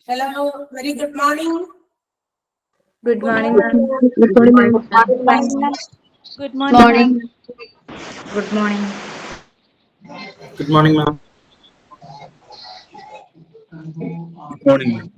Hello, very good morning. Good morning, ma'am. Good morning, ma'am. Good morning. Good morning. Good morning, ma'am. Good morning, ma'am. Good morning.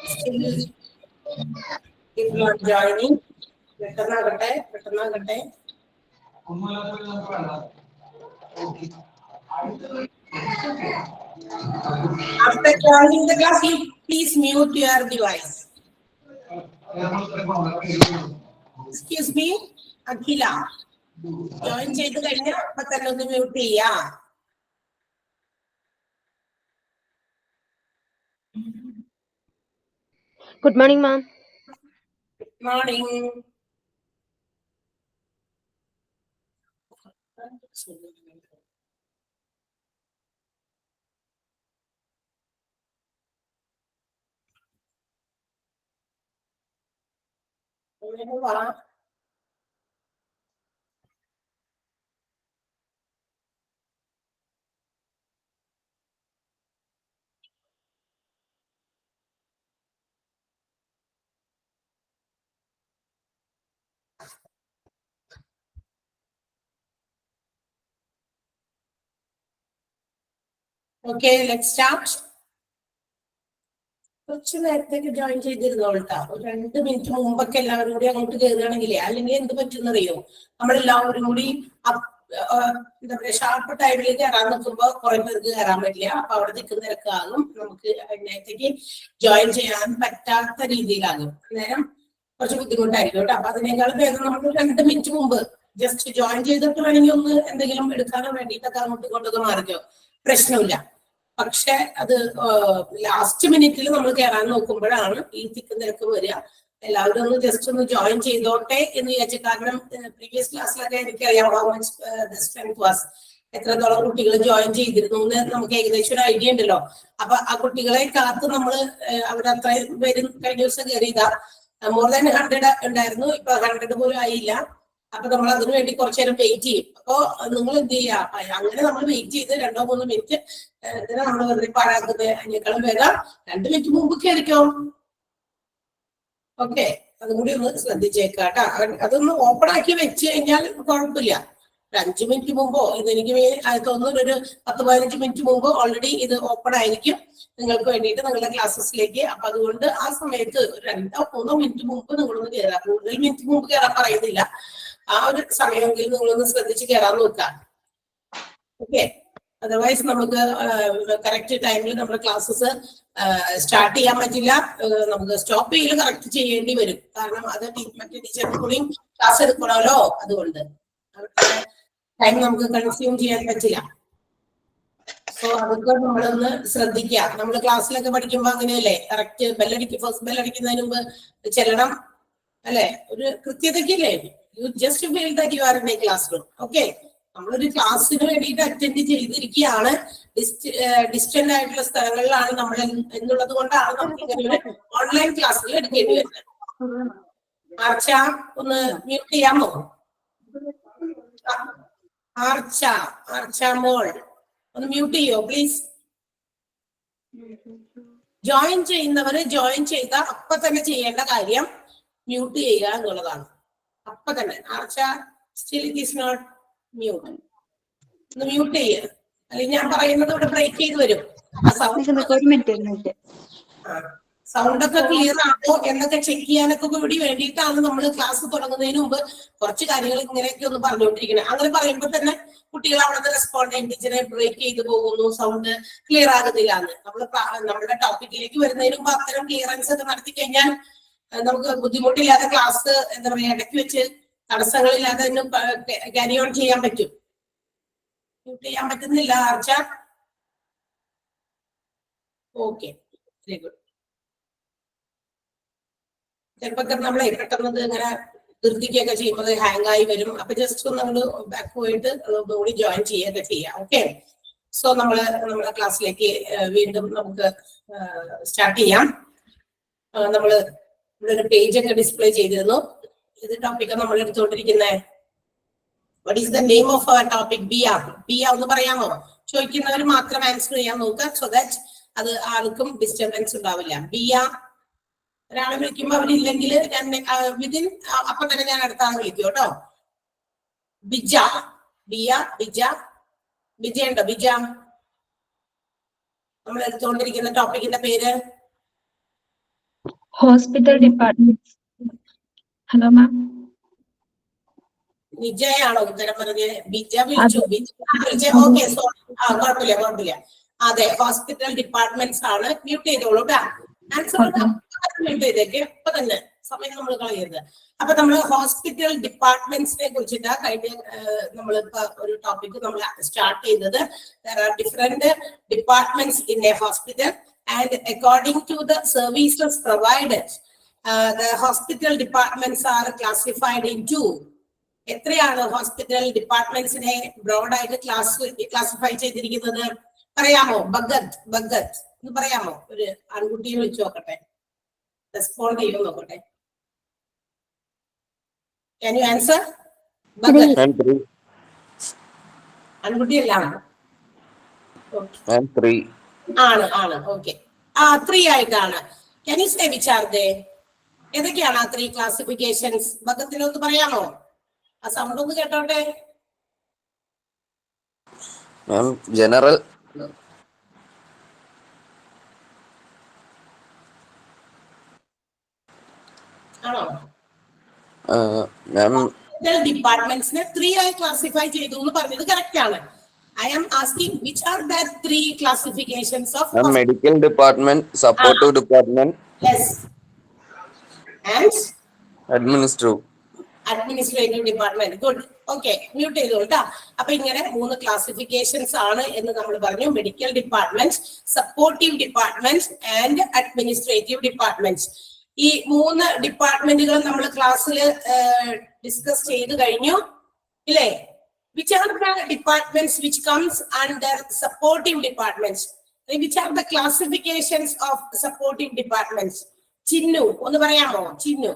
Still, if not joining, പെട്ടെന്നാകട്ടെ. After joining the class, please mute your device. Excuse me, Akhila. Join ചെയ്ത് കഴിഞ്ഞാൽ അപ്പൊ തന്നെ ഒന്ന് mute ചെയ്യാം. Good morning, ma'am. Good morning. Okay, let's start. കുറച്ച് നേരത്തേക്ക് join ചെയ്തിരുന്നോളട്ടാ. ഒരു 2 minute മുമ്പൊക്കെ എല്ലാവരും കൂടി അങ്ങോട്ട് കയറുകയാണെങ്കിലേ, അല്ലെങ്കിൽ എന്ത് പറ്റുന്നറിയോ, നമ്മളെല്ലാവരും കൂടി എന്താ പറയാ ഷാർപ്പ് ടൈമിലേക്ക് കയറാൻ നിൽക്കുമ്പോ കുറെ പേർക്ക് കയറാൻ പറ്റില്ല. അപ്പൊ അവിടെ നിൽക്കുന്നവരൊക്കെ ആകും, നമുക്ക് അതിനകത്തേക്ക് ജോയിൻ ചെയ്യാൻ പറ്റാത്ത രീതിയിലാകും. അന്നേരം കുറച്ച് ബുദ്ധിമുട്ടായിരിക്കും കേട്ടോ. അപ്പൊ അതിനേക്കാളും ഭേദം നമ്മൾ 2 മിനിറ്റ് മുമ്പ് ജസ്റ്റ് ജോയിൻ ചെയ്തിട്ട് വേണമെങ്കിൽ ഒന്ന് എന്തെങ്കിലും എടുക്കാനോ വേണ്ടിയിട്ടൊക്കെ അങ്ങോട്ട് കൊണ്ടൊക്കെ മാറിക്കോ, പ്രശ്നമില്ല. പക്ഷെ അത് ലാസ്റ്റ് മിനിറ്റിൽ നമ്മൾ കയറാൻ നോക്കുമ്പോഴാണ് ഈ തിക്ക് നിരക്ക് വരിക. എല്ലാവരും ഒന്ന് ജസ്റ്റ് ഒന്ന് ജോയിൻ ചെയ്തോട്ടെ എന്ന് വിചാരിച്ചു. കാരണം പ്രീവിയസ് ക്ലാസ്സിലൊക്കെ എനിക്കറിയാം എത്രത്തോളം കുട്ടികൾ ജോയിൻ ചെയ്തിരുന്നു എന്ന് നമുക്ക് ഏകദേശം ഒരു ഐഡിയ ഉണ്ടല്ലോ. അപ്പൊ ആ കുട്ടികളെ കാത്ത് നമ്മൾ അവിടെ അത്രയും പേരും കഴിഞ്ഞ ദിവസം കയറിയതാ. മോർ ദാൻ 100 ഉണ്ടായിരുന്നു, ഇപ്പൊ 100 പോലും ആയില്ല. അപ്പൊ നമ്മൾ അതിനു വേണ്ടി കുറച്ചു നേരം വെയിറ്റ് ചെയ്യും. അപ്പൊ നിങ്ങൾ എന്ത് ചെയ്യാ, അങ്ങനെ നമ്മൾ വെയിറ്റ് ചെയ്ത് 2-3 മിനിറ്റ് നമ്മൾ വെറുതെ പാഴാക്കുന്നത്. അതിനേക്കാളും വേഗം 2 മിനിറ്റ് മുമ്പ് കയറിക്കോ. ഓക്കെ, അതും കൂടി ഒന്ന് ശ്രദ്ധിച്ചേക്കാട്ടോ. അതൊന്ന് ഓപ്പൺ ആക്കി വെച്ച് കഴിഞ്ഞാൽ കുഴപ്പമില്ല. ഒരു 5 മിനിറ്റ് മുമ്പോ, ഇതെനിക്ക് തോന്നുന്നു ഒരു 10-15 മിനിറ്റ് മുമ്പ് ഓൾറെഡി ഇത് ഓപ്പൺ ആയിരിക്കും നിങ്ങൾക്ക് വേണ്ടിയിട്ട് നിങ്ങളുടെ ക്ലാസ്സസിലേക്ക്. അപ്പൊ അതുകൊണ്ട് ആ സമയത്ത് ഒരു 2-3 മിനിറ്റ് മുമ്പ് നിങ്ങളൊന്ന് കയറാം. കൂടുതൽ മിനിറ്റ് മുമ്പ് കയറാൻ പറയുന്നില്ല. ആ ഒരു സമയമെങ്കിൽ നിങ്ങളൊന്ന് ശ്രദ്ധിച്ച് കയറാൻ നോക്കാം. ഓക്കെ, അതർവൈസ് നമുക്ക് കറക്റ്റ് ടൈമിൽ നമ്മുടെ ക്ലാസ്സസ് സ്റ്റാർട്ട് ചെയ്യാൻ പറ്റില്ല. നമുക്ക് സ്റ്റോപ്പ് ചെയ്യൽ കറക്റ്റ് ചെയ്യേണ്ടി വരും. കാരണം അത് മറ്റേ ടീച്ചറിന് കൂടിയും ക്ലാസ് എടുക്കണമല്ലോ. അതുകൊണ്ട് ടൈം നമുക്ക് കൺസ്യൂം ചെയ്യാൻ പറ്റില്ല. സോ അതൊക്കെ നമ്മളൊന്ന് ശ്രദ്ധിക്കുക. നമ്മൾ ക്ലാസ്സിലൊക്കെ പഠിക്കുമ്പോ അങ്ങനെയല്ലേ, കറക്റ്റ് ഫസ്റ്റ് ബെല്ലടിക്കുന്നതിന് മുമ്പ് ചെല്ലണം അല്ലെ, ഒരു കൃത്യതയ്ക്കല്ലേ. You just feel that you are in a classroom. Okay, നമ്മളൊരു ക്ലാസ്സിന് വേണ്ടിയിട്ട് അറ്റൻഡ് ചെയ്തിരിക്കുകയാണ്. ഡിസ്റ്റന്റ് ആയിട്ടുള്ള സ്ഥലങ്ങളിലാണ് നമ്മൾ എന്നുള്ളത് കൊണ്ടാണ് നമുക്ക് ഇങ്ങനെ ഒരു ഓൺലൈൻ ക്ലാസ്സുകൾ എടുക്കേണ്ടി വരുന്നത്. ആർച്ച ഒന്ന് മ്യൂട്ട് ചെയ്യാമോ? ആർച്ച മോൾ ഒന്ന് മ്യൂട്ട് ചെയ്യോ പ്ലീസ്. ജോയിൻ ചെയ്യുന്നവര് ജോയിൻ ചെയ്ത അപ്പൊ തന്നെ ചെയ്യേണ്ട കാര്യം മ്യൂട്ട് ചെയ്യുക എന്നുള്ളതാണ്. അപ്പൊ തന്നെ Archa still it is not mute. ഒന്ന് മ്യൂട്ട് ചെയ്യുക, അല്ലെങ്കിൽ ഞാൻ പറയുന്നത് ഇവിടെ ബ്രേക്ക് ചെയ്ത് വരും. സൗണ്ട് ഒക്കെ ക്ലിയർ ആണോ എന്നൊക്കെ ചെക്ക് ചെയ്യാനൊക്കെ കൂടി വേണ്ടിയിട്ടാണ് നമ്മൾ ക്ലാസ് തുടങ്ങുന്നതിന് മുമ്പ് കുറച്ച് കാര്യങ്ങൾ ഇങ്ങനെയൊക്കെ ഒന്ന് പറഞ്ഞുകൊണ്ടിരിക്കുന്നത്. അങ്ങനെ പറയുമ്പോൾ തന്നെ കുട്ടികൾ അവിടെ റെസ്പോണ്ട് ടീച്ചറെ ബ്രേക്ക് ചെയ്ത് പോകുന്നു, സൗണ്ട് ക്ലിയർ ആകുന്നില്ല എന്ന്. നമ്മുടെ ടോപ്പിക്കിലേക്ക് വരുന്നതിന് മുമ്പ് അത്തരം ക്ലിയറൻസ് ഒക്കെ നടത്തി കഴിഞ്ഞാൽ നമുക്ക് ബുദ്ധിമുട്ടില്ലാതെ ക്ലാസ് എന്താ പറയുക ഇടയ്ക്ക് വെച്ച് തടസ്സങ്ങളില്ലാതെ ക്യാരി ഓൺ ചെയ്യാൻ പറ്റും. മ്യൂട്ട് ചെയ്യാൻ പറ്റുന്നില്ല ആർച്ച? Okay, very good. ചിലപ്പോ നമ്മളെ പെട്ടെന്ന് ഇങ്ങനെ ധൃതിക്കൊക്കെ ചെയ്യുമ്പോൾ ഹാങ് ആയി വരും. അപ്പൊ ജസ്റ്റ് ഒന്ന് നമ്മൾ ബാക്ക് പോയിട്ട് ഒന്നുകൂടി ജോയിൻ ചെയ്യുകയൊക്കെ ചെയ്യാം. ഓക്കെ, സോ നമ്മുടെ ക്ലാസ്സിലേക്ക് വീണ്ടും നമുക്ക് സ്റ്റാർട്ട് ചെയ്യാം. നമ്മള് ഇവിടെ ഒരു പേജ് ഒക്കെ ഡിസ്പ്ലേ ചെയ്തിരുന്നു. ഇത് ടോപ്പിക് നമ്മൾ എടുത്തുകൊണ്ടിരിക്കുന്നത് what is the name of our topic? Biya ഒന്ന് പറയാമോ? ചോദിക്കുന്നവർ മാത്രം ആൻസർ ചെയ്യാൻ നോക്കുക, സോ ദാറ്റ് അത് ആർക്കും ഡിസ്റ്റർബൻസ് ഉണ്ടാവില്ല. ബിയ ഒരാളെ വിളിക്കുമ്പോ അവരില്ലെങ്കിൽ വിതിൻ അപ്പൊ തന്നെ ഞാൻ അടുത്ത ആളെ വിളിക്കും കേട്ടോ. ബിജ, ബിയ, ബിജ, ബിജ ഉണ്ടോ? ബിജ, നമ്മൾ എടുത്തുകൊണ്ടിരിക്കുന്ന ടോപ്പിക്കിന്റെ പേര് ഹോസ്പിറ്റൽ ഡിപ്പാർട്ട്മെന്റ്. Hello ma'am. വിജയാണോ ഉത്തരം പറഞ്ഞത്? ബിജ വിളിച്ചു. ഓക്കെ, സോറി, കുഴപ്പമില്ല. അതെ, ഹോസ്പിറ്റൽ ഡിപ്പാർട്ട്മെന്റ്സ് ആണ്. മ്യൂട്ട് ചെയ്തോളൂ കേട്ടോ. ആൻസർ മ്യൂട്ട് ചെയ്തേക്ക് ഇപ്പൊ തന്നെ, സമയം നമ്മൾ കളയരുത്. അപ്പൊ നമ്മൾ ഹോസ്പിറ്റൽ ഡിപ്പാർട്ട്മെന്റ്സിനെ കുറിച്ചിട്ട് കഴിഞ്ഞ നമ്മളിപ്പോ ഒരു ടോപ്പിക് നമ്മൾ സ്റ്റാർട്ട് ചെയ്തത്. There are different departments in a hospital and according to the services provided, the hospital departments are classified into എത്രയാണ് ഹോസ്പിറ്റൽ ഡിപ്പാർട്ട്മെന്റ്സിനെ ബ്രോഡ് ആയിട്ട് ക്ലാസിഫൈ ചെയ്തിരിക്കുന്നത്? പറയാമോ? ഭഗത് എന്ന് പറയാമോ? ഒരു ആൺകുട്ടിയെ വിളിച്ചു നോക്കട്ടെ, റെസ്പോണ്ട് ചെയ്യുമോ നോക്കട്ടെ. Can you answer? ഭഗത് ആൺകുട്ടിയല്ല ആണ്. ഓക്കെ, 3 ആയിട്ടാണ്. Can you say which are they? ഏതൊക്കെയാണ് ആ 3 ക്ലാസിഫിക്കേഷൻസ്? ഭഗത്തിനൊന്ന് പറയാമോ? ആ സൗണ്ട് ഒന്ന് കേട്ടോട്ടെ. ജനറൽ, ആണോ? ഡിപ്പാർട്ട്മെന്റ്സിനെ 3 ആയി ക്ലാസിഫൈ ചെയ്തു എന്ന് പറഞ്ഞത് കറക്റ്റ് ആണ്. I am asking which are the 3 classifications of medical department, supportive department, yes, and administrative department. Good. Okay, mute ചെയ്തോളൂ ട്ടാ. അപ്പൊ ഇങ്ങനെ 3 ക്ലാസിഫിക്കേഷൻസ് ആണ് എന്ന് നമ്മൾ പറഞ്ഞു. Medical department, supportive department and administrative department. ഈ 3 ഡിപ്പാർട്ട്മെന്റുകൾ നമ്മൾ ക്ലാസ്സിൽ ഡിസ്കസ് ചെയ്ത് കഴിഞ്ഞു ഇല്ലേ? Which are the departments which comes under supportive departments? Which are the classifications of supportive departments? Chinnu ഒന്ന് പറയാമോ? ചിന്നു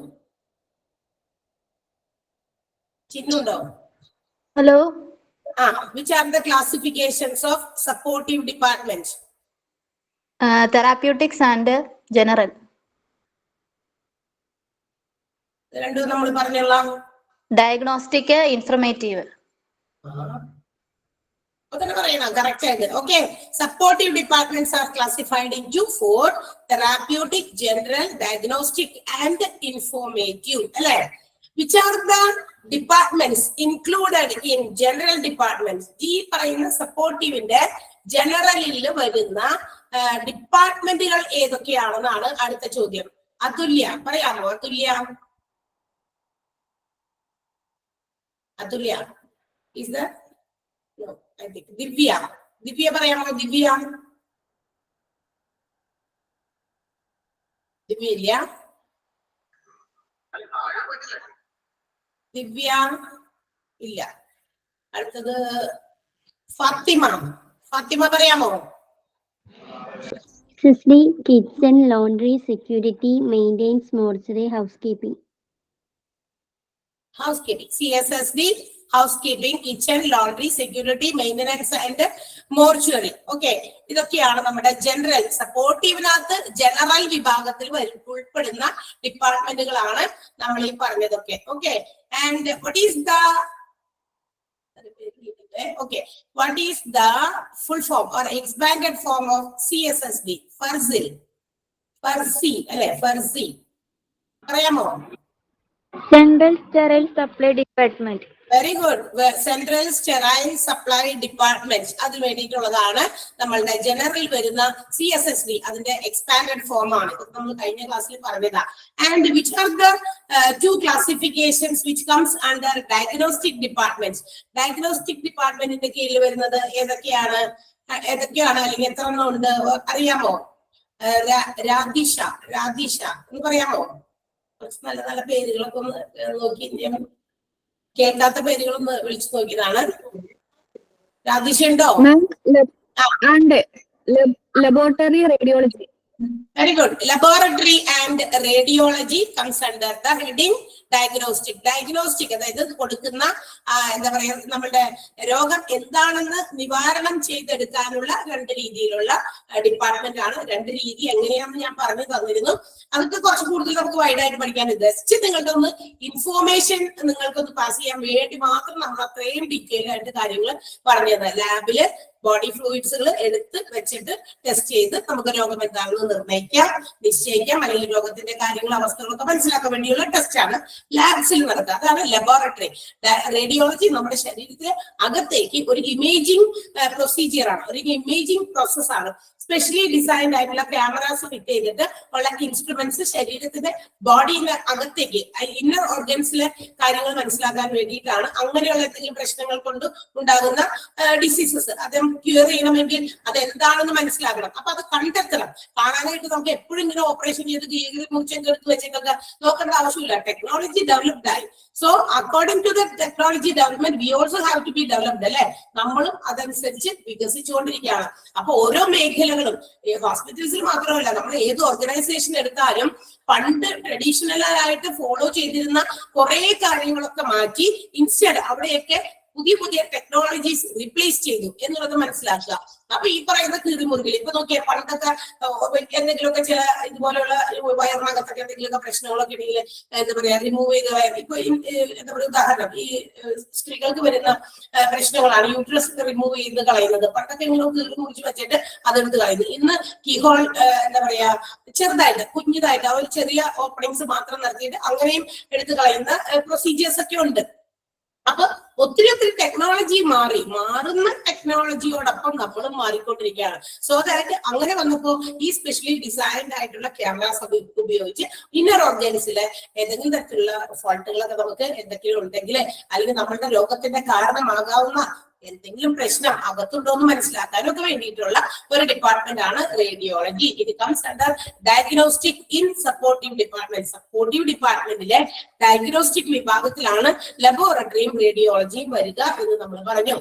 ഉണ്ടോ? Hello. Which are the classifications of supportive departments? Therapeutics and general. രണ്ടും നമ്മൾ പറഞ്ഞോളാം. Diagnostic, informative. Correct. Okay, supportive departments are classified into 4: therapeutic, general, diagnostic and informative. Which are the departments included in general departments? ഈ പറയുന്ന സപ്പോർട്ടീവിന്റെ ജനറലിൽ വരുന്ന ഡിപ്പാർട്ട്മെന്റുകൾ ഏതൊക്കെയാണെന്നാണ് അടുത്ത ചോദ്യം. അതുല്യ പറയാമോ? അതുല്യ is that? No, I think ദിവ്യ പറയാമോ? ദിവ്യ ഇല്ല. ദിവ്യ ഇല്ല. അടുത്തത് ഫാത്തിമ പറയാമോ? CSD, kitchen, laundry, security, maintains mortuary, housekeeping. CSSD, housekeeping, kitchen, laundry, security, maintenance and mortuary. Okay, ഇതൊക്കെയാണ് നമ്മുടെ ജനറൽ. സപ്പോർട്ടീവിനകത്ത് ജനറൽ വിഭാഗത്തിൽ ഉൾപ്പെടുന്ന ഡിപ്പാർട്ട്മെന്റുകളാണ് നമ്മൾ ഈ പറഞ്ഞതൊക്കെ. Okay, and what is the full form or expanded form of CSSD? ഫർസി അല്ലെ? ഫർസി പറയാമോ? Central Sterile Supply Department. Very good. Central sterile supply department, അതിന് വേണ്ടിയിട്ടുള്ളതാണ് നമ്മളുടെ ജനറൽ വരുന്ന CSSD. അതിന്റെ എക്സ്പാൻഡഡ് ഫോം ആണ്. നമ്മൾ കഴിഞ്ഞ ക്ലാസ്സിൽ പറഞ്ഞതാ. And which are the 2 classifications which comes under diagnostic department? Diagnostic ഡിപ്പാർട്ട്മെന്റിന്റെ കീഴിൽ വരുന്നത് ഏതൊക്കെയാണ് അല്ലെങ്കിൽ എത്ര എണ്ണം ഉണ്ട് അറിയാമോ? രാധീഷ എന്ന് പറയാമോ? കുറച്ച് നല്ല നല്ല പേരുകളൊക്കെ ഒന്ന് നോക്കി, ഞാൻ കേൾക്കാത്ത പേരുകളൊന്ന് വിളിച്ചു നോക്കിയതാണ്. രാധേശുണ്ടോ? Laboratory radiology. Very good. Laboratory and radiology comes under the heading diagnostic. Diagnostic അതായത് കൊടുക്കുന്ന എന്താ പറയാ, നമ്മുടെ രോഗം എന്താണെന്ന് നിവാരണം ചെയ്തെടുക്കാനുള്ള രണ്ട് രീതിയിലുള്ള ഡിപ്പാർട്ട്മെന്റ് ആണ്. രണ്ട് രീതി എങ്ങനെയാണെന്ന് ഞാൻ പറഞ്ഞു തന്നിരുന്നു. അതൊക്കെ കുറച്ച് കൂടുതൽ നമുക്ക് വൈഡായിട്ട് പഠിക്കാൻ. ജസ്റ്റ് നിങ്ങളുടെ ഒന്ന് ഇൻഫോർമേഷൻ നിങ്ങൾക്കൊന്ന് പാസ് ചെയ്യാൻ വേണ്ടി മാത്രം നമ്മൾ അത്രയും ഡീറ്റെയിൽ ആയിട്ട് കാര്യങ്ങൾ പറഞ്ഞത്. ലാബില് ബോഡി ഫ്ലൂയിഡ്സുകൾ എടുത്ത് വെച്ചിട്ട് ടെസ്റ്റ് ചെയ്ത് നമുക്ക് രോഗം എന്താണെന്ന് നിർണ്ണയിക്കാം, നിശ്ചയിക്കാം, അല്ലെങ്കിൽ രോഗത്തിന്റെ കാര്യങ്ങൾ അവസ്ഥകളൊക്കെ മനസ്സിലാക്കാൻ വേണ്ടിയുള്ള ടെസ്റ്റ് ആണ് ലാബ്സിൽ നടക്കുക. അതാണ് ലബോറട്ടറി. റേഡിയോളജി നമ്മുടെ ശരീരത്തിന് അകത്തേക്ക് ഒരു ഇമേജിംഗ് പ്രൊസീജിയർ ആണ്, ഒരു ഇമേജിംഗ് പ്രോസസ് ആണ്. സ്പെഷ്യലി ഡിസൈൻഡ് ആയിട്ടുള്ള ക്യാമറാസ് ഫിറ്റ് ചെയ്തിട്ട് ഉള്ള ഇൻസ്ട്രുമെന്റ്സ് ശരീരത്തിന്റെ ബോഡിയുടെ അകത്തേക്ക് ഇന്നർ ഓർഗൻസിലെ കാര്യങ്ങൾ മനസ്സിലാക്കാൻ വേണ്ടിയിട്ടാണ്. അങ്ങനെയുള്ള എന്തെങ്കിലും പ്രശ്നങ്ങൾ കൊണ്ട് ഉണ്ടാകുന്ന ഡിസീസസ് അത് ക്യൂർ ചെയ്യണമെങ്കിൽ അത് എന്താണെന്ന് മനസ്സിലാക്കണം. അപ്പൊ അത് കണ്ടെത്തണം. കാണാനായിട്ട് നമുക്ക് എപ്പോഴും ഇങ്ങനെ ഓപ്പറേഷൻ ചെയ്ത് മൂച്ചൊക്കെ എടുത്ത് വെച്ചിട്ടൊക്കെ നോക്കേണ്ട ആവശ്യമില്ല. ടെക്നോളജി ഡെവലപ്ഡ് ആയി. So according to the technology development we also have to be developed അല്ലെ. നമ്മളും അതനുസരിച്ച് വികസിച്ചുകൊണ്ടിരിക്കുകയാണ്. അപ്പൊ ഓരോ മേഖലകളും ഹോസ്പിറ്റൽസിൽ മാത്രമല്ല, നമ്മൾ ഏത് ഓർഗനൈസേഷൻ എടുത്താലും പണ്ട് ട്രഡീഷണൽ ആയിട്ട് ഫോളോ ചെയ്തിരുന്ന കുറെ കാര്യങ്ങളൊക്കെ മാറ്റി ഇൻസ്റ്റഡ് അവിടെയൊക്കെ പുതിയ പുതിയ ടെക്നോളജീസ് റീപ്ലേസ് ചെയ്തു എന്നുള്ളത് മനസ്സിലാക്കുക. അപ്പൊ ഈ പറയുന്ന കീറിമുറുകിൽ ഇപ്പൊ നോക്കിയാൽ പണ്ടൊക്കെ എന്തെങ്കിലുമൊക്കെ ചില ഇതുപോലെയുള്ള വയറിനകത്തൊക്കെ എന്തെങ്കിലുമൊക്കെ പ്രശ്നങ്ങളൊക്കെ ഉണ്ടെങ്കിൽ എന്താ പറയാ റിമൂവ് ചെയ്ത് ഇപ്പൊ എന്താ പറയുക, ഉദാഹരണം ഈ സ്ത്രീകൾക്ക് വരുന്ന പ്രശ്നങ്ങളാണ് യൂട്രസ് റിമൂവ് ചെയ്ത് കളയുന്നത്. പണ്ടൊക്കെ ഇങ്ങനെ കീറി മുറിച്ച് വെച്ചിട്ട് അതെടുത്ത് കളയുന്നു. ഇന്ന് കീഹോൾ എന്താ പറയാ ചെറുതായിട്ട് കുഞ്ഞിതായിട്ട് ആ ഒരു ചെറിയ ഓപ്പണിങ്സ് മാത്രം നടത്തിയിട്ട് അങ്ങനെയും എടുത്ത് കളയുന്ന പ്രൊസീജിയേഴ്സ് ഒക്കെ ഉണ്ട്. അപ്പൊ ഒത്തിരി ടെക്നോളജി മാറുന്ന ടെക്നോളജിയോടൊപ്പം നമ്മളും മാറിക്കൊണ്ടിരിക്കുകയാണ്. സോ ദാറ്റ് അങ്ങനെ വന്നപ്പോ ഈ സ്പെഷ്യലി ഡിസൈൻഡ് ആയിട്ടുള്ള ക്യാമറാസ് ഉപയോഗിച്ച് ഇന്നർ ഓർഗൻസിലെ ഏതെങ്കിലും തരത്തിലുള്ള ഫോൾട്ടുകളൊക്കെ നമുക്ക് എന്തൊക്കെയോ ഉണ്ടെങ്കിൽ അല്ലെങ്കിൽ നമ്മളുടെ രോഗത്തിന്റെ കാരണമാകാവുന്ന എന്തെങ്കിലും പ്രശ്നം അകത്തുണ്ടോ എന്ന് മനസ്സിലാക്കാനൊക്കെ വേണ്ടിയിട്ടുള്ള ഒരു ഡിപ്പാർട്ട്മെന്റ് ആണ് radiology. It comes under diagnostic in supportive department. Supportive ഡിപ്പാർട്ട്മെന്റിലെ ഡയഗ്നോസ്റ്റിക് വിഭാഗത്തിലാണ് ലബോറട്ടറിയും റേഡിയോളജിയും വരിക എന്ന് നമ്മൾ പറഞ്ഞു.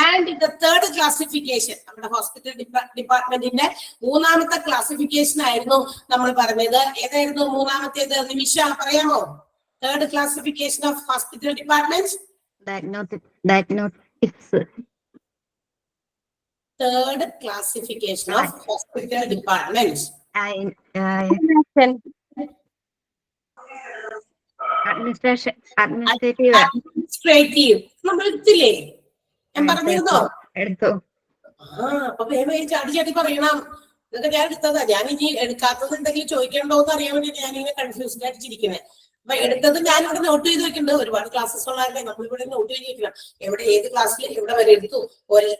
ആൻഡ് ദ തേർഡ് ക്ലാസിഫിക്കേഷൻ, നമ്മുടെ ഹോസ്പിറ്റൽ ഡിപ്പാർട്ട്മെന്റിന്റെ മൂന്നാമത്തെ ക്ലാസിഫിക്കേഷൻ ആയിരുന്നു നമ്മൾ പറഞ്ഞത്. ഏതായിരുന്നു മൂന്നാമത്തേത്? നിമിഷ പറയാമോ? Third classification of hospital department. Third classification of hospital departments. Administrative. നമ്മൾ എടുത്തില്ലേ? ഞാൻ പറഞ്ഞിരുന്നോ? അപ്പൊ വേഗം ചാടി പറയണം. ഇതൊക്കെ ഞാൻ എടുത്തതാ. ഞാൻ ഇനി എടുക്കാത്തത് എന്തെങ്കിലും ചോദിക്കണ്ടോ എന്ന് അറിയാൻ വേണ്ടി ഞാനിങ്ങനെ കൺഫ്യൂസ്ഡ് ആയിട്ടിരിക്കുന്നത്. അപ്പൊ എടുത്തത് ഞാൻ ഇവിടെ നോട്ട് ചെയ്ത് വെക്കുന്നുണ്ട്. ഒരുപാട് ക്ലാസ്സസ് ഉള്ളതല്ലേ, നമ്മളിവിടെ നോട്ട് ചെയ്ത് വെക്കണം. എവിടെ ഏത് ക്ലാസ്സിൽ എവിടെ വരെ എടുത്തു,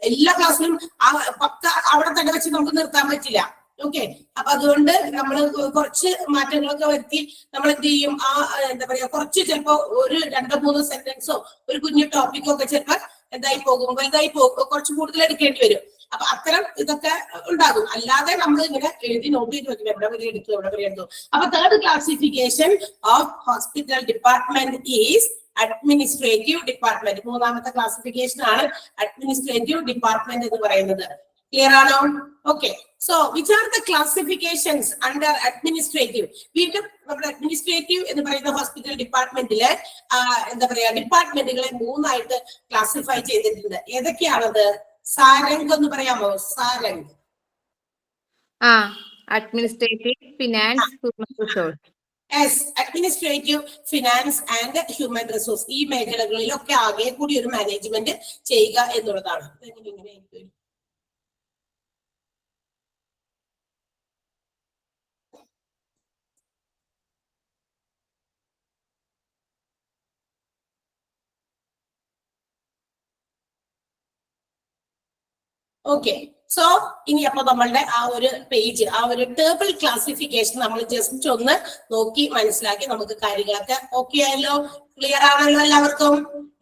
എല്ലാ ക്ലാസ്സിലും ആ പക്ക അവിടെ തന്നെ വെച്ച് നമുക്ക് നിർത്താൻ പറ്റില്ല. ഓക്കെ, അപ്പൊ അതുകൊണ്ട് നമ്മൾ കുറച്ച് മാറ്റങ്ങളൊക്കെ വരുത്തി നമ്മൾ എന്ത് ചെയ്യും, ആ എന്താ പറയാ കുറച്ച് ചിലപ്പോ ഒരു 2-3 സെന്റൻസോ ഒരു കുഞ്ഞു ടോപ്പിക്കോ ഒക്കെ ചിലപ്പോ എന്തായി പോകും, വലുതായി പോകും, കുറച്ച് കൂടുതൽ എടുക്കേണ്ടി വരും. അപ്പൊ അത്തരം ഇതൊക്കെ ഉണ്ടാകും. അല്ലാതെ നമ്മൾ ഇങ്ങനെ എഴുതി നോട്ട് ചെയ്ത് വെക്കും എവിടെ വരെ എടുത്തു എവിടെ വരെ എടുത്തു. അപ്പൊ third classification of hospital department is administrative department. മൂന്നാമത്തെ ക്ലാസിഫിക്കേഷൻ ആണ് അഡ്മിനിസ്ട്രേറ്റീവ് ഡിപ്പാർട്ട്മെന്റ് എന്ന് പറയുന്നത്. ക്ലിയർ ആണോ? Okay, so which are the classifications under administrative? വീണ്ടും നമ്മുടെ അഡ്മിനിസ്ട്രേറ്റീവ് എന്ന് പറയുന്ന ഹോസ്പിറ്റൽ ഡിപ്പാർട്ട്മെന്റില് എന്താ പറയാ ഡിപ്പാർട്ട്മെന്റുകളെ 3ആയിട്ട് ക്ലാസിഫൈ ചെയ്തിട്ടുണ്ട്. ഏതൊക്കെയാണത്? സാരംഗ് ഒന്ന് പറയാമോ? Sarang. Administrative, finance, human resource. Yes, administrative, finance and human resource. ഈ മേഖലകളിലൊക്കെ ആകെ കൂടി ഒരു മാനേജ്മെന്റ് ചെയ്യുക എന്നുള്ളതാണ്. ഓക്കെ, സോ ഇനി അപ്പൊ നമ്മളുടെ ആ ഒരു പേജ്, ആ ഒരു ടേബിൾ ക്ലാസിഫിക്കേഷൻ നമ്മൾ ജസ്റ്റ് ഒന്ന് നോക്കി മനസ്സിലാക്കി നമുക്ക് കാര്യങ്ങളൊക്കെ ഓക്കെ ആയല്ലോ? ക്ലിയർ ആണല്ലോ എല്ലാവർക്കും?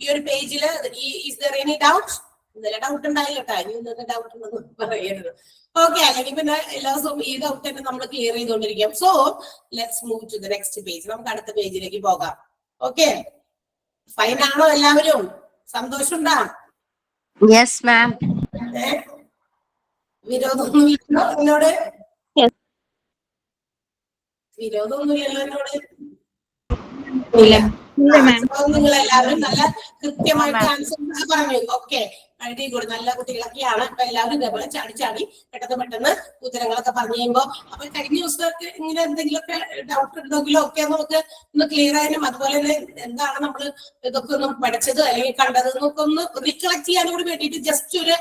ഈ ഒരു പേജില് ഈസ് ദർ എനി ഡൗട്ട്? ഇന്നലെ ഡൗട്ട് ഉണ്ടായില്ല കേട്ടോ, ഇനി ഇന്നത്തെ ഡൗട്ട് ഉണ്ടെന്ന് പറയരുത്. ഓക്കെ, അല്ലെങ്കിൽ പിന്നെ എല്ലാ ദിവസവും ഈ ഡൗട്ട് തന്നെ നമ്മൾ ക്ലിയർ ചെയ്തുകൊണ്ടിരിക്കാം. So let's move to the next page. നമുക്ക് അടുത്ത പേജിലേക്ക് പോകാം. ഓക്കെ, ഫൈൻ ആണോ എല്ലാവരും? സന്തോഷമുണ്ടാ? Yes ma'am. വിരോധമൊന്നുമില്ലല്ലോ എന്നോട്? വിരോധമൊന്നുമില്ലല്ലോ എന്നോട്? ഇല്ല. നിങ്ങൾ എല്ലാവരും നല്ല കൃത്യമായിട്ട് ആൻസർ പറഞ്ഞു. Okay, very good. നല്ല കുട്ടികളൊക്കെയാണ്. അപ്പൊ എല്ലാവരും ഇതേപോലെ ചാടി ചാടി പെട്ടെന്ന് ഉത്തരങ്ങളൊക്കെ പറഞ്ഞു കഴിയുമ്പോ അപ്പൊ കഴിഞ്ഞ ദിവസമൊക്കെ ഇങ്ങനെ എന്തെങ്കിലുമൊക്കെ ഡൗട്ട് ഉണ്ടെങ്കിലോ ഒക്കെ നമുക്ക് ഒന്ന് ക്ലിയർ ആയാലും അതുപോലെ തന്നെ എന്താണ് നമ്മൾ ഇതൊക്കെ ഒന്ന് പഠിച്ചത് അല്ലെങ്കിൽ കണ്ടത് എന്നൊക്കെ ഒന്ന് റിക്കളക്ട് ചെയ്യാനും കൂടി വേണ്ടിയിട്ട് ജസ്റ്റ് ഒരു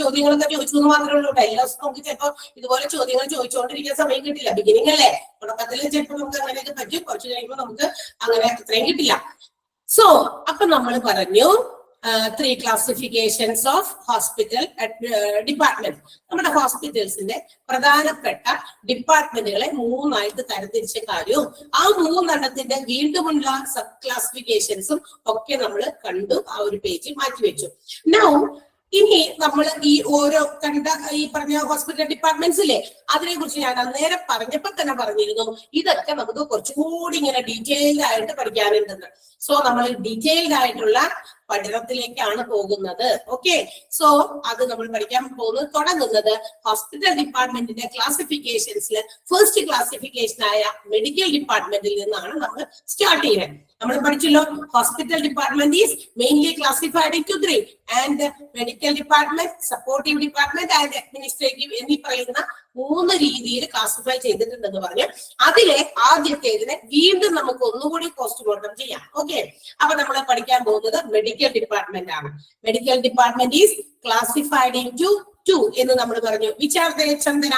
ചോദ്യങ്ങളൊക്കെ ചോദിച്ചു എന്ന് മാത്രമേ ഉള്ളൂ. എല്ലാ ദിവസവും നമുക്ക് ചിലപ്പോൾ ഇതുപോലെ ചോദ്യങ്ങൾ ചോദിച്ചുകൊണ്ടിരിക്കാൻ സമയം കിട്ടില്ല. ബിഗിനിങ് അല്ലേ, തുടക്കത്തിൽ ചിലപ്പോൾ നമുക്ക് അങ്ങനെയൊക്കെ പറ്റും. കുറച്ച് കഴിയുമ്പോൾ നമുക്ക് അങ്ങനെ അത്രയും കിട്ടില്ല. സോ അപ്പൊ നമ്മൾ പറഞ്ഞു 3 classifications of hospital department. നമ്മുടെ ഹോസ്പിറ്റൽസിന്റെ പ്രധാനപ്പെട്ട ഡിപ്പാർട്ട്മെന്റുകളെ 3ആയിട്ട് തരംതിരിച്ച കാര്യവും ആ 3 വീണ്ടുമുള്ള സബ് ക്ലാസിഫിക്കേഷൻസും ഒക്കെ നമ്മൾ കണ്ടു. ആ ഒരു പേജ് മാറ്റിവെച്ചു. നൗ ഇനി നമ്മൾ ഈ ഓരോ കണ്ട ഈ പറഞ്ഞ ഹോസ്പിറ്റൽ ഡിപ്പാർട്ട്മെന്റ്സ് ഇല്ലേ, അതിനെ കുറിച്ച് ഞാൻ അന്നേരം പറഞ്ഞപ്പോ തന്നെ പറഞ്ഞിരുന്നു ഇതൊക്കെ നമുക്ക് കുറച്ചുകൂടി ഇങ്ങനെ ഡീറ്റെയിൽഡ് ആയിട്ട് പഠിക്കാനുണ്ടെന്ന്. സോ നമ്മൾ ഡീറ്റെയിൽഡ് ആയിട്ടുള്ള പഠനത്തിലേക്കാണ് പോകുന്നത്. ഓക്കെ, സോ അത് നമ്മൾ പഠിക്കാൻ തുടങ്ങുന്നത് ഹോസ്പിറ്റൽ ഡിപ്പാർട്ട്മെന്റിന്റെ ക്ലാസിഫിക്കേഷൻസിൽ ഫസ്റ്റ് ക്ലാസിഫിക്കേഷൻ ആയ മെഡിക്കൽ ഡിപ്പാർട്ട്മെന്റിൽ നിന്നാണ് നമ്മൾ സ്റ്റാർട്ട് ചെയ്യുന്നത്. നമ്മൾ പഠിച്ചല്ലോ, hospital department is mainly classified into 3 and medical department, supportive department and administrative എന്നീ പറയുന്ന 3 രീതിയിൽ ക്ലാസിഫൈ ചെയ്തിട്ടുണ്ടെന്ന് പറഞ്ഞു. അതിലെ ആദ്യത്തേതിനെ വീണ്ടും നമുക്ക് ഒന്നുകൂടി പോസ്റ്റ്മോർട്ടം ചെയ്യാം. ഓക്കെ, അപ്പൊ നമ്മൾ പഠിക്കാൻ പോകുന്നത് മെഡിക്കൽ ഡിപ്പാർട്ട്മെന്റ് ആണ്. Medical department is classified into 2 എന്ന് നമ്മൾ പറഞ്ഞു. Which are they, Chandana?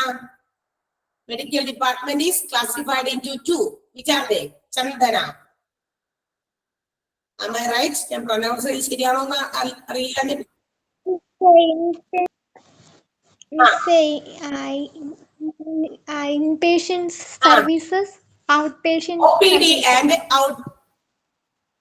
Medical department is classified into 2. Which are they, Chandana? Am I right? ഞാൻ പ്രൊനൗൺസ് ചെയ്ത് ശരിയാണോ എന്ന് അറിയില്ല. Inpatient services, outpatient OPD and out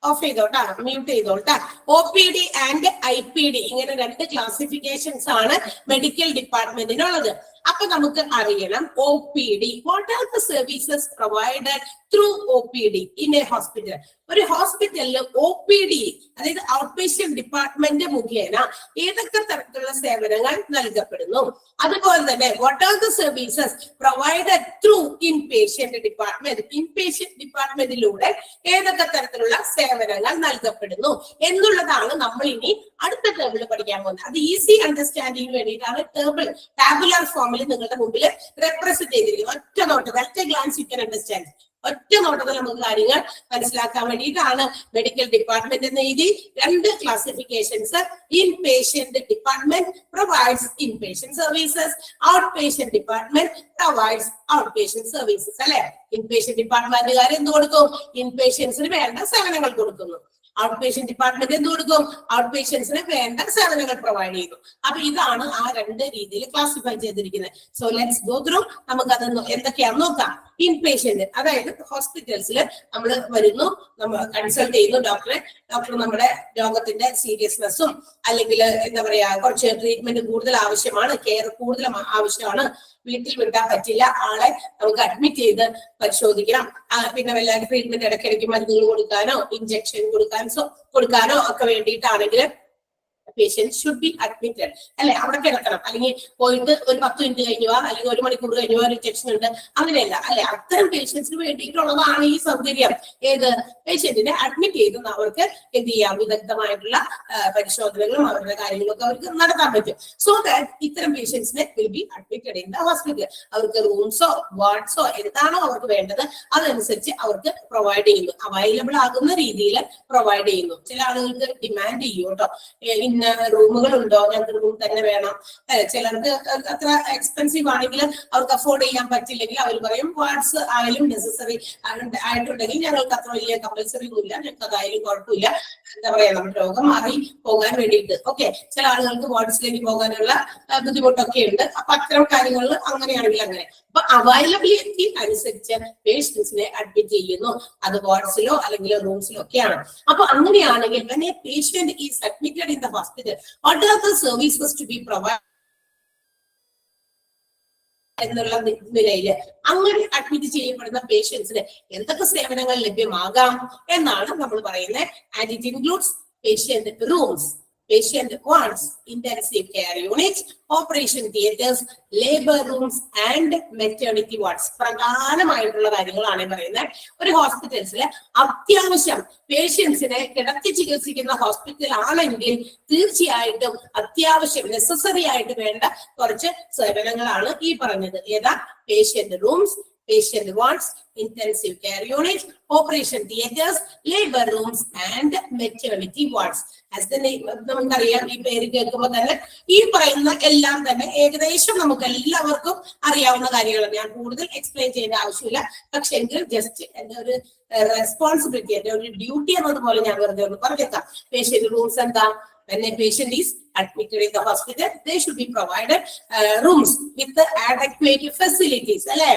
off ചെയ്തോട്ടാ, മ്യൂട്ട് ചെയ്തോട്ടാ. OPD ആൻഡ് IPD ഇങ്ങനെ 2 ക്ലാസിഫിക്കേഷൻസ് ആണ് മെഡിക്കൽ ഡിപ്പാർട്ട്മെന്റിനുള്ളത്. അപ്പൊ നമുക്ക് അറിയണം OPD, what are the services provided through OPD in A hospital. ഒരു ഹോസ്പിറ്റലിൽ OPD അതായത് ഔട്ട് പേഷ്യന്റ് ഡിപ്പാർട്ട്മെന്റ് മുഖേന ഏതൊക്കെ തരത്തിലുള്ള സേവനങ്ങൾ നൽകപ്പെടുന്നു, അതുപോലെ തന്നെ what are the services provided through inpatient department, inpatient ഡിപ്പാർട്ട്മെന്റിലൂടെ ഏതൊക്കെ തരത്തിലുള്ള സേവനങ്ങൾ നൽകപ്പെടുന്നു എന്നുള്ളതാണ് നമ്മൾ ഇനി അടുത്ത ടേബിൾ പഠിക്കാൻ പോകുന്നത്. അത് ഈസി അണ്ടർസ്റ്റാൻഡിങ്ങിന് വേണ്ടിയിട്ടാണ് ടേബിൾ ടാബുലർ ഫോമിൽ നിങ്ങളുടെ മുമ്പിൽ റെപ്രസെന്റ് ചെയ്തിരിക്കുന്നത്. ഒറ്റ നോട്ടത്തിൽ, ഒറ്റ ഗ്ലാൻസ് യു കൻ അണ്ടർസ്റ്റാൻഡ്. ഒറ്റ നോട്ടത്തിൽ നമുക്ക് കാര്യങ്ങൾ മനസ്സിലാക്കാൻ വേണ്ടിയിട്ടാണ് മെഡിക്കൽ ഡിപ്പാർട്ട്മെന്റ് എന്ന് എഴുതി. 2 classifications. In patient department provides in patient services, out patient department provides out patient services. അല്ലെ, ഇൻ പേഷ്യന്റ് ഡിപ്പാർട്ട്മെന്റുകാർ എന്ത് കൊടുക്കും? ഇൻ പേഷ്യൻസിന് വേണ്ട സേവനങ്ങൾ കൊടുക്കുന്നു. ഔട്ട് പേഷ്യന്റ് ഡിപ്പാർട്ട്മെന്റ് എന്ത് കൊടുക്കും? ഔട്ട് പേഷ്യൻസിന് വേണ്ട സേവനങ്ങൾ പ്രൊവൈഡ് ചെയ്യുന്നു. അപ്പൊ ഇതാണ് ആ 2 രീതിയിൽ ക്ലാസിഫൈ ചെയ്തിരിക്കുന്നത്. So let's go through. നമുക്ക് അത് എന്തൊക്കെയാണെന്ന് നോക്കാം. ഇൻ പേഷ്യന്റ് അതായത് ഹോസ്പിറ്റൽസിൽ നമ്മൾ വരുന്നു, നമ്മൾ കൺസൾട്ട് ചെയ്യുന്നു ഡോക്ടർ നമ്മുടെ രോഗത്തിന്റെ സീരിയസ്നെസ്സും അല്ലെങ്കിൽ എന്താ പറയാ കുറച്ച് ട്രീറ്റ്മെന്റ് കൂടുതൽ ആവശ്യമാണ്, കെയർ കൂടുതൽ ആവശ്യമാണ്, വീട്ടിൽ വിട്ടാൻ പറ്റില്ല, ആളെ നമുക്ക് അഡ്മിറ്റ് ചെയ്ത് പരിശോധിക്കണം, പിന്നെ വല്ല ട്രീറ്റ്മെന്റ് ഇടയ്ക്കിടയ്ക്ക് മരുന്നുകൾ കൊടുക്കാനോ ഇഞ്ചക്ഷൻ കൊടുക്കാനോ ഒക്കെ വേണ്ടിയിട്ടാണെങ്കിൽ patient should be admitted. അല്ലെ, അവിടെ കിടക്കണം. അല്ലെങ്കിൽ പോയിട്ട് ഒരു 10 മിനിറ്റ് കഴിഞ്ഞു അല്ലെങ്കിൽ 1 മണിക്കൂർ കഴിഞ്ഞു ഒരു ഇഞ്ചക്ഷൻ ഉണ്ട്, അങ്ങനെയല്ല. അല്ലെ, അത്തരം പേഷ്യൻസിന് വേണ്ടിയിട്ടുള്ളതാണ് ഈ സൗകര്യം. ഏത്? പേഷ്യന്റിനെ അഡ്മിറ്റ് ചെയ്ത് അവർക്ക് എന്ത് ചെയ്യാം? വിദഗ്ധമായിട്ടുള്ള പരിശോധനകളും അവരുടെ കാര്യങ്ങളൊക്കെ അവർക്ക് നടത്താൻ പറ്റും. സോ ദാറ്റ് ഇത്തരം പേഷ്യൻസിനെ will be admitted in the hospital. അവർക്ക് റൂംസോ വാർഡ്സോ എന്താണോ അവർക്ക് വേണ്ടത് അതനുസരിച്ച് അവർക്ക് പ്രൊവൈഡ് ചെയ്യുന്നു, അവൈലബിൾ ആകുന്ന രീതിയിൽ പ്രൊവൈഡ് ചെയ്യുന്നു. ചില ആളുകൾക്ക് ഡിമാൻഡ് ചെയ്യും കേട്ടോ, ഇന്ന റൂമുകളുണ്ടോ, ഞങ്ങൾക്ക് റൂം തന്നെ വേണം. ചിലർക്ക് അത്ര എക്സ്പെൻസീവ് ആണെങ്കിൽ അവർക്ക് അഫോർഡ് ചെയ്യാൻ പറ്റില്ലെങ്കിൽ അവർ പറയും വാർഡ്സ് ആയാലും നെസസറി ആയിട്ടുണ്ടെങ്കിൽ ഞങ്ങൾക്ക് അത്ര വലിയ കമ്പൽസറി ഒന്നുമില്ല, ഞങ്ങൾക്ക് അതായാലും കുഴപ്പമില്ല, എന്താ പറയാ നമ്മുടെ രോഗം മാറി പോകാൻ വേണ്ടിയിട്ട്. ഓക്കെ, ചില ആളുകൾക്ക് വാർഡ്സിലേക്ക് പോകാനുള്ള ബുദ്ധിമുട്ടൊക്കെ ഉണ്ട്. അപ്പൊ അത്തരം കാര്യങ്ങളിൽ അങ്ങനെയാണെങ്കിൽ അങ്ങനെ. അപ്പൊ അവൈലബിലിറ്റി അനുസരിച്ച് പേഷ്യൻസിനെ അഡ്മിറ്റ് ചെയ്യുന്നു, അത് വാർഡ്സിലോ അല്ലെങ്കിൽ റൂംസിലോ ഒക്കെയാണ്. അപ്പൊ അങ്ങനെയാണെങ്കിൽ when a patient is admitted in the hospital, what are the services to be provided? എന്നുള്ള നിലയിൽ അങ്ങനെ അഡ്മിറ്റ് ചെയ്യപ്പെടുന്ന പേഷ്യൻസിന് എന്തൊക്കെ സേവനങ്ങൾ ലഭ്യമാകാം എന്നാണ് നമ്മൾ പറയുന്നത്. And it includes patient rooms, patient wards, intensive care units, operation theatres, labor rooms and maternity wards. പ്രധാനമായിട്ടുള്ള കാര്യങ്ങളാണ് പറയുന്നത്. ഒരു ഹോസ്പിറ്റൽസിൽ അത്യാവശ്യം പേഷ്യൻസിനെ കിടത്തി ചികിത്സിക്കുന്ന ഹോസ്പിറ്റൽ ആണെങ്കിൽ തീർച്ചയായിട്ടും അത്യാവശ്യം നെസസറി ആയിട്ട് വേണ്ട കുറച്ച് സേവനങ്ങളാണ് ഈ പറഞ്ഞത്. ഏതാ? Patient rooms, patient wards, intensive care units, operation theatres, labor rooms and maternity wards. As the name നമുക്കറിയാം, ഈ പേര് കേൾക്കുമ്പോൾ തന്നെ ഈ പറയുന്ന എല്ലാം തന്നെ ഏകദേശം നമുക്ക് എല്ലാവർക്കും അറിയാവുന്ന കാര്യങ്ങളാണ്. ഞാൻ കൂടുതൽ എക്സ്പ്ലെയിൻ ചെയ്യേണ്ട ആവശ്യമില്ല. പക്ഷെ എങ്കിൽ ജസ്റ്റ് എന്റെ ഒരു റെസ്പോൺസിബിലിറ്റി, എന്റെ ഒരു ഡ്യൂട്ടി എന്നതുപോലെ ഞാൻ വെറുതെ ഒന്ന് പറഞ്ഞേക്കാം. പേഷ്യന്റ് റൂംസ് എന്താ? When a patient is admitted in the hospital, they should be provided rooms with the adequate facilities. അല്ലെ?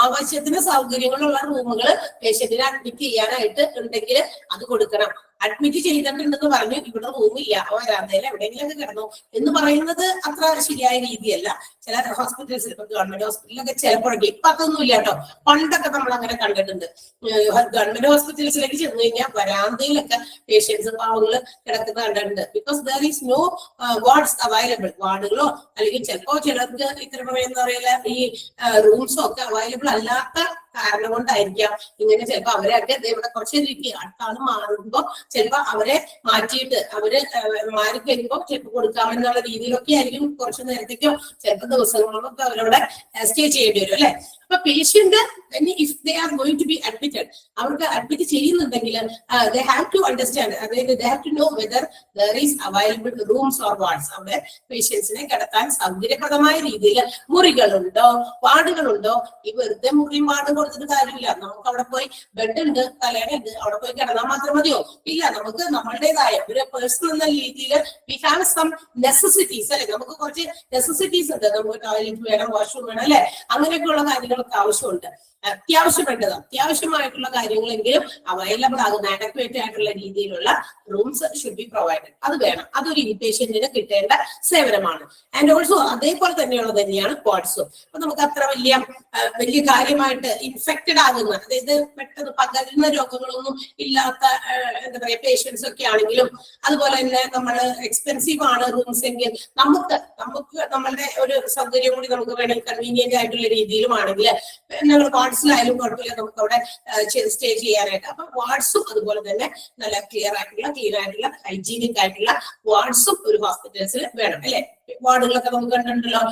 ആവശ്യത്തിന് സൗകര്യങ്ങളുള്ള റൂമുകൾ പേഷ്യന്റിനെ അഡ്മിറ്റ് ചെയ്യാനായിട്ട് ഉണ്ടെങ്കിൽ അത് കൊടുക്കണം. അഡ്മിറ്റ് ചെയ്തിട്ടുണ്ടെന്ന് പറഞ്ഞു ഇവിടെ റൂം ഇല്ല, വരാന്തയിൽ എവിടെയെങ്കിലും കിടന്നു എന്ന് പറയുന്നത് അത്ര ശരിയായ രീതിയല്ല. ചില ഹോസ്പിറ്റൽസിൽ, ഇപ്പൊ ഗവൺമെന്റ് ഹോസ്പിറ്റലിലൊക്കെ ചിലപ്പോഴൊക്കെ, ഇപ്പൊ അതൊന്നും ഇല്ല കേട്ടോ, പണ്ടൊക്കെ നമ്മൾ അങ്ങനെ കണ്ടിട്ടുണ്ട്. ഗവൺമെന്റ് ഹോസ്പിറ്റൽസിലേക്ക് ചെന്ന് കഴിഞ്ഞാൽ വരാന്തയിലൊക്കെ പേഷ്യൻസ് പാവങ്ങള് കിടക്കുന്ന കണ്ടിട്ടുണ്ട്. Because there is no wards available. വാർഡുകളോ അല്ലെങ്കിൽ ചിലപ്പോ ചിലർക്ക് ഇത്തരം എന്താ പറയില്ല ഈ റൂംസോ ഒക്കെ അവൈലബിൾ അല്ലാത്ത കാരണം കൊണ്ടായിരിക്കാം ഇങ്ങനെ. ചിലപ്പോ അവരെയൊക്കെ ഇവിടെ കുറച്ച് ഇരിക്കുക, അടുത്താണ് മാറുമ്പോ ചിലപ്പോ അവരെ മാറ്റിയിട്ട് അവര് മാറിക്കഴിയുമ്പോ ചിലപ്പോൾ കൊടുക്കാമെന്നുള്ള രീതിയിലൊക്കെ ആയിരിക്കും കുറച്ചു നേരത്തേക്കോ ചിലപ്പോൾ ദിവസങ്ങളൊക്കെ അവരവിടെ സ്റ്റേ ചെയ്യേണ്ടി വരും അല്ലെ. അപ്പൊ patient if they are going to be admitted, അവർക്ക് അഡ്മിറ്റ് ചെയ്യുന്നുണ്ടെങ്കിൽ ദേ ഹാവ് ടു അണ്ടർസ്റ്റാൻഡ്, അതായത് they have to know whether there is available rooms or wards. അവിടെ പേഷ്യൻസിനെ കിടത്താൻ സൗകര്യപ്രദമായ രീതിയിൽ മുറികളുണ്ടോ വാർഡുകളുണ്ടോ. ഈ വെറുതെ മുറിയും വാർഡും കൊടുത്തിട്ട് കാര്യമില്ല. നമുക്ക് അവിടെ പോയി ബെഡ് ഉണ്ട്, തലേണുണ്ട്, അവിടെ പോയി കിടന്നാൽ മാത്രം മതിയോ? ഇല്ല, നമുക്ക് നമ്മളുടേതായ ഒരു പേഴ്സൺ എന്ന രീതിയിൽ വി ഹാവ് സം നെസസിറ്റീസ് അല്ലെ. നമുക്ക് കുറച്ച് നെസസിറ്റീസ് ഉണ്ട്. നമുക്ക് ടോയ്ലറ്റ് വേണം, വാഷ്റൂം വേണം അല്ലെ. അങ്ങനെയൊക്കെയുള്ള കാര്യങ്ങളൊക്കെ ആവശ്യമുണ്ട്. അത്യാവശ്യമായിട്ടുള്ള കാര്യങ്ങളെങ്കിലും അവൈലബിൾ ആകുന്ന അഡക്വേറ്റ് ആയിട്ടുള്ള രീതിയിലുള്ള റൂംസ് ഷുഡ് ബി പ്രൊവൈഡഡ്. അത് വേണം. അതൊരു ഇൻപേഷ്യന്റിന് കിട്ടേണ്ട സേവനമാണ്. ആൻഡ് ഓൾസോ അതേപോലെ തന്നെയുള്ളത് തന്നെയാണ് വാർഡ്സും. അപ്പൊ നമുക്ക് അത്ര വലിയ കാര്യമായിട്ട് ഇൻഫെക്റ്റഡ് ആകുന്ന, അതായത് പെട്ടെന്ന് പകരുന്ന രോഗങ്ങളൊന്നും ഇല്ലാത്ത എന്താ പറയാ പേഷ്യൻസ് ഒക്കെ ആണെങ്കിലും, അതുപോലെ തന്നെ നമ്മൾ എക്സ്പെൻസീവ് ആണ് റൂംസ് എങ്കിൽ നമുക്ക് നമ്മളുടെ ഒരു സൗകര്യം കൂടി നമുക്ക് വേണമെങ്കിൽ കൺവീനിയന്റ് ആയിട്ടുള്ള രീതിയിലുമാണെങ്കിൽ ഞങ്ങൾ വാർഡ്സിലായാലും കുഴപ്പമില്ല, നമുക്ക് അവിടെ സ്റ്റേ ചെയ്യാനായിട്ട്. അപ്പൊ വാർഡ്സും അതുപോലെ തന്നെ നല്ല ക്ലിയർ ആയിട്ടുള്ള ക്ലീൻ ആയിട്ടുള്ള ഹൈജീനിക് ആയിട്ടുള്ള വാർഡ്സും ഒരു ഹോസ്പിറ്റൽസിൽ വേണം അല്ലെ. വാർഡുകളൊക്കെ നമുക്ക് കണ്ടിട്ടുണ്ടല്ലോ.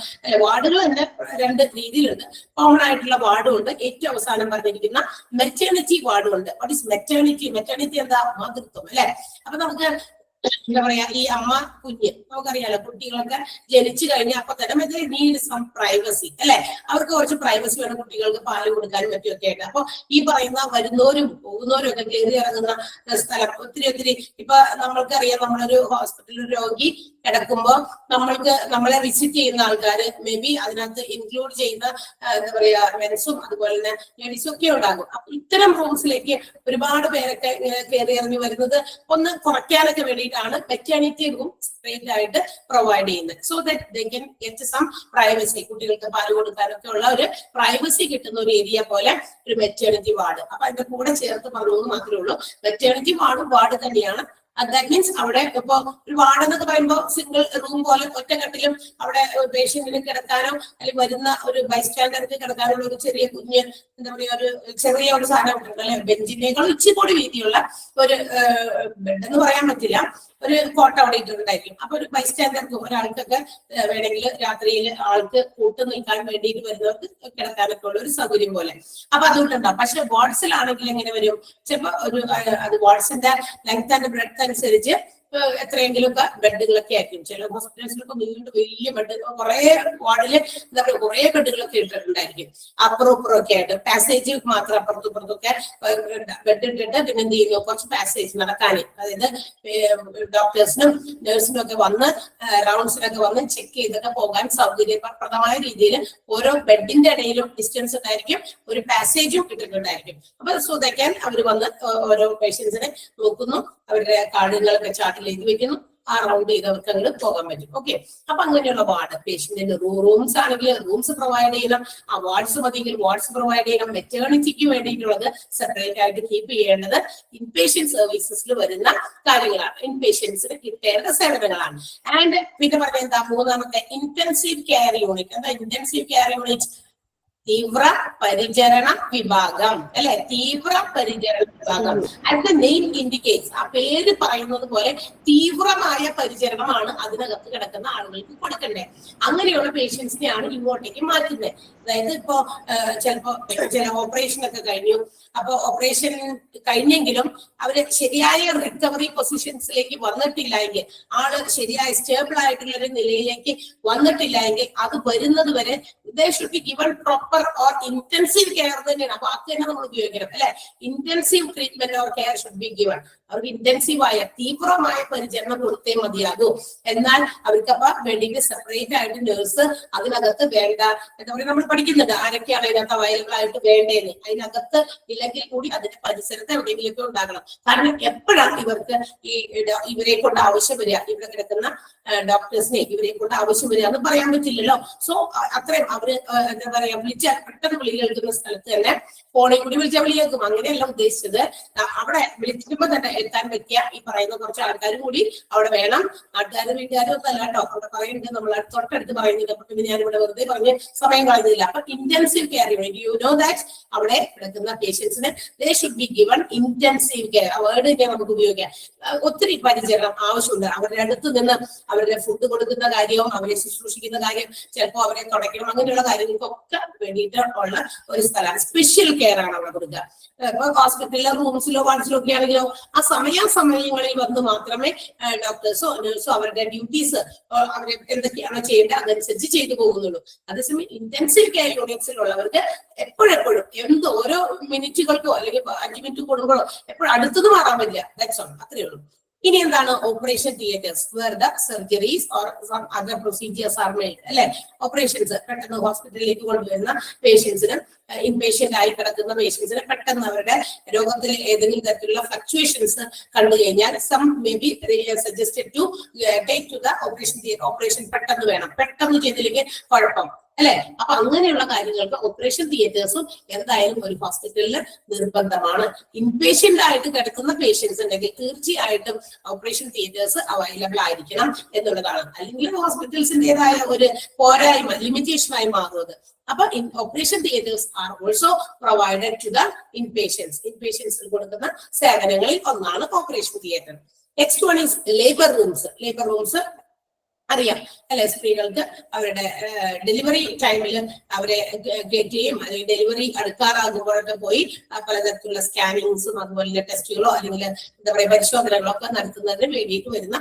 വാർഡുകൾ തന്നെ രണ്ട് രീതിയിലുണ്ട്. കോമൺ ആയിട്ടുള്ള വാർഡും ഉണ്ട്, ഏറ്റവും അവസാനം പറഞ്ഞിരിക്കുന്ന മെറ്റേണിറ്റി വാർഡും ഉണ്ട്. What is maternity? മെറ്റേണിറ്റി എന്താ? മാതൃത്വം അല്ലെ. അപ്പൊ നമുക്ക് എന്താ പറയാ, ഈ അമ്മ കുഞ്ഞ് നമുക്കറിയാലോ, കുട്ടികളൊക്കെ ജനിച്ചു കഴിഞ്ഞാൽ അപ്പൊ തന്നെ നീഡ് സം പ്രൈവസി അല്ലെ. അവർക്ക് കുറച്ച് പ്രൈവസി വേണം, കുട്ടികൾക്ക് പാല് കൊടുക്കാനും മറ്റുമൊക്കെ ആയിട്ട്. അപ്പൊ ഈ പറയുന്ന വരുന്നവരും പോകുന്നവരും ഒക്കെ കയറി ഇറങ്ങുന്ന സ്ഥലം ഒത്തിരി ഇപ്പൊ നമ്മൾക്കറിയാം, നമ്മളൊരു ഹോസ്പിറ്റലിൽ രോഗി കിടക്കുമ്പോൾ നമ്മളെ വിസിറ്റ് ചെയ്യുന്ന ആൾക്കാര് മേ ബി അതിനകത്ത് ഇൻക്ലൂഡ് ചെയ്യുന്ന എന്താ പറയാ മെൻസും അതുപോലെ തന്നെ ലേഡീസും ഒക്കെ ഉണ്ടാകും. അപ്പൊ ഇത്തരം റൂംസിലേക്ക് ഒരുപാട് പേരൊക്കെ കയറി ഇറങ്ങി വരുന്നത് ഒന്ന് കുറയ്ക്കാനൊക്കെ വേണ്ടിയിട്ടാണ് മെറ്റേണിറ്റി റൂം സെപ്പറേറ്റ് ആയിട്ട് പ്രൊവൈഡ് ചെയ്യുന്നത്. So that they can get some privacy, കുട്ടികൾക്ക് പാല് കൊടുക്കാനൊക്കെ ഉള്ള ഒരു പ്രൈവസി കിട്ടുന്ന ഒരു ഏരിയ പോലെ ഒരു മെറ്റേണിറ്റി വാർഡ്. അപ്പൊ അതിന്റെ കൂടെ ചേർത്ത് പറഞ്ഞു മാത്രമേ ഉള്ളൂ. മെറ്റേണിറ്റി വാർഡ് തന്നെയാണ്. ദാറ്റ് മീൻസ് അവിടെ ഇപ്പൊ ഒരു വാർഡ് എന്നൊക്കെ പറയുമ്പോൾ സിംഗിൾ റൂം പോലെ ഒറ്റക്കെട്ടിലും അവിടെ പേഷ്യന്റിന് കിടക്കാനോ അല്ലെങ്കിൽ വരുന്ന ഒരു ബൈസ്റ്റാൻഡർക്ക് കിടക്കാനുള്ള ഒരു ചെറിയ കുഞ്ഞ് എന്താ പറയാ ഒരു ചെറിയ ഒരു സാധനം ഉണ്ടല്ലോ അല്ലെ. ബെഞ്ചിനേക്കാൾ ഇച്ചിരി കൂടി വീതിയുള്ള ഒരു ബെഡ് എന്ന് പറയാൻ പറ്റില്ല, ഒരു കോട്ട അവിടെ ഇട്ടിട്ടുണ്ടായിരിക്കും. അപ്പൊ ഒരു ബൈസ്റ്റാൻഡർക്ക് ഒരാൾക്കൊക്കെ വേണമെങ്കിൽ രാത്രിയിൽ ആൾക്ക് കൂട്ട് നിൽക്കാൻ വേണ്ടിയിട്ട് വരുന്നവർക്ക് കിടക്കാനൊക്കെ ഉള്ള ഒരു സൗകര്യം പോലെ. അപ്പൊ അതുകൊണ്ടുണ്ടാവും. പക്ഷെ വാർഡ്സിലാണെങ്കിൽ എങ്ങനെ വരും? ചിലപ്പോ അത് വാർഡ്സിന്റെ ലെങ്ത് ആൻഡ് ബ്രെഡ്ത്ത് അനുസരിച്ച് എത്രയെങ്കിലും ഒക്കെ ബെഡുകളൊക്കെ ആയിരിക്കും. ചില ഹോസ്പിറ്റൽസിലൊക്കെ വലിയ ബെഡ്, കുറെ വാർഡില് എന്താ പറയുക കുറെ ബെഡുകളൊക്കെ ഇട്ടിട്ടുണ്ടായിരിക്കും. അപ്പുറം ഒക്കെ ആയിട്ട് പാസേജ് മാത്രം അപ്പുറത്തും ഇപ്പുറത്തൊക്കെ ബെഡ് ഇട്ടിട്ട് പിന്നെ എന്ത് ചെയ്യുന്നു, കുറച്ച് പാസേജ് നടക്കാനും, അതായത് ഡോക്ടേഴ്സിനും നഴ്സിനും ഒക്കെ വന്ന് റൗണ്ട്സിനൊക്കെ വന്ന് ചെക്ക് ചെയ്തൊക്കെ പോകാൻ സൗകര്യപ്രദമായ രീതിയിൽ ഓരോ ബെഡിന്റെ ഇടയിലും ഡിസ്റ്റൻസ് ഉണ്ടായിരിക്കും, ഒരു പാസേജും ഇട്ടിട്ടുണ്ടായിരിക്കും. അപ്പൊ സോ ദാറ്റ് അവർ വന്ന് ഓരോ പേഷ്യൻസിനെ നോക്കുന്നു, അവരുടെ കാർഡുകളൊക്കെ ചാർട്ടിൽ എഴുതി വെക്കുന്നു. റൗണ്ട് ചെയ്തവർക്ക് അങ്ങനെ പോകാൻ പറ്റും. ഓക്കെ, അപ്പൊ അങ്ങനെയുള്ള വാർഡ് പേഷ്യന്റിന്റെ റൂംസ് ആണെങ്കിൽ റൂംസ് പ്രൊവൈഡ് ചെയ്യണം, ആ വാർഡ്സ് മതിയെങ്കിൽ വാർഡ്സ് പ്രൊവൈഡ് ചെയ്യണം. മെറ്റേണിറ്റിക്ക് വേണ്ടിയിട്ടുള്ളത് സെപ്പറേറ്റ് ആയിട്ട് കീപ്പ് ചെയ്യേണ്ടത് ഇൻപേഷ്യന്റ് സർവീസസിൽ വരുന്ന കാര്യങ്ങളാണ്, ഇൻപേഷ്യൻസിന് കിട്ടേണ്ട സേവനങ്ങളാണ്. ആൻഡ് പിന്നെ പറഞ്ഞ എന്താ മൂന്നാമത്തെ ഇന്റൻസീവ് കെയർ യൂണിറ്റ്. എന്താ ഇന്റൻസീവ് കെയർ യൂണിറ്റ്? തീവ്ര പരിചരണ വിഭാഗം അല്ലെ, തീവ്ര പരിചരണ വിഭാഗം. ആസ് ദ നെയിം ഇൻഡിക്കേറ്റ്സ്, ആ പേര് പറയുന്നത് പോലെ തീവ്രമായ പരിചരണമാണ് അതിനകത്ത് കിടക്കുന്ന ആളുകൾക്ക് കൊടുക്കണ്ടേ. അങ്ങനെയുള്ള പേഷ്യൻസിനെയാണ് ഇങ്ങോട്ടേക്ക് മാറ്റുന്നത്. അതായത് ഇപ്പോ ചിലപ്പോ ചില ഓപ്പറേഷൻ ഒക്കെ കഴിഞ്ഞു, അപ്പൊ ഓപ്പറേഷൻ കഴിഞ്ഞെങ്കിലും അവര് ശരിയായ റിക്കവറി പൊസിഷൻസിലേക്ക് വന്നിട്ടില്ല എങ്കിൽ, ആള് ശരിയായ സ്റ്റേബിൾ ആയിട്ടുള്ള ഒരു നിലയിലേക്ക് വന്നിട്ടില്ല എങ്കിൽ അത് വരുന്നത് വരെ they should be given proper or intensive care തന്നെയാണ്. അപ്പൊ അത് തന്നെ നമ്മൾ ഉപയോഗിക്കണം അല്ലെ. Intensive treatment or care should be given. അവർക്ക് ഇന്റൻസീവായ തീവ്രമായ പരിചരണം കൊടുത്തേ മതിയാകൂ. എന്നാൽ അവർക്ക് അപ്പൊ വേണ്ടിയിട്ട് സെപ്പറേറ്റ് ആയിട്ട് നേഴ്സ് അതിനകത്ത് വേണ്ട, എന്താ പറയുക, നമ്മൾ പഠിക്കുന്നുണ്ട് ആരൊക്കെയാണ് അതിനകത്ത് അവൈലബിൾ ആയിട്ട് വേണ്ടതെന്ന്. അതിനകത്ത് ഇല്ലെങ്കിൽ കൂടി അതിന്റെ പരിസരത്ത് എവിടെയെങ്കിലുമൊക്കെ ഉണ്ടാകണം. കാരണം എപ്പോഴാണ് ഇവർക്ക് ഇവരെ കൊണ്ട് ആവശ്യം വരിക, ഇവിടെ കിടക്കുന്ന ഡോക്ടേഴ്സിനെ ഇവരെ കൊണ്ട് ആവശ്യം വരിക എന്ന് പറയാൻ പറ്റില്ലല്ലോ. സോ അത്രയും അവര് എന്താ പറയാ വിളിച്ചാൽ പെട്ടെന്ന് വിളി കേൾക്കുന്ന സ്ഥലത്ത് തന്നെ ഫോണിൽ കൂടി വിളിച്ചാൽ വിളി കേൾക്കും. അങ്ങനെയല്ല ഉദ്ദേശിച്ചത്. അവിടെ വിളിക്കുമ്പോൾ തന്നെ എത്താൻ പറ്റിയ ഈ പറയുന്ന കുറച്ച് ആൾക്കാർ കൂടി അവിടെ വേണം. നാട്ടുകാരും വീട്ടുകാരും ഒന്നും അല്ല കേട്ടോ, അവിടെ പറയുന്നുണ്ട്, നമ്മൾ തൊട്ടടുത്ത് പറയുന്നുണ്ട്. അപ്പൊ പിന്നെ ഞാനിവിടെ വെറുതെ പറഞ്ഞ് സമയം കളയുന്നില്ല. അപ്പൊ intensive care unit, you know that അവിടെ കിടക്കുന്ന പേഷ്യൻസിന് they should be given intensive care. ആ വേർഡ് തന്നെ നമുക്ക് ഉപയോഗിക്കാം. ഒത്തിരി പരിചരണം ആവശ്യമുണ്ട്. അവരുടെ അടുത്ത് നിന്ന് അവരുടെ ഫുഡ് കൊടുക്കുന്ന കാര്യവും അവരെ ശുശ്രൂഷിക്കുന്ന കാര്യം, ചിലപ്പോൾ അവരെ തുടയ്ക്കണം, അങ്ങനെയുള്ള കാര്യങ്ങൾക്കൊക്കെ വേണ്ടിയിട്ട് ഉള്ള ഒരു സ്ഥലമാണ്. സ്പെഷ്യൽ കെയർ ആണ് അവിടെ കൊടുക്കുക. ഇപ്പൊ ഹോസ്പിറ്റലിലെ റൂംസിലോ വാർഡ്സിലോ ഒക്കെ ആണെങ്കിലോ ആ സമയങ്ങളിൽ വന്ന് മാത്രമേ ഡോക്ടേഴ്സോ നഴ്സോ അവരുടെ ഡ്യൂട്ടീസ് അവരെ എന്തൊക്കെയാണോ ചെയ്യേണ്ടത് അതനുസരിച്ച് ചെയ്തു പോകുന്നുള്ളൂ. അതേസമയം ഇന്റൻസീവ് കെയർ യൂണിറ്റ്സിലുള്ളവർക്ക് എപ്പോഴും ഓരോ മിനിറ്റുകൾക്കോ അല്ലെങ്കിൽ 5 മിനിറ്റ് കൂടുമ്പോഴോ എപ്പോഴും അടുത്തുനിന്ന് മാറാൻ പറ്റില്ല. ദാറ്റ്സ് ഓൾ, അത്രയേ ഉള്ളൂ. ഇനി എന്താണ് operation theatres, where the surgeries or some other procedures are made അല്ലെ. ഓപ്പറേഷൻസ് പെട്ടെന്ന് ഹോസ്പിറ്റലിലേക്ക് കൊണ്ടുവരുന്ന പേഷ്യൻസിന്, ഇൻപേഷ്യന്റ് ആയി കിടക്കുന്ന പേഷ്യൻസിന് പെട്ടെന്ന് അവരുടെ രോഗത്തിൽ ഏതെങ്കിലും തരത്തിലുള്ള ഫ്ലക്ച്വേഷൻസ് കണ്ടു കഴിഞ്ഞാൽ some may be suggested to take to the operation theatre. Operation പെട്ടെന്ന് വേണം, പെട്ടെന്ന് ചെയ്തില്ലെങ്കിൽ കുഴപ്പം അല്ലെ. അപ്പൊ അങ്ങനെയുള്ള കാര്യങ്ങൾക്ക് ഓപ്പറേഷൻ തിയേറ്റേഴ്സും എന്തായാലും ഒരു ഹോസ്പിറ്റലിൽ നിർബന്ധമാണ്. ഇൻപേഷ്യന്റ് ആയിട്ട് കിടക്കുന്ന പേഷ്യൻസ് ഉണ്ടെങ്കിൽ തീർച്ചയായിട്ടും ഓപ്പറേഷൻ തിയേറ്റേഴ്സ് അവൈലബിൾ ആയിരിക്കണം എന്നുള്ളതാണ്. അല്ലെങ്കിൽ ഹോസ്പിറ്റൽസിന്റേതായ ഒരു പോരായ്മ, ലിമിറ്റേഷനായി മാറുന്നത്. അപ്പൊ operation theatres are also provided to the inpatients. ഇൻപേഷ്യൻസിന് കൊടുക്കുന്ന സേവനങ്ങളിൽ ഒന്നാണ് operation theatre. Next one is labour rooms. Labour rooms അറിയാം അല്ലെ, സ്ത്രീകൾക്ക് അവരുടെ ഡെലിവറി ടൈമിൽ അവരെ കയറ്റുകയും അല്ലെങ്കിൽ ഡെലിവറി അടുക്കാറാകുമ്പോഴൊക്കെ പോയി പലതരത്തിലുള്ള സ്കാനിങ്സും അതുപോലെ ടെസ്റ്റുകളോ അല്ലെങ്കിൽ എന്താ പറയുക പരിശോധനകളോ ഒക്കെ നടത്തുന്നതിന് വേണ്ടിയിട്ട് വരുന്ന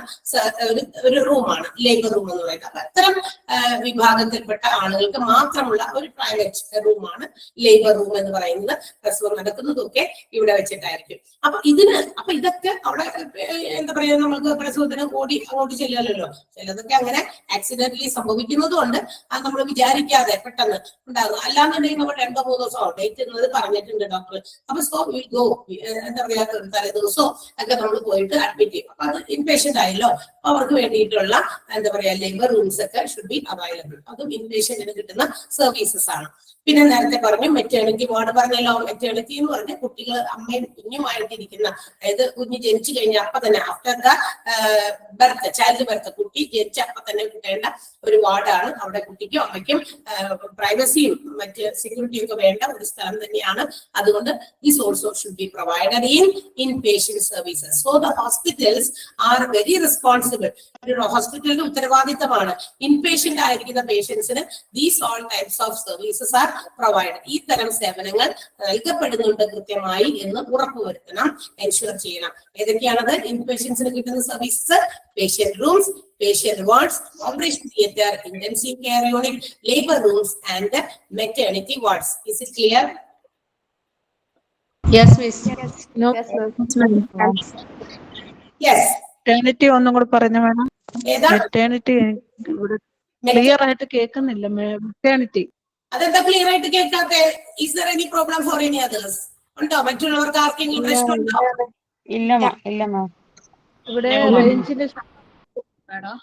ഒരു റൂമാണ് ലേബർ റൂം എന്ന് പറയുന്നത്. അപ്പൊ അത്തരം വിഭാഗത്തിൽപ്പെട്ട ആളുകൾക്ക് മാത്രമുള്ള ഒരു പ്രൈവറ്റ് റൂമാണ് ലേബർ റൂം എന്ന് പറയുന്നത്. പ്രസവം നടക്കുന്നതൊക്കെ ഇവിടെ വെച്ചിട്ടായിരിക്കും. അപ്പൊ ഇതൊക്കെ അവിടെ എന്താ പറയുക, നമുക്ക് പ്രസവത്തിന് ഓടി അങ്ങോട്ട് ചെല്ലാലല്ലോ. ചിലതൊക്കെ അങ്ങനെ ആക്സിഡന്റലി സംഭവിക്കുന്നതുകൊണ്ട് അത് നമ്മൾ വിചാരിക്കാതെ പെട്ടെന്ന് ഉണ്ടാകും. അല്ലാന്നുണ്ടെങ്കിൽ നമ്മൾ 2-3 ദിവസമോ ഡേറ്റ് എന്നത് പറഞ്ഞിട്ടുണ്ട് ഡോക്ടർ. അപ്പൊ സോ വിൽ ഗോ, എന്താ പറയാ, തലേ ദിവസമോ ഒക്കെ നമ്മൾ പോയിട്ട് അഡ്മിറ്റ് ചെയ്യും. അപ്പൊ അത് ഇൻപേഷ്യന്റ് ആയല്ലോ. അവർക്ക് വേണ്ടിയിട്ടുള്ള എന്താ പറയാ ലേബർ റൂംസ് ഒക്കെ ഷുഡ് ബി അവൈലബിൾ. അതും ഇൻപേഷ്യന്റിന് കിട്ടുന്ന സർവീസസ് ആണ്. പിന്നെ നേരത്തെ പറഞ്ഞു മെറ്റേണിറ്റി വാർഡ് പറഞ്ഞല്ലോ. മെറ്റേണിറ്റി എന്ന് പറഞ്ഞാൽ കുട്ടികൾ അമ്മയും കുഞ്ഞുമായിട്ടിരിക്കുന്ന, അതായത് കുഞ്ഞ് ജനിച്ചു കഴിഞ്ഞാൽ അപ്പൊ തന്നെ after the birth, child birth, കുട്ടി ജനിച്ച അപ്പൊ തന്നെ കിട്ടേണ്ട ഒരു വാർഡാണ്. അവിടെ കുട്ടിക്കും അമ്മയ്ക്കും പ്രൈവസിയും മറ്റ് സെക്യൂരിറ്റിയും ഒക്കെ വേണ്ട ഒരു സ്ഥലം തന്നെയാണ്. അതുകൊണ്ട് this also should be provided in patient services. So the hospitals are very responsible. ഒരു ഹോസ്പിറ്റലിന്റെ ഉത്തരവാദിത്തമാണ് ഇൻപേഷ്യന്റ് ആയിരിക്കുന്ന പേഷ്യൻസിന് these all types of services are provide. ഈ തരം സേവനങ്ങൾ നൽകപ്പെടുന്നുണ്ട് കൃത്യമായി എന്ന് ഉറപ്പുവരുത്തണം, എൻഷുർ ചെയ്യണം. ഏതൊക്കെയാണത് ഇൻപേഷ്യൻസിന് കിട്ടുന്ന services? Patient rooms, patient wards, operation theatre, intensive care unit, labor rooms and maternity wards. Is it clear? Yes, miss. No. Yes. Maternity ഒന്നും കൂടെ പറഞ്ഞു വേണം. ഏതാ? മെറ്റേണിറ്റി ഇവിടെ ക്ലിയർ ആയിട്ട് കേൾക്കുന്നില്ല. മെറ്റേണിറ്റി അതെന്താ ക്ലിയർ ആയിട്ട് കേൾക്കാത്തെ? Is there any problem for any others? ഉണ്ടോ? മറ്റുള്ളവർക്ക് ആർക്കെങ്കിലും പ്രശ്നമുണ്ടോ? ഇല്ല മാം. ഇവിടെ റേഞ്ചിന്റെ മാഡം.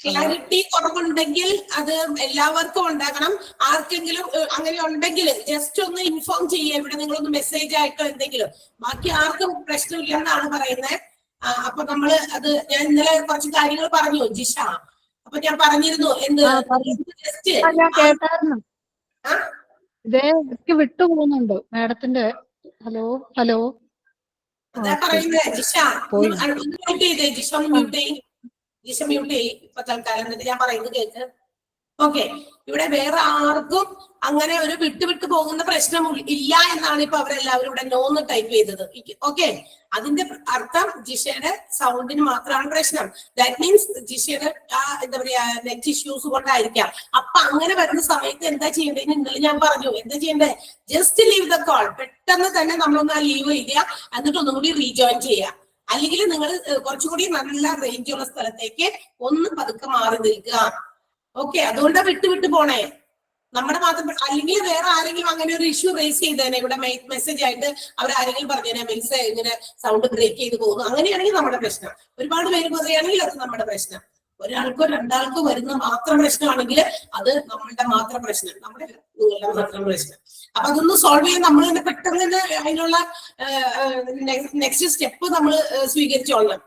ക്ലാരിറ്റി കുറവുണ്ടെങ്കിൽ അത് എല്ലാവർക്കും ഉണ്ടാകണം. ആർക്കെങ്കിലും അങ്ങനെ ഉണ്ടെങ്കിൽ ജസ്റ്റ് ഒന്ന് ഇൻഫോം ചെയ്യുക. ഇവിടെ നിങ്ങളൊന്ന് മെസ്സേജ് ആയിട്ടോ എന്തെങ്കിലും. ബാക്കി ആർക്കും പ്രശ്നമില്ലെന്നാണ് പറയുന്നത്. അപ്പൊ നമ്മള് അത് ഞാൻ ഇന്നലെ കുറച്ച് കാര്യങ്ങൾ പറഞ്ഞു ജിഷ. അപ്പൊ ഞാൻ പറഞ്ഞിരുന്നു എന്ത് ജസ്റ്റ് ഞാൻ കേട്ടായിരുന്നു. ഇതേ എനിക്ക് വിട്ടുപോകുന്നുണ്ട് മാഡത്തിന്റെ. ഹലോ ഹലോ അതാ പറയുന്നത് ജിഷ മ്യൂട്ട് ചെയ്തേ. ജിഷ ഒന്ന് മ്യൂട്ട് ചെയ്യും. ജിഷ മ്യൂട്ട് ചെയ്യും ഇപ്പൊ തൽക്കാലം. എന്നിട്ട് ഞാൻ പറയുന്നത് കേൾക്ക്. ഓക്കെ, ഇവിടെ വേറെ ആർക്കും അങ്ങനെ ഒരു വിട്ടു പോകുന്ന പ്രശ്നം ഇല്ല എന്നാണ് ഇപ്പൊ അവരെല്ലാവരും ഇവിടെ നോന്ന് ടൈപ്പ് ചെയ്തത്. ഓക്കെ, അതിന്റെ അർത്ഥം ജിഷയുടെ സൗണ്ടിന് മാത്രമാണ് പ്രശ്നം. ദാറ്റ് മീൻസ് ജിഷയുടെ എന്താ പറയാ നെറ്റ് ഇഷ്യൂസ് കൊണ്ടായിരിക്കാം. അപ്പൊ അങ്ങനെ വരുന്ന സമയത്ത് എന്താ ചെയ്യേണ്ടതെന്ന് ഇന്നലെ ഞാൻ പറഞ്ഞു. എന്താ ചെയ്യേണ്ടത്? Just leave the call. പെട്ടെന്ന് തന്നെ നമ്മളൊന്ന് ആ ലീവ് ചെയ്യുക, എന്നിട്ട് ഒന്നും കൂടി റീജോയിൻ ചെയ്യുക. അല്ലെങ്കിൽ നിങ്ങൾ കുറച്ചുകൂടി നല്ല റേഞ്ചുള്ള സ്ഥലത്തേക്ക് ഒന്ന് പതുക്കെ മാറി നിൽക്കുക. ഓക്കെ, അതുകൊണ്ടാ വിട്ടു പോണേ. നമ്മുടെ മാത്രം. അല്ലെങ്കിൽ വേറെ ആരെങ്കിലും അങ്ങനെ ഒരു ഇഷ്യൂ റേസ് ചെയ്തേനെ ഇവിടെ മെസ്സേജ് ആയിട്ട് അവരാരെങ്കിലും പറഞ്ഞേനെ മിൽസ് ഇങ്ങനെ സൗണ്ട് ബ്രേക്ക് ചെയ്ത് പോകുന്നു. അങ്ങനെയാണെങ്കിൽ നമ്മുടെ പ്രശ്നം. ഒരുപാട് പേര് പറയുകയാണെങ്കിൽ അത് നമ്മുടെ പ്രശ്നം. ഒരാൾക്കോ രണ്ടാൾക്കോ വരുന്ന മാത്രം പ്രശ്നമാണെങ്കിൽ അത് നമ്മളുടെ മാത്രം പ്രശ്നം, നമ്മുടെ നിങ്ങളുടെ മാത്രം പ്രശ്നം. അപ്പൊ അതൊന്ന് സോൾവ് ചെയ്യാൻ നമ്മൾ തന്നെ പെട്ടെന്ന് തന്നെ അതിനുള്ള നെക്സ്റ്റ് സ്റ്റെപ്പ് നമ്മൾ സ്വീകരിച്ചോളണം.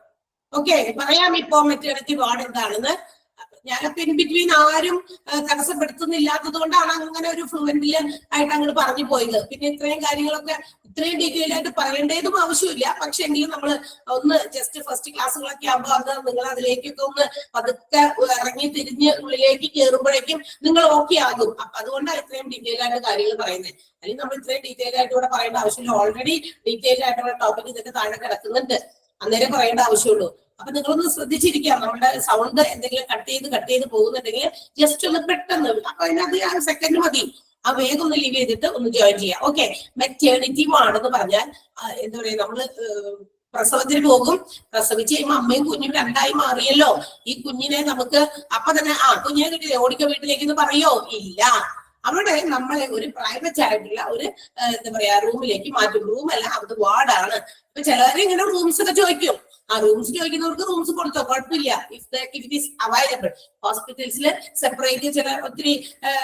ഓക്കെ, പറയാം ഇപ്പോ മെറ്റേണിറ്റി വാർഡ് എന്താണെന്ന്. ഞാനപ്പോ ഇൻ ബിറ്റ്വീൻ ആരും തടസ്സപ്പെടുത്തുന്നില്ലാത്തത് കൊണ്ടാണ് അങ്ങനെ ഒരു ഫ്ലുവന്റിൽ ആയിട്ട് അങ്ങോട്ട് പറഞ്ഞു പോയത്. പിന്നെ ഇത്രയും കാര്യങ്ങളൊക്കെ ഇത്രയും ഡീറ്റെയിൽ ആയിട്ട് പറയേണ്ടതും ആവശ്യമില്ല. പക്ഷെ എങ്കിലും നമ്മൾ ഒന്ന് ജസ്റ്റ് ഫസ്റ്റ് ക്ലാസ്സുകളൊക്കെ ആകുമ്പോൾ അത് നിങ്ങൾ അതിലേക്കൊക്കെ ഒന്ന് പതുക്കെ ഇറങ്ങി തിരിഞ്ഞ് ഉള്ളിലേക്ക് കയറുമ്പോഴേക്കും നിങ്ങൾ ഓക്കെ ആകും. അപ്പൊ അതുകൊണ്ടാണ് ഇത്രയും ഡീറ്റെയിൽ ആയിട്ട് കാര്യങ്ങൾ പറയുന്നത്. അല്ലെങ്കിൽ നമ്മൾ ഇത്രയും ഡീറ്റെയിൽ ആയിട്ട് ഇവിടെ പറയേണ്ട ആവശ്യമില്ല. ഓൾറെഡി ഡീറ്റെയിൽ ആയിട്ടുള്ള ടോപ്പിക് ഇതിന്റെ താഴെ കിടക്കുന്നുണ്ട്. അന്നേരം പറയേണ്ട ആവശ്യമുള്ളൂ. അപ്പൊ നിങ്ങളൊന്ന് ശ്രദ്ധിച്ചിരിക്കാം. നമ്മുടെ സൗണ്ട് എന്തെങ്കിലും കട്ട് ചെയ്ത് പോകുന്നുണ്ടെങ്കിൽ ജസ്റ്റ് ഒന്ന് പെട്ടെന്ന്, അപ്പൊ അതിനകത്ത് ആ സെക്കൻഡ് മതി, ആ വേഗം ഒന്ന് ലീവ് ചെയ്തിട്ട് ഒന്ന് ജോയിൻ ചെയ്യാം. ഓക്കെ, മെറ്റേണിറ്റി ആണെന്ന് പറഞ്ഞാൽ എന്താ പറയാ, നമ്മള് പ്രസവത്തിന് പോകും. പ്രസവിച്ച് കഴിയുമ്പോൾ അമ്മയും കുഞ്ഞും രണ്ടായി മാറിയല്ലോ. ഈ കുഞ്ഞിനെ നമുക്ക് അപ്പൊ തന്നെ കുഞ്ഞിനെ കിട്ടില്ലേ ഓടിക്ക വീട്ടിലേക്ക് പറയോ? ഇല്ല. അവിടെ നമ്മളെ ഒരു പ്രൈവറ്റ് ആയിട്ടുള്ള ഒരു എന്താ പറയാ റൂമിലേക്ക് മാറ്റും. റൂമല്ല, അത് വാർഡാണ്. ഇപ്പൊ ചിലരിങ്ങനെ റൂംസ് ഒക്കെ ചോദിക്കും. ആ റൂംസ് ചോദിക്കുന്നവർക്ക് റൂംസ് കൊടുത്തോ, കുഴപ്പമില്ല. If it is available. ഹോസ്പിറ്റൽസിൽ സെപ്പറേറ്റ് ചില ഒത്തിരി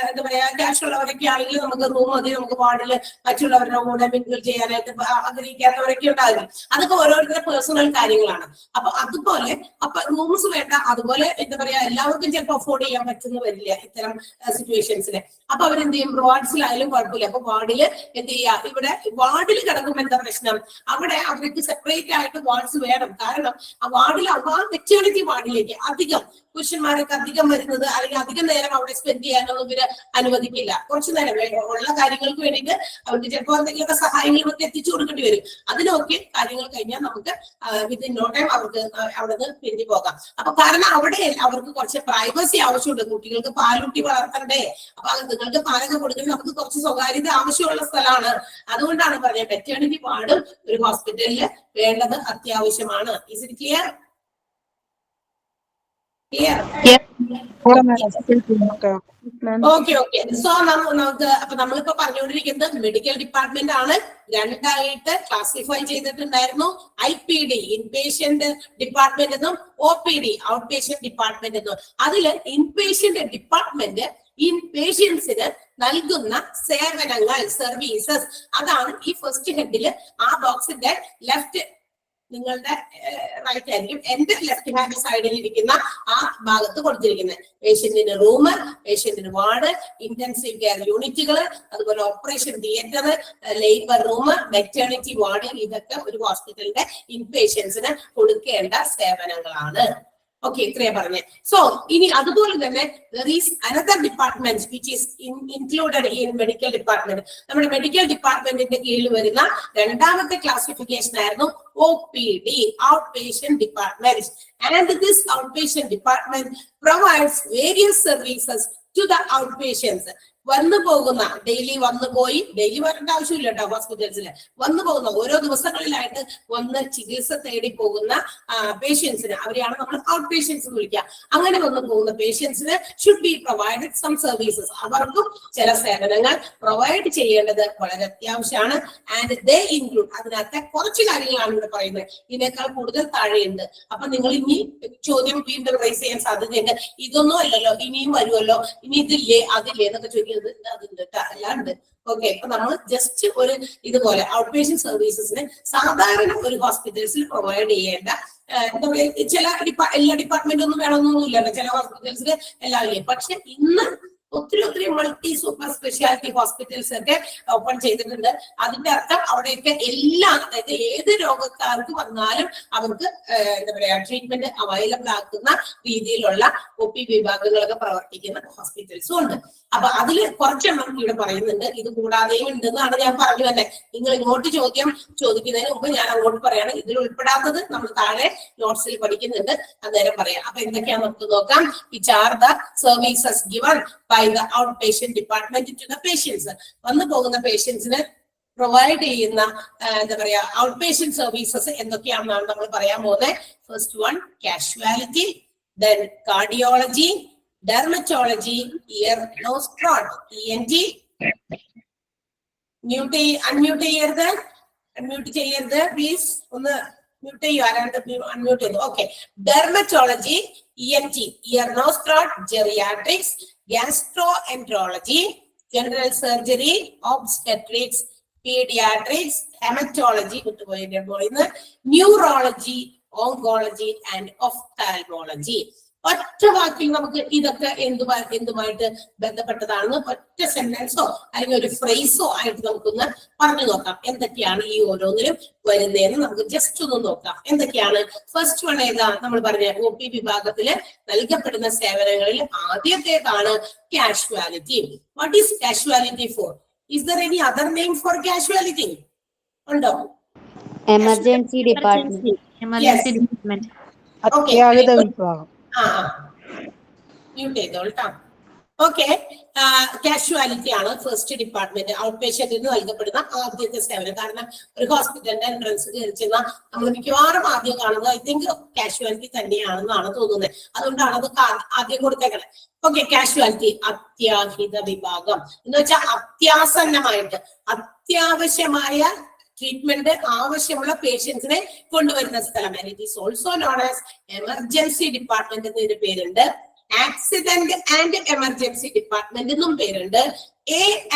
എന്താ പറയാ ക്യാഷ് ഉള്ളവരൊക്കെ ആണെങ്കിൽ നമുക്ക് റൂം മതി. നമുക്ക് വാർഡില് മറ്റുള്ളവരുടെ കൂടെ മിങ്കിൾ ചെയ്യാനായിട്ട് ആഗ്രഹിക്കാത്തവരൊക്കെ ഉണ്ടാകും. അതൊക്കെ ഓരോരുത്തരുടെ പേഴ്സണൽ കാര്യങ്ങളാണ്. അപ്പൊ അതുപോലെ അപ്പൊ റൂംസ് വേണ്ട. അതുപോലെ എന്താ പറയാ എല്ലാവർക്കും ചിലപ്പോൾ അഫോർഡ് ചെയ്യാൻ പറ്റുന്ന വരില്ല ഇത്തരം സിറ്റുവേഷൻസിൽ. അപ്പൊ അവരെന്ത് ചെയ്യും? വാർഡ്സിലായാലും കുഴപ്പമില്ല. അപ്പൊ വാർഡില് എന്ത് ചെയ്യാ? ഇവിടെ വാർഡിൽ കിടക്കുമ്പോൾ എന്താ പ്രശ്നം? അവിടെ അവർക്ക് സെപ്പറേറ്റ് ആയിട്ട് വാർഡ്സ് വേണം. കാരണം ആ വാർഡിൽ മെറ്റേണിറ്റി വാർഡിലേക്ക് അധികം പുരുഷന്മാരൊക്കെ അധികം വരുന്നത് അല്ലെങ്കിൽ അധികം നേരം അവിടെ സ്പെൻഡ് ചെയ്യാനൊന്നും ഇവര് അനുവദിക്കില്ല. കുറച്ചു നേരം ഉള്ള കാര്യങ്ങൾക്ക് വേണ്ടിയിട്ട് അവർക്ക് ചിലപ്പോൾ എന്തെങ്കിലുമൊക്കെ സഹായങ്ങളൊക്കെ എത്തിച്ചു കൊടുക്കേണ്ടി വരും. അതിനൊക്കെ കാര്യങ്ങൾ കഴിഞ്ഞാൽ നമുക്ക് വിത്തിൻ നോ ടൈം അവർക്ക് അവിടെ നിന്ന് പിരിഞ്ഞു പോകാം. അപ്പൊ കാരണം അവിടെ അവർക്ക് കുറച്ച് പ്രൈവസി ആവശ്യമുണ്ട്. കുട്ടികൾക്ക് പാലൂട്ടി വളർത്തണ്ടേ? അപ്പൊ നിങ്ങൾക്ക് പാലൊക്കെ കൊടുക്കുന്നത് നമുക്ക് കുറച്ച് സ്വകാര്യത ആവശ്യമുള്ള സ്ഥലമാണ്. അതുകൊണ്ടാണ് പറഞ്ഞത് മെറ്റേണിറ്റി വാർഡും ഒരു ഹോസ്പിറ്റലില് വേണ്ടത് അത്യാവശ്യമാണ്. Is it clear? Okay. So നമുക്ക് അപ്പൊ നമ്മളിപ്പോ പറഞ്ഞുകൊണ്ടിരിക്കുന്നത് മെഡിക്കൽ ഡിപ്പാർട്ട്മെന്റ് ആണ്. രണ്ടായിട്ട് ക്ലാസിഫൈ ചെയ്തിട്ടുണ്ടായിരുന്നു. IPD ഇൻപേഷ്യന്റ് ഡിപ്പാർട്ട്മെന്റ് എന്നും OPD ഔട്ട് പേഷ്യന്റ് ഡിപ്പാർട്ട്മെന്റ് എന്നും. അതില് ഇൻപേഷ്യന്റ് ഡിപ്പാർട്ട്മെന്റ് ഇൻപേഷ്യൻസിന് നൽകുന്ന സേവനങ്ങൾ, സർവീസസ്, അതാണ് ഈ ഫസ്റ്റ് ഹെഡില്. ആ ബോക്സിന്റെ ലെഫ്റ്റ് നിങ്ങളുടെ റൈറ്റ് ആയിരിക്കും. എന്റെ ലെഫ്റ്റ് ഹാൻഡ് സൈഡിൽ ഇരിക്കുന്ന ആ ഭാഗത്ത് കൊടുത്തിരിക്കുന്നത് പേഷ്യന്റിന് റൂം, പേഷ്യന്റിന് വാർഡ്, ഇന്റൻസീവ് കെയർ യൂണിറ്റുകൾ, അതുപോലെ operation theatre, labour room, maternity ward, ഇതൊക്കെ ഒരു ഹോസ്പിറ്റലിന്റെ ഇൻപേഷ്യൻസിന് കൊടുക്കേണ്ട സേവനങ്ങളാണ്. ഓക്കെ, ഇത്രയാ പറഞ്ഞേ. സോ ഇനി അതുപോലെ തന്നെ there is another department which is included in medical department. നമ്മുടെ മെഡിക്കൽ ഡിപ്പാർട്ട്മെന്റിന്റെ കീഴിൽ വരുന്ന രണ്ടാമത്തെ ക്ലാസിഫിക്കേഷൻ ആയിരുന്നു OPD outpatient department. And this outpatient department provides various services to the outpatients. വന്നു പോകുന്ന ഡെയിലി വന്നു പോയി, ഡെയിലി വരേണ്ട ആവശ്യമില്ല കേട്ടോ ഹോസ്പിറ്റൽസിൽ, വന്നു പോകുന്ന ഓരോ ദിവസങ്ങളിലായിട്ട് വന്ന് ചികിത്സ തേടി പോകുന്ന പേഷ്യൻസിന്, അവരെയാണ് നമ്മൾ ഔട്ട് പേഷ്യൻസ് എന്ന് വിളിക്കുക. അങ്ങനെ വന്നു പോകുന്ന പേഷ്യൻസിന് should be provided some services. അവർക്കും ചില സേവനങ്ങൾ പ്രൊവൈഡ് ചെയ്യേണ്ടത് വളരെ അത്യാവശ്യമാണ്. ആൻഡ് ദേ ഇൻക്ലൂഡ്, അതിനകത്തെ കുറച്ച് കാര്യങ്ങളാണ് ഇവിടെ പറയുന്നത്, ഇതിനേക്കാൾ കൂടുതൽ താഴെയുണ്ട്. അപ്പൊ നിങ്ങൾ ഇനി ചോദ്യം വീണ്ടും റൈസ് ചെയ്യാൻ സാധ്യതയുണ്ട്, ഇതൊന്നും അല്ലല്ലോ ഇനിയും വരുമല്ലോ, ഇനി ഇതില്ലേ അതില്ലേ എന്നൊക്കെ ചോദിക്കുന്നത്. അതുണ്ട് കേട്ടോ, എല്ലാം ഉണ്ട്. ഓക്കെ, അപ്പൊ നമ്മൾ ജസ്റ്റ് ഒരു ഇതുപോലെ ഔട്ട് പേഷ്യന്റ് സർവീസസിന് സാധാരണ ഒരു ഹോസ്പിറ്റൽസിൽ പ്രൊവൈഡ് ചെയ്യേണ്ട എന്താ പറയുക, ചില എല്ലാ ഡിപ്പാർട്ട്മെന്റ് ഒന്നും വേണമെന്നൊന്നും ഇല്ലല്ലോ, ചില ഹോസ്പിറ്റൽസിൽ എല്ലാം ഇല്ലേ. പക്ഷെ ഇന്ന് ഒത്തിരി മൾട്ടി സൂപ്പർ സ്പെഷ്യാലിറ്റി ഹോസ്പിറ്റൽസ് ഒക്കെ ഓപ്പൺ ചെയ്തിട്ടുണ്ട്. അതിന്റെ അർത്ഥം അവിടെയൊക്കെ എല്ലാം, അതായത് ഏത് രോഗക്കാർക്ക് വന്നാലും അവർക്ക് എന്താ പറയാ ട്രീറ്റ്മെന്റ് അവൈലബിൾ ആക്കുന്ന രീതിയിലുള്ള OP വിഭാഗങ്ങളൊക്കെ പ്രവർത്തിക്കുന്ന ഹോസ്പിറ്റൽസും ഉണ്ട്. അപ്പൊ അതിൽ കുറച്ചെണ്ണം ഇവിടെ പറയുന്നുണ്ട്. ഇത് കൂടാതെയും ഉണ്ടെന്നാണ് ഞാൻ പറഞ്ഞു തന്നെ. നിങ്ങൾ ഇങ്ങോട്ട് ചോദ്യം ചോദിക്കുന്നതിന് മുമ്പ് ഞാൻ അങ്ങോട്ട് പറയാണ്, ഇതിൽ ഉൾപ്പെടാത്തത് നമ്മൾ താഴെ നോട്ട്സിൽ പഠിക്കുന്നുണ്ട്, അന്നേരം പറയാം. അപ്പൊ എന്തൊക്കെയാന്ന് നമുക്ക് നോക്കാം. Which are the services given by the out patient department to the patients. വന്നു പോകുന്ന പേഷ്യൻസിന് പ്രൊവൈഡ് ചെയ്യുന്ന എന്താ പറയാ ഔട്ട് പേഷ്യന്റ് സർവീസസ് എന്തൊക്കെയാണെന്നാണ് നമ്മൾ പറയാൻ പോകുന്നത്. First one casualty, then cardiology, dermatology, ear nose throat, ENT. Unmute ചെയ്യരുത് പ്ലീസ്, ഒന്ന് മ്യൂട്ട് ചെയ്യൂ, ആരാണ്ട് അൺമ്യൂട്ട് ചെയ്തു. Okay, dermatology, ENT, ear nose throat, geriatrics, gastroenterology, general surgery, obstetrics, pediatrics, hematology, neurology, oncology and ophthalmology. ഒറ്റ വാക്കിൽ നമുക്ക് ഇതൊക്കെ എന്തുമായിട്ട് ബന്ധപ്പെട്ടതാണെന്ന് ഒറ്റ സെന്റൻസോ അല്ലെങ്കിൽ ഒരു ഫ്രേസോ ആയിട്ട് നമുക്കൊന്ന് പറഞ്ഞു നോക്കാം. എന്തൊക്കെയാണ് ഈ ഓരോന്നിലും വരുന്നതെന്ന് നമുക്ക് ജസ്റ്റ് ഒന്ന് നോക്കാം. എന്തൊക്കെയാണ്? ഫസ്റ്റ് വൺ ഏതാ നമ്മൾ പറഞ്ഞ OP വിഭാഗത്തില് നൽകപ്പെടുന്ന സേവനങ്ങളിൽ ആദ്യത്തേതാണ് casualty. What is casualty for? Is there any other name for casualty? ഉണ്ടോ? Emergency department. അത്യാഹിത വിഭാഗം. മ്യൂട്ട് ചെയ്തോളാം. ഓക്കെ, കാഷ്വാലിറ്റി ആണ് ഫസ്റ്റ് ഡിപ്പാർട്ട്മെന്റ്. ഔട്ട് പേഷ്യന്റിന് നൽകപ്പെടുന്ന ആദ്യത്തെ സേവനം. കാരണം ഒരു ഹോസ്പിറ്റലിന്റെ എൻട്രൻസ് കയറി ചെന്നാൽ നമ്മൾ മിക്കവാറും ആദ്യം കാണുന്നത് ഐ തിങ്ക് കാഷ്വാലിറ്റി തന്നെയാണെന്നാണ് തോന്നുന്നത്. അതുകൊണ്ടാണ് അത് ആദ്യം കൊടുത്തേക്കണേ. ഓക്കെ, കാഷ്വാലിറ്റി അത്യാഹിത വിഭാഗം എന്ന് വെച്ചാൽ അത്യാസന്നമായിട്ട് അത്യാവശ്യമായ ട്രീറ്റ്മെന്റ് ആവശ്യമുള്ള പേഷ്യൻസിനെ കൊണ്ടുവരുന്ന സ്ഥലം. It is also known as emergency department എന്നൊരു പേരുണ്ട്. ആക്സിഡന്റ് ആൻഡ് എമർജൻസി ഡിപ്പാർട്ട്മെന്റ് എന്നും പേരുണ്ട്.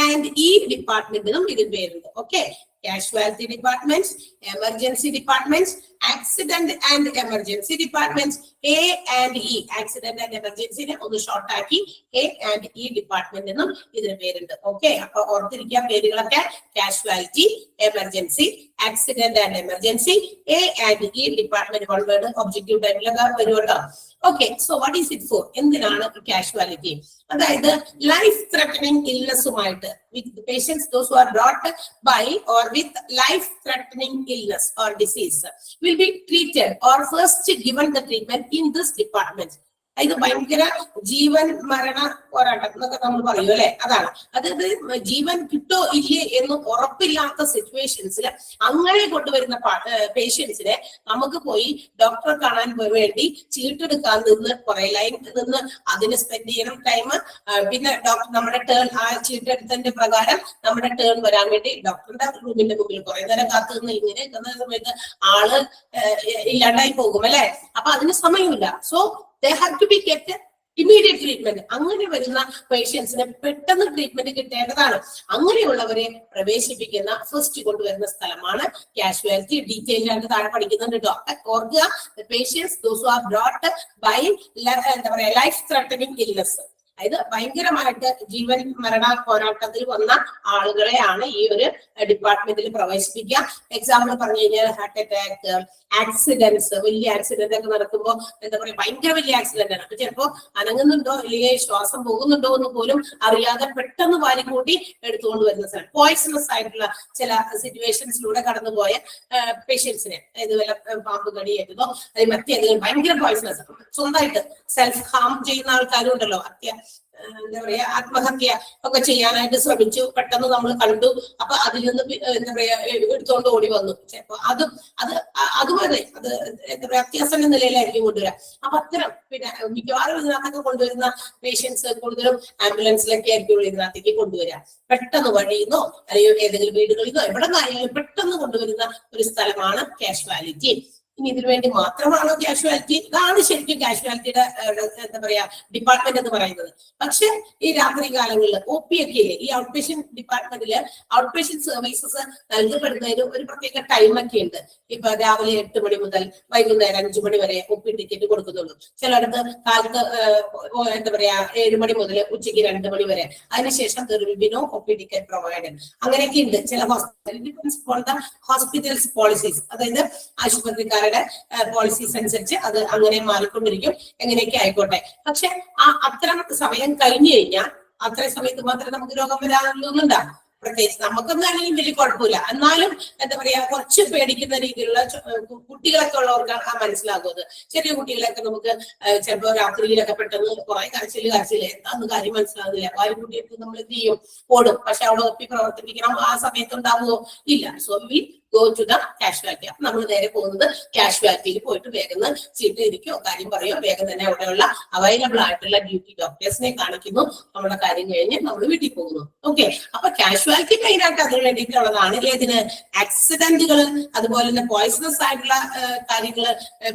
A&E ഡിപ്പാർട്ട്മെന്റിനും ഇതിന് പേരുണ്ട്. Okay, casualty department, emergency department, accident and emergency department, A&E. Accident and എമർജൻസിനെ ഒന്ന് ഷോർട്ട് ആക്കി A&E ഡിപ്പാർട്ട്മെന്റ് എന്നും ഇതിന് പേരുണ്ട്. ഓക്കെ, അപ്പൊ ഓർത്തിരിക്കാൻ പേരുകളൊക്കെ casualty, emergency, accident and emergency, A&E department. One word objective ടൈമിലൊക്കെ വരുമല്ലോ. Okay, so what is it for? എന്തിനാണ് കാഷ്വാലിറ്റി? അതായത് ലൈഫ് ത്രെട്ടനിങ് ഇൽനെസ്സുമായിട്ട് with patients those who are brought by or with life threatening illness or disease will be treated or first given the treatment in this department. ഇത് ഭയങ്കര ജീവൻ മരണ പോരാട്ടം എന്നൊക്കെ നമ്മൾ പറയും അല്ലെ. അതാണ്, അതായത് ജീവൻ കിട്ടോ ഇല്ലേ എന്ന് ഉറപ്പില്ലാത്ത സിറ്റുവേഷൻസിൽ അങ്ങനെ കൊണ്ടുവരുന്ന പേഷ്യൻസിനെ നമുക്ക് പോയി ഡോക്ടറെ കാണാൻ വേണ്ടി ചീട്ടെടുക്കാൻ നിന്ന് കുറെ ലൈൻ നിന്ന് അതിന് സ്പെൻഡ് ചെയ്യണം ടൈം. പിന്നെ ഡോക്ടർ നമ്മുടെ ടേൺ, ആ ചീട്ടെടുത്തതിന്റെ പ്രകാരം നമ്മുടെ ടേൺ വരാൻ വേണ്ടി ഡോക്ടറുടെ റൂമിന്റെ മുമ്പിൽ കുറെ നേരം കാത്തു നിന്ന് ഇങ്ങനെ എത്തുന്ന സമയത്ത് ആള് ഇല്ലാണ്ടായി പോകും അല്ലെ. അപ്പൊ അതിന് സമയമില്ല. So they have to be get immediate treatment. അങ്ങനെ വരുന്ന പേഷ്യൻസിന് പെട്ടെന്ന് ട്രീറ്റ്മെന്റ് കിട്ടേണ്ടതാണ്. അങ്ങനെയുള്ളവരെ പ്രവേശിപ്പിക്കുന്ന ഫസ്റ്റ് കൊണ്ടുവരുന്ന സ്ഥലമാണ് കാഷ്വാലിറ്റി. ഡീറ്റെയിൽ ആയിട്ട് താഴെ പഠിക്കുന്നുണ്ട് കേട്ടോ. ഓർക്കുക, patients those who are brought by എന്താ പറയാ ലൈഫ് ത്രെട്ടനിങ് ഇൽനെസ്, അതായത് ഭയങ്കരമായിട്ട് ജീവൻ മരണ പോരാട്ടത്തിൽ വന്ന ആളുകളെയാണ് ഈ ഒരു ഡിപ്പാർട്ട്മെന്റിൽ പ്രവേശിപ്പിക്കുക. എക്സാമ്പിൾ പറഞ്ഞു കഴിഞ്ഞാൽ ഹാർട്ട് അറ്റാക്ക്, ആക്സിഡന്റ്സ്, വലിയ ആക്സിഡന്റ് ഒക്കെ നടക്കുമ്പോൾ എന്താ പറയാ ഭയങ്കര വലിയ ആക്സിഡന്റ് ആണ്. അപ്പൊ ചിലപ്പോ അനങ്ങുന്നുണ്ടോ അല്ലെങ്കിൽ ശ്വാസം പോകുന്നുണ്ടോ എന്ന് പോലും അറിയാതെ പെട്ടെന്ന് വാരിക്കൂട്ടി എടുത്തുകൊണ്ട് വരുന്ന സ്ഥലം. പോയിസണസ് ആയിട്ടുള്ള ചില സിറ്റുവേഷൻസിലൂടെ കടന്നുപോയ പേഷ്യൻസിനെ, അതായത് വല്ല പാമ്പ് കടിയേറ്റതോ അല്ലെങ്കിൽ മറ്റേതെങ്കിലും ഭയങ്കര പോയിസണസ് സ്വന്തമായിട്ട് സെൽഫ് ഹാം ചെയ്യുന്ന ആൾക്കാരും ഉണ്ടല്ലോ. എന്താ പറയാ ആത്മഹത്യ ഒക്കെ ചെയ്യാനായിട്ട് ശ്രമിച്ചു. പെട്ടെന്ന് നമ്മൾ കണ്ടു. അപ്പൊ അതിൽ നിന്ന് എന്താ പറയാ എടുത്തോണ്ട് ഓടി വന്നു. ചിലപ്പോ അതുപോലെ അത് എന്താ പറയാ അത്യാസന്ന നിലയിലായിരിക്കും കൊണ്ടുവരിക. അപ്പൊ അത്തരം പിന്നെ മിക്കവാറും ഇതിനകത്തൊക്കെ കൊണ്ടുവരുന്ന പേഷ്യൻസ് കൂടുതലും ആംബുലൻസിലൊക്കെ ആയിരിക്കും ഇതിനകത്തേക്ക് കൊണ്ടുവരിക. പെട്ടെന്ന് വഴിയുന്നോ അല്ലെങ്കിൽ ഏതെങ്കിലും വീടുകളിൽ നിന്നോ എവിടെ നിന്നായാലും പെട്ടെന്ന് കൊണ്ടുവരുന്ന ഒരു സ്ഥലമാണ് കാഷ്വാലിറ്റി. ഇനി ഇതിനു വേണ്ടി മാത്രമാണോ കാഷ്വാലിറ്റി? ഇതാണ് ശരിക്കും കാഷ്വാലിറ്റിയുടെ എന്താ പറയാ ഡിപ്പാർട്ട്മെന്റ് എന്ന് പറയുന്നത്. പക്ഷെ ഈ രാത്രി കാലങ്ങളിൽ OP ഒക്കെ ഇല്ലേ, ഈ ഔട്ട് പേഷ്യന്റ് ഡിപ്പാർട്ട്മെന്റില് ഔട്ട് പേഷ്യന്റ് സർവീസസ് നൽകപ്പെടുന്നതിന് ഒരു പ്രത്യേക ടൈമൊക്കെ ഉണ്ട്. ഇപ്പൊ രാവിലെ 8 മണി മുതൽ വൈകുന്നേരം 5 മണി വരെ OP ടിക്കറ്റ് കൊടുക്കുന്നുള്ളൂ. ചിലയിടത്ത് കാലത്ത് എന്താ പറയാ 7 മണി മുതൽ ഉച്ചയ്ക്ക് 2 മണി വരെ. അതിനുശേഷം no OP ടിക്കറ്റ് പ്രൊവൈഡഡ്. അങ്ങനെയൊക്കെ ഉണ്ട് ചില ഹോസ്പിറ്റൽസ് പോളിസീസ്, അതായത് ആശുപത്രിക്കാരുടെ പോളിസീസ് അനുസരിച്ച് അത് അങ്ങനെ മാറിക്കൊണ്ടിരിക്കും. എങ്ങനെയൊക്കെ ആയിക്കോട്ടെ. പക്ഷെ അത്തരം സമയം കഴിഞ്ഞു കഴിഞ്ഞാൽ അത്രയും സമയത്ത് മാത്രമേ നമുക്ക് രോഗം വരാനുള്ളൂന്നുണ്ടാ. പ്രത്യേകിച്ച് നമുക്കൊന്നും വലിയ കുഴപ്പമില്ല. എന്നാലും എന്താ പറയാ കുറച്ച് പേടിക്കുന്ന രീതിയിലുള്ള കുട്ടികളൊക്കെ ഉള്ളവർക്ക് മനസ്സിലാകും. അത് ചെറിയ കുട്ടികളൊക്കെ നമുക്ക് ചിലപ്പോൾ രാത്രിയിലൊക്കെ പെട്ടെന്ന് കുറെ കരച്ചില് എന്താന്ന് കാര്യം മനസ്സിലാകുന്നില്ല. കാര്യം കുട്ടികൾക്ക് നമ്മൾ എന്ത് ചെയ്യും, ഓടും. പക്ഷെ അവിടെ OP പ്രവർത്തിപ്പിക്കണം ആ സമയത്ത് ഉണ്ടാവുമോ? ഇല്ല. So we go to the casualty. അപ്പൊ നമ്മൾ നേരെ പോകുന്നത് കാഷ്വാലിറ്റിയിൽ പോയിട്ട് വേഗം സീറ്റ് ഇരിക്കോ കാര്യം പറയോ വേഗം തന്നെ അവിടെയുള്ള അവൈലബിൾ ആയിട്ടുള്ള ഡ്യൂട്ടി ഡോക്ടേഴ്സിനെ കാണിക്കുന്നു. നമ്മുടെ കാര്യം കഴിഞ്ഞ് നമ്മൾ വീട്ടിൽ പോകുന്നു. ഓക്കെ. അപ്പൊ കാഷ്വാലിറ്റി മെയിൻ ആയിട്ട് അതിന് വേണ്ടിയിട്ടുള്ളതാണ്. ഏതിന്? ആക്സിഡന്റുകൾ, അതുപോലെ തന്നെ പോയിസണസ് ആയിട്ടുള്ള കാര്യങ്ങൾ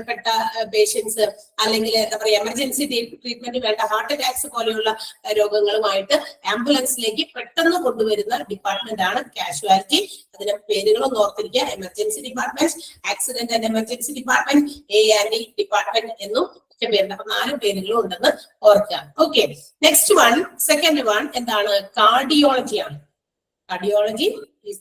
പെട്ട പേഷ്യൻസ്, അല്ലെങ്കിൽ എന്താ പറയാ എമർജൻസി ട്രീറ്റ്മെന്റ് വേണ്ട ഹാർട്ട് അറ്റാക്സ് പോലെയുള്ള രോഗങ്ങളുമായിട്ട് ആംബുലൻസിലേക്ക് പെട്ടെന്ന് കൊണ്ടുവരുന്ന ഡിപ്പാർട്ട്മെന്റ് ആണ് കാഷ്വാലിറ്റി. അതിന്റെ പേരുകളൊന്നും ഓർത്തിരിക്കുക. Emergency department, accident and emergency department, A&E department എന്നും ഒക്കെ പേരുണ്ട്. അപ്പൊ 4 പേരുകളും ഉണ്ടെന്ന് ഓർക്കുക. Okay. Next one, second one എന്താണ്? കാർഡിയോളജി ആണ്. Cardiology is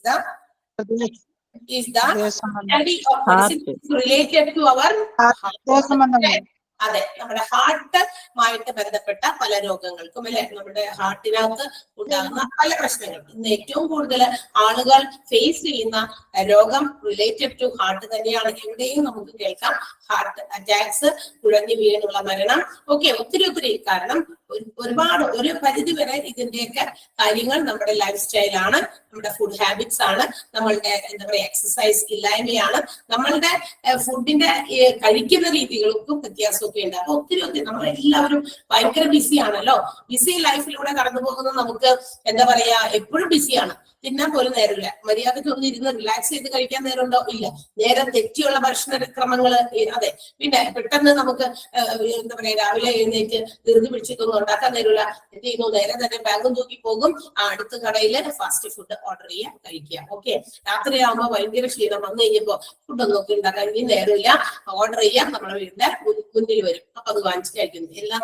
the study of medicine related to our heart. അതെ, നമ്മുടെ ഹാർട്ടുമായിട്ട് ബന്ധപ്പെട്ട പല രോഗങ്ങൾക്കും അല്ലെ, നമ്മുടെ ഹാർട്ടിനകത്ത് ഉണ്ടാകുന്ന പല പ്രശ്നങ്ങൾ. ഇന്ന് ഏറ്റവും കൂടുതൽ ആളുകൾ ഫേസ് ചെയ്യുന്ന രോഗം റിലേറ്റഡ് ടു ഹാർട്ട് തന്നെയാണ്. എവിടെയും നമുക്ക് കേൾക്കാം ഹാർട്ട് അറ്റാക്സ്, കുഴഞ്ഞു വീണുള്ള മരണം ഒക്കെ ഒത്തിരി. കാരണം ഒരുപാട് ഒരു പരിധി വരെ ഇതിന്റെയൊക്കെ കാര്യങ്ങൾ നമ്മുടെ ലൈഫ് സ്റ്റൈലാണ്, നമ്മുടെ ഫുഡ് ഹാബിറ്റ്സ് ആണ്, നമ്മളുടെ എന്താ പറയാ എക്സസൈസ് ഇല്ലായ്മയാണ്, നമ്മളുടെ ഫുഡിന്റെ കഴിക്കുന്ന രീതികൾക്കും വ്യത്യാസമൊക്കെ ഉണ്ട്. അപ്പൊ ഒത്തിരി നമ്മളെല്ലാവരും ഭയങ്കര ബിസിയാണല്ലോ. ബിസി ലൈഫിലൂടെ കടന്നു പോകുന്ന നമുക്ക് എന്താ പറയാ എപ്പോഴും ബിസിയാണ്. തിന്നാൻ പോലും നേരമില്ല. മര്യാദയ്ക്ക് ഒന്ന് ഇരുന്ന് റിലാക്സ് ചെയ്ത് കഴിക്കാൻ നേരമുണ്ടോ? ഇല്ല. നേരം തെറ്റിയുള്ള ഭക്ഷണക്രമങ്ങള്. അതെ. പിന്നെ പെട്ടെന്ന് നമുക്ക് എന്താ പറയാ രാവിലെ എഴുന്നേറ്റ് ധൃതി പിടിച്ചിട്ടൊന്നും ഉണ്ടാക്കാൻ നേരമില്ല. എന്ത് ചെയ്യുന്നു? നേരെ തന്നെ ബാഗും തൂക്കി പോകും, അടുത്ത കടയില് ഫാസ്റ്റ് ഫുഡ് ഓർഡർ ചെയ്യുക, കഴിക്കുക. ഓക്കെ. രാത്രിയാകുമ്പോ ഭയങ്കര ക്ഷീണം വന്നു കഴിഞ്ഞപ്പോ ഫുഡൊന്നും ഒക്കെ ഉണ്ടാക്കാൻ ഇനി നേരമില്ല, ഓർഡർ ചെയ്യാം, നമ്മുടെ വീടിന്റെ മുന്നിൽ വരും. അപ്പൊ അത് വാങ്ങിച്ച് കഴിക്കുന്നു. എല്ലാം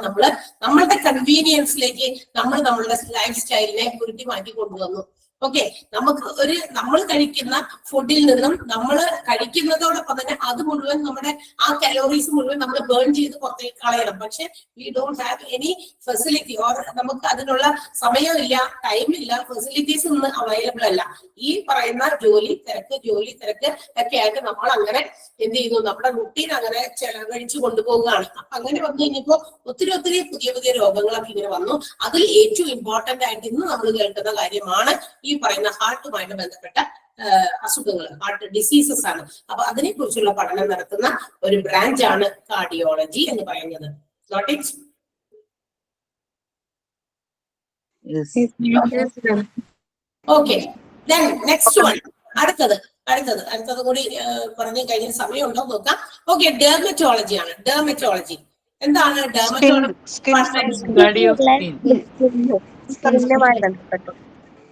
നമ്മളുടെ കൺവീനിയൻസിലേക്ക് നമ്മളുടെ ലൈഫ് സ്റ്റൈലിനെ കുരുട്ടി മാറ്റി കൊണ്ടുവന്നു. ഓക്കെ. നമ്മൾ കഴിക്കുന്ന ഫുഡിൽ നിന്നും നമ്മൾ കഴിക്കുന്നതോടൊപ്പം തന്നെ അത് മുഴുവൻ നമ്മുടെ ആ കലോറീസ് മുഴുവൻ നമ്മൾ ബേൺ ചെയ്ത് പുറത്തേക്ക് കളയണം. പക്ഷെ we don't have any facility or നമുക്ക് അതിനുള്ള സമയമില്ല, ടൈമില്ല, ഫെസിലിറ്റീസ് ഒന്നും അവൈലബിൾ അല്ല. ഈ പറയുന്ന ജോലി തിരക്ക് ഒക്കെ ആയിട്ട് നമ്മൾ അങ്ങനെ എന്ത് ചെയ്യുന്നു? നമ്മുടെ റുട്ടീൻ അങ്ങനെ ചെലവഴിച്ചു കൊണ്ടുപോവുകയാണ്. അപ്പൊ അങ്ങനെ വന്നു കഴിഞ്ഞപ്പോ ഒത്തിരി പുതിയ രോഗങ്ങളൊക്കെ ഇങ്ങനെ വന്നു. അതിൽ ഏറ്റവും ഇമ്പോർട്ടന്റ് ആയിട്ട് ഇന്ന് നമ്മൾ കേൾക്കുന്ന കാര്യമാണ് ഈ പറയുന്ന ഹാർട്ടുമായിട്ട് ബന്ധപ്പെട്ട അസുഖങ്ങൾ, ഹാർട്ട് ഡിസീസസ് ആണ്. അപ്പൊ അതിനെ കുറിച്ചുള്ള പഠനം നടത്തുന്ന ഒരു ബ്രാഞ്ചാണ് കാർഡിയോളജി എന്ന് പറയുന്നത്. Not it? Okay. Then next one, അടുത്തത് കൂടി പറഞ്ഞു കഴിഞ്ഞ സമയമുണ്ടോ നോക്കാം. ഓക്കെ. ഡെർമറ്റോളജി ആണ്. ഡെർമറ്റോളജി എന്താണ്?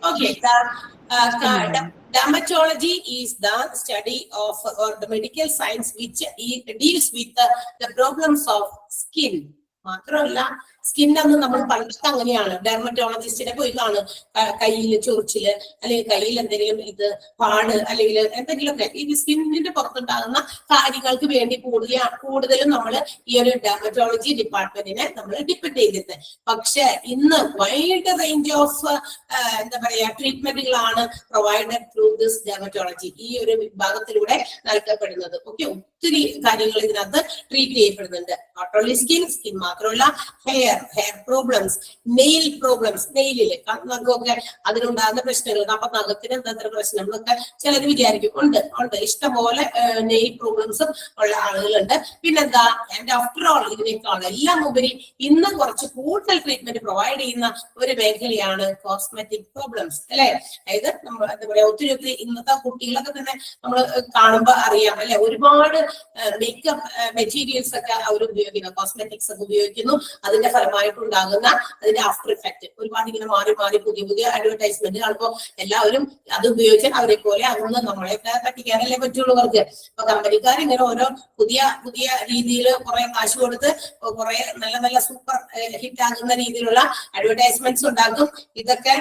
Okay, dermatology is the study of or the medical science which deals with the problems of skin. മാത്രമല്ല സ്കിൻ എന്ന് നമ്മൾ പണ്ടൊക്കെ അങ്ങനെയാണ്. ഡെർമറ്റോളജിസ്റ്റിനെ പോയി കാണും, കയ്യിൽ ചൊറിച്ചില് അല്ലെങ്കിൽ കയ്യിൽ എന്തെങ്കിലും പാട് അല്ലെങ്കിൽ എന്തെങ്കിലുമൊക്കെ ഈ സ്കിന്നിന്റെ പുറത്തുണ്ടാകുന്ന കാര്യങ്ങൾക്ക് വേണ്ടി കൂടുതലും നമ്മൾ ഈ ഒരു ഡെർമറ്റോളജി ഡിപ്പാർട്ട്മെന്റിനെ നമ്മൾ ഡിപ്പെൻഡ് ചെയ്തിരുന്നത്. പക്ഷെ ഇന്ന് വൈഡ് റേഞ്ച് ഓഫ് എന്താ പറയാ ട്രീറ്റ്മെന്റുകളാണ് പ്രൊവൈഡഡ് ത്രൂ ദിസ് ഡെർമറ്റോളജി, ഈ ഒരു വിഭാഗത്തിലൂടെ നൽകപ്പെടുന്നത്. ഓക്കെ. ഒത്തിരി കാര്യങ്ങൾ ഇതിനകത്ത് ട്രീറ്റ് ചെയ്യപ്പെടുന്നുണ്ട്. നോട്ട് ഓൺലി സ്കിൻ മാത്രമല്ല ഹെയർ പ്രോബ്ലംസ്, നെയിൽ പ്രോബ്ലംസ്, നെയിലില് നഖമൊക്കെ അതിനുണ്ടാകുന്ന പ്രശ്നങ്ങൾ, അപ്പൊ നഖത്തിന് എന്താ പ്രശ്നങ്ങളൊക്കെ ചിലർ വിചാരിക്കും ഉണ്ട് ഇഷ്ടംപോലെ നെയിൽ പ്രോബ്ലംസും ഉള്ള ആളുകളുണ്ട്. പിന്നെന്താ, ആൻഡ് ആഫ്റ്റർ ഓൾ ഇതിനേക്കാൾ എല്ലാം ഉപരി ഇന്ന് കുറച്ച് കൂടുതൽ ട്രീറ്റ്മെന്റ് പ്രൊവൈഡ് ചെയ്യുന്ന ഒരു മേഖലയാണ് കോസ്മെറ്റിക് പ്രോബ്ലംസ്, അല്ലെ? അതായത് നമ്മൾ എന്താ പറയാ, ഒത്തിരി ഇന്നത്തെ കുട്ടികളൊക്കെ തന്നെ നമ്മൾ കാണുമ്പോൾ അറിയാം, അല്ലെ? ഒരുപാട് മേക്കപ്പ് മെറ്റീരിയൽസ് ഒക്കെ അവർ ഉപയോഗിക്കുന്നു, കോസ്മെറ്റിക്സ് ഒക്കെ ഉപയോഗിക്കുന്നു. അതിന്റെ ഫലമായിട്ടുണ്ടാകുന്ന അതിന്റെ ആഫ്റ്റർ ഇഫക്റ്റ് ഒരുപാട് ഇങ്ങനെ മാറി പുതിയ അഡ്വർടൈസ്മെന്റ് കാണുമ്പോൾ എല്ലാവരും അത് ഉപയോഗിച്ചാൽ അവരെ പോലെ അതൊന്ന് നമ്മളെയൊക്കെ പറ്റിക്കാനല്ലേ പറ്റുള്ളൂ അവർക്ക്. അപ്പൊ കമ്പനിക്കാർ ഇങ്ങനെ ഓരോ പുതിയ രീതിയിൽ കുറെ കാശ് കൊടുത്ത് കുറെ നല്ല സൂപ്പർ ഹിറ്റ് ആകുന്ന രീതിയിലുള്ള അഡ്വർടൈസ്മെന്റ്സ് ഉണ്ടാക്കും. ഇതൊക്കെ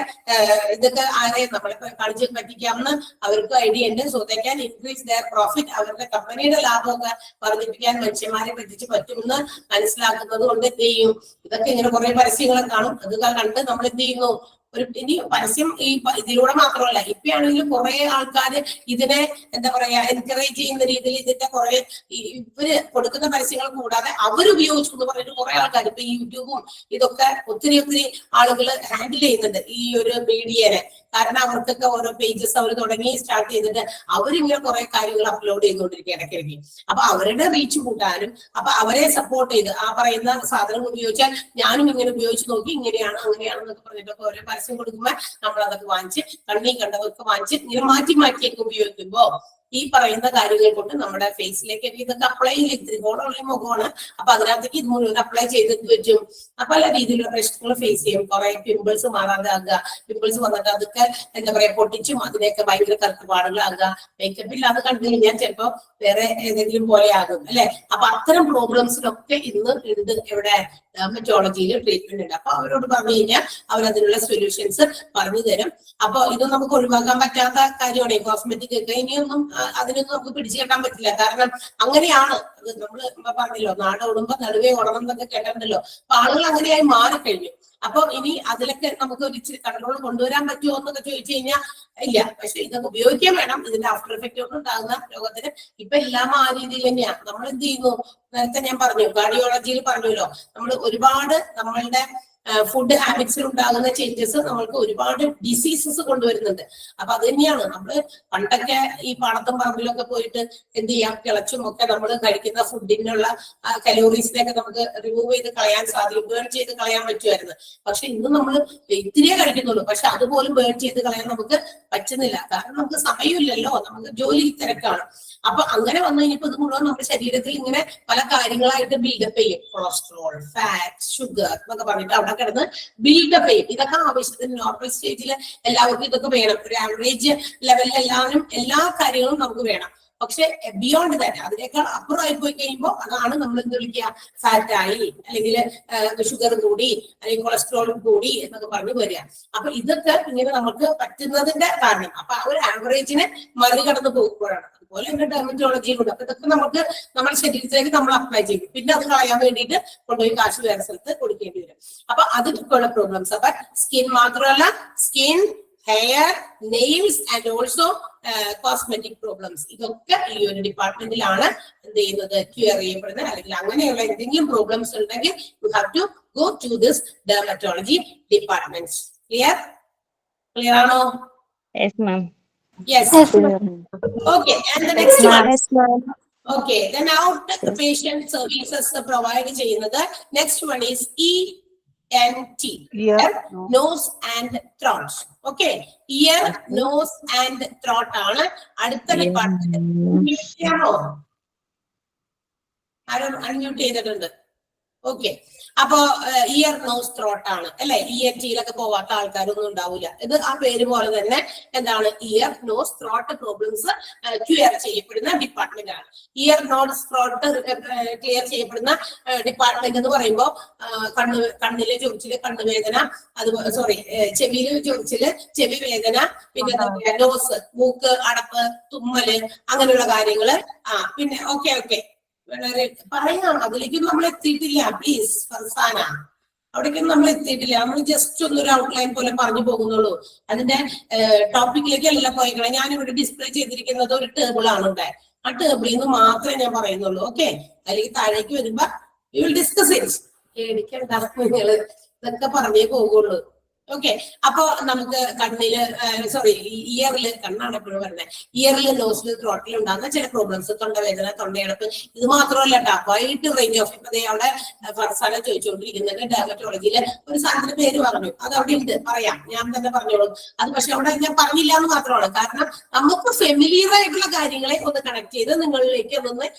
ആരെ നമ്മളെ കളിച്ച് പറ്റിക്കാമെന്ന് അവർക്ക് ഐഡിയ ഉണ്ട്. So they can increase there profit. അവരുടെ കമ്പനിയുടെ ലാഭമൊക്കെ വർദ്ധിപ്പിക്കാൻ മനുഷ്യന്മാരെ പറ്റിച്ച് പറ്റുമെന്ന് മനസ്സിലാക്കുന്നത് കൊണ്ട് എന്ത് ചെയ്യും, ഇതൊക്കെ ഇങ്ങനെ കുറെ പരസ്യങ്ങളെ കാണും. അത് കണ്ട് നമ്മൾ എന്ത് ചെയ്യുന്നു, ഇനി പരസ്യം ഇതിലൂടെ മാത്രമല്ല, ഇപ്പയാണെങ്കിലും കുറെ ആൾക്കാർ ഇതിനെ എന്താ പറയാ എൻകറേജ് ചെയ്യുന്ന രീതിയിൽ ഇതിന്റെ കുറെ ഇവര് കൊടുക്കുന്ന പരസ്യങ്ങൾ കൂടാതെ അവരുപയോഗിച്ചു എന്ന് പറഞ്ഞിട്ട് കുറെ ആൾക്കാർ ഇപ്പൊ ഈ യൂട്യൂബും ഇതൊക്കെ ഒത്തിരി ആളുകൾ ഹാൻഡിൽ ചെയ്യുന്നുണ്ട് ഈ ഒരു മീഡിയനെ. കാരണം അവർക്കൊക്കെ ഓരോ പേജസ് അവർ സ്റ്റാർട്ട് ചെയ്തിട്ട് അവരിങ്ങനെ കുറെ കാര്യങ്ങൾ അപ്ലോഡ് ചെയ്തുകൊണ്ടിരിക്കുക ഇടയ്ക്കിടയ്ക്ക്. അപ്പൊ അവരുടെ റീച്ച് കൂട്ടാനും അപ്പൊ അവരെ സപ്പോർട്ട് ചെയ്ത് ആ പറയുന്ന സാധനം ഉപയോഗിച്ചാൽ ഞാനും ഇങ്ങനെ ഉപയോഗിച്ച് നോക്കി ഇങ്ങനെയാണ് അങ്ങനെയാണെന്നൊക്കെ പറഞ്ഞിട്ടൊക്കെ ഓരോ പരസ്യം കൊടുക്കുമ്പോൾ നമ്മൾ അതൊക്കെ വാങ്ങിച്ച് കണ്ണീ കണ്ടതൊക്കെ വാങ്ങിച്ച് ഇങ്ങനെ മാറ്റിയൊക്കെ ഉപയോഗിക്കുമ്പോ ഈ പറയുന്ന കാര്യങ്ങൾ കൊണ്ട് നമ്മുടെ ഫേസിലേക്ക് ഇതൊക്കെ അപ്ലൈ ചെയ്ത് ത്രികോണമുള്ള മുഖമാണ്. അപ്പൊ അതിനകത്തേക്ക് ഇത് മുഴുവൻ അപ്ലൈ ചെയ്തിട്ട് പറ്റും. പല രീതിയിലുള്ള പ്രശ്നങ്ങൾ ഫേസ് ചെയ്യും. കുറെ പിമ്പിൾസ് മാറാതാകുക, പിമ്പിൾസ് വന്നിട്ട് അതൊക്കെ എന്താ പറയാ പൊട്ടിച്ചും അതിനെയൊക്കെ ഭയങ്കര കറുത്തുപാടുകളാകുക. മേക്കപ്പ് ഇല്ലാതെ കണ്ടു കഴിഞ്ഞാൽ ചിലപ്പോ വേറെ ഏതെങ്കിലും പോലെ ആകും, അല്ലെ? അപ്പൊ അത്തരം പ്രോബ്ലംസിനൊക്കെ ഇന്ന് ഉണ്ട് എവിടെ ഡെർമറ്റോളജിയിൽ ട്രീറ്റ്മെന്റ് ഉണ്ട്. അപ്പൊ അവരോട് പറഞ്ഞു കഴിഞ്ഞാൽ അവരതിനുള്ള സൊല്യൂഷൻസ് പറഞ്ഞു തരും. അപ്പൊ ഇത് നമുക്ക് ഒഴിവാക്കാൻ പറ്റാത്ത കാര്യമാണ് ഈ കോസ്മെറ്റിക് ഒക്കെ. ഇനിയൊന്നും അതിനൊന്നും നമുക്ക് പിടിച്ചു കെട്ടാൻ പറ്റില്ല. കാരണം അങ്ങനെയാണ് അത്. നമ്മള് പറഞ്ഞല്ലോ, നാട് ഓടുമ്പോ നടുവേ ഓടണം എന്നൊക്കെ കേട്ടിട്ടുണ്ടല്ലോ. അപ്പൊ ആളുകൾ അങ്ങനെയായി മാറിക്കഴിഞ്ഞു. അപ്പൊ ഇനി അതിലൊക്കെ നമുക്ക് ഒരു ഇച്ചിരി കൺട്രോൾ കൊണ്ടുവരാൻ പറ്റുമോ എന്നൊക്കെ ചോദിച്ചു കഴിഞ്ഞാൽ ഇല്ല. പക്ഷെ ഇതൊക്കെ ഉപയോഗിക്കാൻ വേണം. ഇതിന്റെ ആഫ്റ്റർ എഫക്റ്റ് കൊണ്ട് ഉണ്ടാകുന്ന രോഗത്തിന് ഇപ്പൊ എല്ലാം ആ രീതിയിൽ തന്നെയാണ്. നമ്മൾ എന്ത് ചെയ്യുന്നു, നേരത്തെ ഞാൻ പറഞ്ഞു, കാർഡിയോളജിയിൽ പറഞ്ഞല്ലോ, നമ്മൾ ഒരുപാട് നമ്മളുടെ ഫുഡ് ഹാബിറ്റ്സിൽ ഉണ്ടാകുന്ന ചേഞ്ചസ് നമ്മൾക്ക് ഒരുപാട് ഡിസീസസ് കൊണ്ടുവരുന്നുണ്ട്. അപ്പൊ അത് തന്നെയാണ് നമ്മള് പണ്ടൊക്കെ ഈ പാടത്തും പറമ്പിലൊക്കെ പോയിട്ട് എന്ത് ചെയ്യാം, കിളച്ചും ഒക്കെ നമ്മൾ കഴിക്കുന്ന ഫുഡിനുള്ള കലോറീസിനെയൊക്കെ നമുക്ക് റിമൂവ് ചെയ്ത് കളയാൻ സാധിക്കും, ബേൺ ചെയ്ത് കളയാൻ പറ്റുമായിരുന്നു. പക്ഷെ ഇന്ന് നമ്മൾ ഇത്തിരിയേ കഴിക്കുന്നുള്ളൂ. പക്ഷെ അതുപോലും ബേൺ ചെയ്ത് കളയാൻ നമുക്ക് പറ്റുന്നില്ല. കാരണം നമുക്ക് സമയമില്ലല്ലോ, നമുക്ക് ജോലി തിരക്കാണ്. അപ്പൊ അങ്ങനെ വന്നു കഴിഞ്ഞപ്പോ ഇത് മുഴുവൻ നമ്മുടെ ശരീരത്തിൽ ഇങ്ങനെ പല കാര്യങ്ങളായിട്ട് ബിൽഡപ്പ് ചെയ്യും. കൊളസ്ട്രോൾ, ഫാറ്റ്, ഷുഗർ എന്നൊക്കെ പറഞ്ഞിട്ട് അവിടെ കിടന്ന് ബിൽഡപ്പ് ചെയ്യും. ഇതൊക്കെ ആവശ്യത്തിന് നോർമൽ സ്റ്റേജിൽ എല്ലാവർക്കും ഇതൊക്കെ വേണം. ഒരു ആവറേജ് ലെവലിൽ എല്ലാ കാര്യങ്ങളും നമുക്ക് വേണം. പക്ഷെ ബിയോണ്ട് ദാറ്റ്, അതിനേക്കാൾ അപ്പുറമായി പോയി കഴിയുമ്പോൾ അതാണ് നമ്മൾ എന്ത് വിളിക്കുക, ഫാറ്റായി, അല്ലെങ്കിൽ ഷുഗർ കൂടി, അല്ലെങ്കിൽ കൊളസ്ട്രോൾ കൂടി എന്നൊക്കെ പറഞ്ഞു വരിക. അപ്പൊ ഇതൊക്കെ ഇങ്ങനെ നമുക്ക് പറ്റുന്നതിന്റെ കാരണം. അപ്പൊ ആ ഒരു ആവറേജിനെ മറികടന്ന് പോകുമ്പോഴാണ്. അതുപോലെ തന്നെ ഡെർമറ്റോളജിയിലൂടെ അപ്പൊ ഇതൊക്കെ നമുക്ക് നമ്മുടെ ശരീരത്തിലേക്ക് നമ്മൾ അപ്ലൈ ചെയ്യും. പിന്നെ അത് കളയാൻ വേണ്ടിയിട്ട് കൊണ്ടുപോയി കാശ് വേറെ സ്ഥലത്ത് കൊടുക്കേണ്ടി വരും. അപ്പൊ അതൊക്കെയുള്ള പ്രോബ്ലംസ്. അപ്പൊ സ്കിൻ മാത്രമല്ല, skin, hair, nails and also cosmetic problems, ഇതൊക്കെ ഈ ഒരു ഡിപ്പാർട്ട്മെന്റിലാണ് എന്ത് ചെയ്യുന്നത്, ക്യൂർ ചെയ്യപ്പെടുന്നത്. അല്ലെങ്കിൽ അങ്ങനെയുള്ള എന്തെങ്കിലും പ്രോബ്ലംസ് ഉണ്ടെങ്കിൽ you have to go to this dermatology department. Clear ആണോ? Yes, ma'am. Yes. Okay, and the next one. Okay, then outpatient services provide ചെയ്യുന്നത് next one is ENT, ear, nose and throat. Okay, ear, nose and throat ആണ് അടുത്ത department. ആരും unmute ചെയ്തിട്ടുണ്ട്? Okay, അപ്പോ year, nose, throat ആണ്, അല്ലെ? ENT-യിലൊക്കെ പോവാത്ത ആൾക്കാരൊന്നും ഉണ്ടാവില്ല. ഇത് ആ പേര് പോലെ തന്നെ എന്താണ്, ear, nose, throat problems clear ചെയ്യപ്പെടുന്ന ഡിപ്പാർട്ട്മെന്റ് ആണ്. ഇയർ, നോസ്, ത്രോട്ട് ക്ലിയർ ചെയ്യപ്പെടുന്ന ഡിപ്പാർട്ട്മെന്റ് എന്ന് പറയുമ്പോൾ കണ്ണിലെ ചൊറിച്ചില്, കണ്ണുവേദന, അതുപോലെ ചെവിയില് ചൊറിച്ചില്, ചെവി വേദന, പിന്നെ നോസ്, മൂക്ക് അടപ്പ്, തുമ്മല്, അങ്ങനെയുള്ള കാര്യങ്ങള്. പിന്നെ ഓക്കെ പറയാം, അതിലേക്കും നമ്മൾ എത്തിയിട്ടില്ല. പ്ലീസ് ഫർസാന, അവിടേക്കൊന്നും നമ്മൾ എത്തിയിട്ടില്ല. നമ്മൾ ജസ്റ്റ് ഒന്നൊരു ഔട്ട്ലൈൻ പോലെ പറഞ്ഞു പോകുന്നുള്ളൂ. അതിന്റെ ടോപ്പിക്കിലേക്ക് എല്ലാം പോയിക്കണം. ഞാനിവിടെ ഡിസ്പ്ലേ ചെയ്തിരിക്കുന്നത് ഒരു ടേബിൾ ആണ് ഇവിടെ. ആ ടേബിളിൽ നിന്ന് മാത്രമേ ഞാൻ പറയുന്നുള്ളൂ. ഓക്കെ, അല്ലെങ്കിൽ താഴേക്ക് വരുമ്പോ യു വിൽ ഡിസ്കസ് ഇറ്റ്. പേടിക്കണ്ട, നിങ്ങള് ഇതൊക്കെ പറഞ്ഞേ പോകുള്ളൂ. ഓക്കെ, അപ്പൊ നമുക്ക് കണ്ണില് ഇയറില്, കണ്ണാണ് എപ്പോഴും പറഞ്ഞത്, ഇയറില് നോസില് ത്രോട്ടിൽ ഉണ്ടാകുന്ന ചില പ്രോബ്ലംസ്, തൊണ്ടവേദന, തൊണ്ടയടപ്പ്, ഇത് മാത്രമല്ല കേട്ടോ, വൈഡ് റേഞ്ച് ഓഫ്. ഇപ്പൊ അവിടെ ഫർസാന ചോദിച്ചുകൊണ്ടിരിക്കുന്നത് ഡയബറ്റോളജിയില് ഒരു സാധനത്തിന്റെ പേര് പറഞ്ഞു, അത് അവിടെ ഉണ്ട്, പറയാം, ഞാൻ തന്നെ പറഞ്ഞോളൂ. അത് പക്ഷെ അവിടെ ഞാൻ പറഞ്ഞില്ല എന്ന് മാത്രമാണ്. കാരണം നമുക്ക് ഫെമിലിയർ ആയിട്ടുള്ള കാര്യങ്ങളെ ഒന്ന് കണക്ട് ചെയ്ത് നിങ്ങളിലേക്ക് ഒന്ന്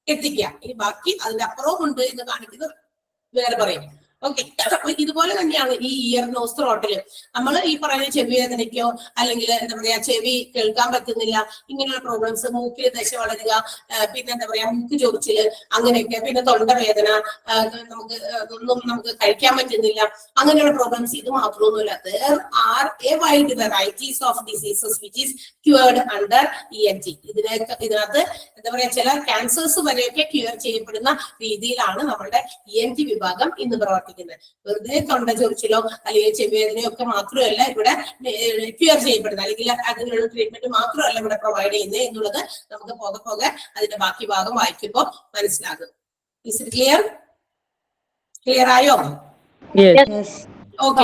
എത്തിക്കുക. ഇനി ബാക്കി അതിന്റെ അപ്പുറവും ഉണ്ട് എന്ന് കാണിക്കുന്നത് വേറെ പറയും. ഓക്കെ, അപ്പൊ ഇതുപോലെ തന്നെയാണ് ഈ ഇയർ നോസ് ത്രോട്ടില്. നമ്മൾ ഈ പറയുന്ന ചെവി വേദനയ്ക്കോ അല്ലെങ്കിൽ എന്താ പറയാ ചെവി കേൾക്കാൻ പറ്റുന്നില്ല, ഇങ്ങനെയുള്ള പ്രോബ്ലംസ്, മൂക്കിൽ ദശ വളരുക, പിന്നെ എന്താ പറയാ മൂക്ക് ചൊറിച്ചില്, അങ്ങനെയൊക്കെ, പിന്നെ തൊണ്ടവേദന, നമുക്ക് കഴിക്കാൻ പറ്റുന്നില്ല, അങ്ങനെയുള്ള പ്രോബ്ലംസ്, ഇത് മാത്രമൊന്നുമില്ല. there are a wide varieties of diseases which is cured under ENT. ഇതിനകത്ത് എന്താ പറയാ ചില ക്യാൻസേഴ്സ് വരെയൊക്കെ ക്യൂർ ചെയ്യപ്പെടുന്ന രീതിയിലാണ് നമ്മളുടെ ENT വിഭാഗം ഇന്ന് പ്രവർത്തിക്കുന്നത്. വെറുതെ തൊണ്ട ചൊറിച്ചിലോ അല്ലെങ്കിൽ ചെവിവേദനയോ ഒക്കെ മാത്രമല്ല ഇവിടെ ക്യൂർ ചെയ്യപ്പെടുന്നത്, അല്ലെങ്കിൽ അതിനുള്ള ട്രീറ്റ്മെന്റ് മാത്രമല്ല ഇവിടെ പ്രൊവൈഡ് ചെയ്യുന്നത് എന്നുള്ളത് നമുക്ക് പോകെ പോകെ അതിന്റെ ബാക്കി ഭാഗം വായിക്കുമ്പോൾ മനസ്സിലാകും. Is it clear? ക്ലിയർ ആയോ? ഓക്കെ,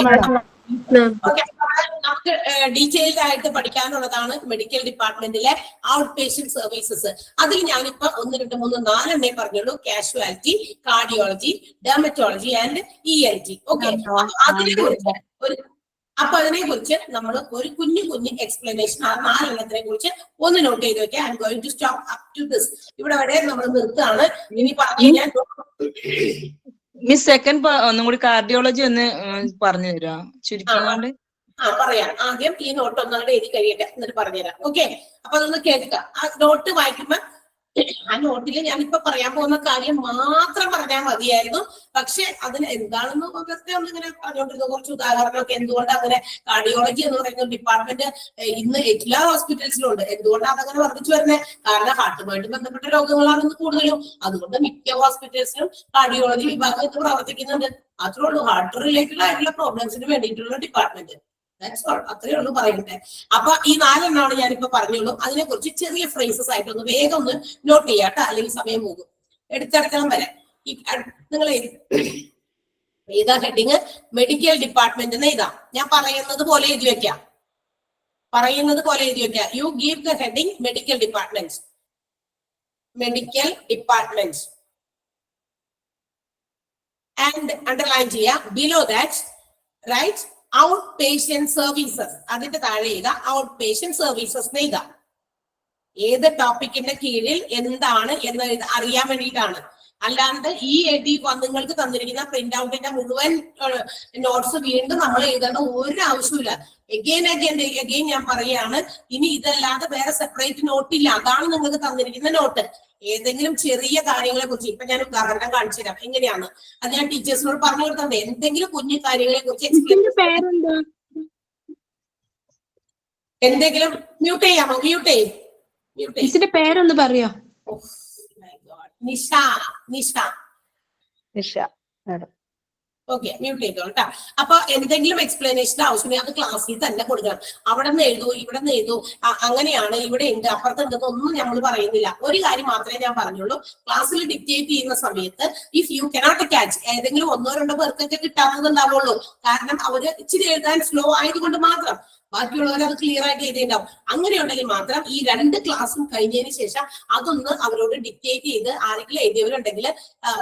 നമുക്ക് ഡീറ്റെയിൽഡ് ആയിട്ട് പഠിക്കാനുള്ളതാണ് മെഡിക്കൽ ഡിപ്പാർട്ട്മെന്റിലെ ഔട്ട് പേഷ്യന്റ് സർവീസസ്. അതിൽ ഞാനിപ്പോ 1, 2, 3, 4 എണ്ണേ പറഞ്ഞുള്ളൂ. Casualty, cardiology, dermatology and ENT. Okay, അതിനെ കുറിച്ച് നമ്മൾ ഒരു കുഞ്ഞു എക്സ്പ്ലനേഷൻ ആ 4 എണ്ണത്തിനെ കുറിച്ച് ഒന്ന് നോട്ട് ചെയ്ത് വെക്കാം. I'm going to stop up to this. ഇവിടെ വരെ നമ്മൾ നിർത്തുകയാണ്. ഇനി പറഞ്ഞു ഞാൻ മിസ് സെക്കൻഡ് ഒന്നും കൂടി കാർഡിയോളജി ഒന്ന് പറഞ്ഞു തരാ ചുരുക്കിക്കൊണ്ട്. പറയാം. ആദ്യം ഈ നോട്ട് ഒന്നുകൂടെ എഴുതി കഴിയട്ടെ, എന്നിട്ട് പറഞ്ഞുതരാം. ഓക്കെ, അപ്പൊ അതൊന്ന് കേൾക്കുക. ആ നോട്ട് വായിക്കുമ്പോ ആ നോട്ടിൽ ഞാനിപ്പോ പറയാൻ പോകുന്ന കാര്യം മാത്രം പറഞ്ഞാൽ മതിയായിരുന്നു. പക്ഷെ അതിന് എന്താണെന്ന് ഒക്കെ ഒന്നിങ്ങനെ പറഞ്ഞുകൊണ്ടിരുന്നു, കുറച്ച് ഉദാഹരണമൊക്കെ. എന്തുകൊണ്ട് അങ്ങനെ കാർഡിയോളജി എന്ന് പറയുന്ന ഡിപ്പാർട്ട്മെന്റ് ഇന്ന് എല്ലാ ഹോസ്പിറ്റൽസിലും ഉണ്ട്. എന്തുകൊണ്ടാണ് അതങ്ങനെ വർദ്ധിച്ചു വരുന്നത്? കാരണം ഹാർട്ടുമായിട്ട് ബന്ധപ്പെട്ട രോഗങ്ങളാണ് ഇന്ന് കൂടുതലും. അതുകൊണ്ട് മിക്ക ഹോസ്പിറ്റൽസിലും കാർഡിയോളജി വിഭാഗം ഇത് പ്രവർത്തിക്കുന്നുണ്ട്. അത്രേ ഉള്ളൂ. ഹാർട്ട് റിലേറ്റഡ് ആയിട്ടുള്ള പ്രോബ്ലംസിന് വേണ്ടിയിട്ടുള്ള ഡിപ്പാർട്ട്മെന്റ്. അത്രേ ഉള്ളൂ പറയട്ടെ. അപ്പൊ ഈ 4 എണ്ണമാണ് ഞാനിപ്പോ പറഞ്ഞുള്ളൂ. അതിനെ കുറിച്ച് ചെറിയ ഫ്രേസസ് ആയിട്ടൊന്ന് വേഗം ഒന്ന് നോട്ട് ചെയ്യാട്ടോ, അല്ലെങ്കിൽ സമയം പോകും. എടുത്തിടക്കണം വരെ നിങ്ങൾ ഏതാ ഹെഡിങ്? മെഡിക്കൽ ഡിപ്പാർട്ട്മെന്റ് എന്ന് എഴുതാം. ഞാൻ പറയുന്നത് പോലെ എഴുതി വെക്കാം. You give the heading medical department. And underline ചെയ്യാം. Below that write out patient services. അതിന്റെ താഴെ എഴുതാം ഔട്ട് പേഷ്യന്റ് സർവീസസ് എഴുതാം. ഏത് ടോപ്പിക്കിന്റെ കീഴിൽ എന്താണ് എന്ന് അറിയാൻ വേണ്ടിയിട്ടാണ്. അല്ലാണ്ട് ഈ നിങ്ങൾക്ക് തന്നിരിക്കുന്ന പ്രിന്റ് ഔട്ടിന്റെ മുഴുവൻ നോട്ട്സ് വീണ്ടും നമ്മൾ എഴുതേണ്ട ഒരു ആവശ്യമില്ല. എഗെയിൻ ഞാൻ പറയുകയാണ്, ഇനി ഇതല്ലാതെ വേറെ സെപ്പറേറ്റ് നോട്ട് ഇല്ല. അതാണ് നിങ്ങൾക്ക് തന്നിരിക്കുന്ന നോട്ട്. ഏതെങ്കിലും ചെറിയ കാര്യങ്ങളെ കുറിച്ച് ഇപ്പൊ ഞാൻ ഉദാഹരണം കാണിച്ചു തരാം എങ്ങനെയാണ്. അത് ഞാൻ ടീച്ചേഴ്സിനോട് പറഞ്ഞു കൊടുത്തത്. എന്തെങ്കിലും കുഞ്ഞു കാര്യങ്ങളെ കുറിച്ച് എന്തെങ്കിലും മ്യൂട്ട് ചെയ്യാമോ? മ്യൂട്ട് പേരൊന്ന് പറയോ? നിഷ. ഓക്കെ, മ്യൂട്ട് ചെയ്തോ കേട്ടോ. അപ്പൊ എന്തെങ്കിലും എക്സ്പ്ലനേഷന്റെ ആവശ്യമില്ല, അത് ക്ലാസ്സിൽ തന്നെ കൊടുക്കണം. അവിടെ നിന്ന് എഴുതൂ, ഇവിടെ നിന്ന് എഴുതൂ, അങ്ങനെയാണ്, ഇവിടെ ഉണ്ട്, അപ്പുറത്തുണ്ട്, ഒന്നും നമ്മൾ പറയുന്നില്ല. ഒരു കാര്യം മാത്രമേ ഞാൻ പറഞ്ഞുള്ളൂ. ക്ലാസ്സിൽ ഡിക്റ്റേറ്റ് ചെയ്യുന്ന സമയത്ത് ഇഫ് യു കനോട്ട് ക്യാച്ച്, ഏതെങ്കിലും 1 or 2 പേർക്കൊക്കെ കിട്ടാവുന്നതുണ്ടാവുള്ളൂ. കാരണം അവര് ഇച്ചിരി എഴുതാൻ സ്ലോ ആയതുകൊണ്ട് മാത്രം. ബാക്കിയുള്ളവർ അത് ക്ലിയർ ആയിട്ട് എഴുതിയിട്ടുണ്ടാവും. അങ്ങനെയുണ്ടെങ്കിൽ മാത്രം ഈ 2 ക്ലാസ്സും കഴിഞ്ഞതിന് ശേഷം അതൊന്ന് അവരോട് ഡിക്റ്റേറ്റ് ചെയ്ത്, ആരെങ്കിലും എഴുതിയവരുണ്ടെങ്കിൽ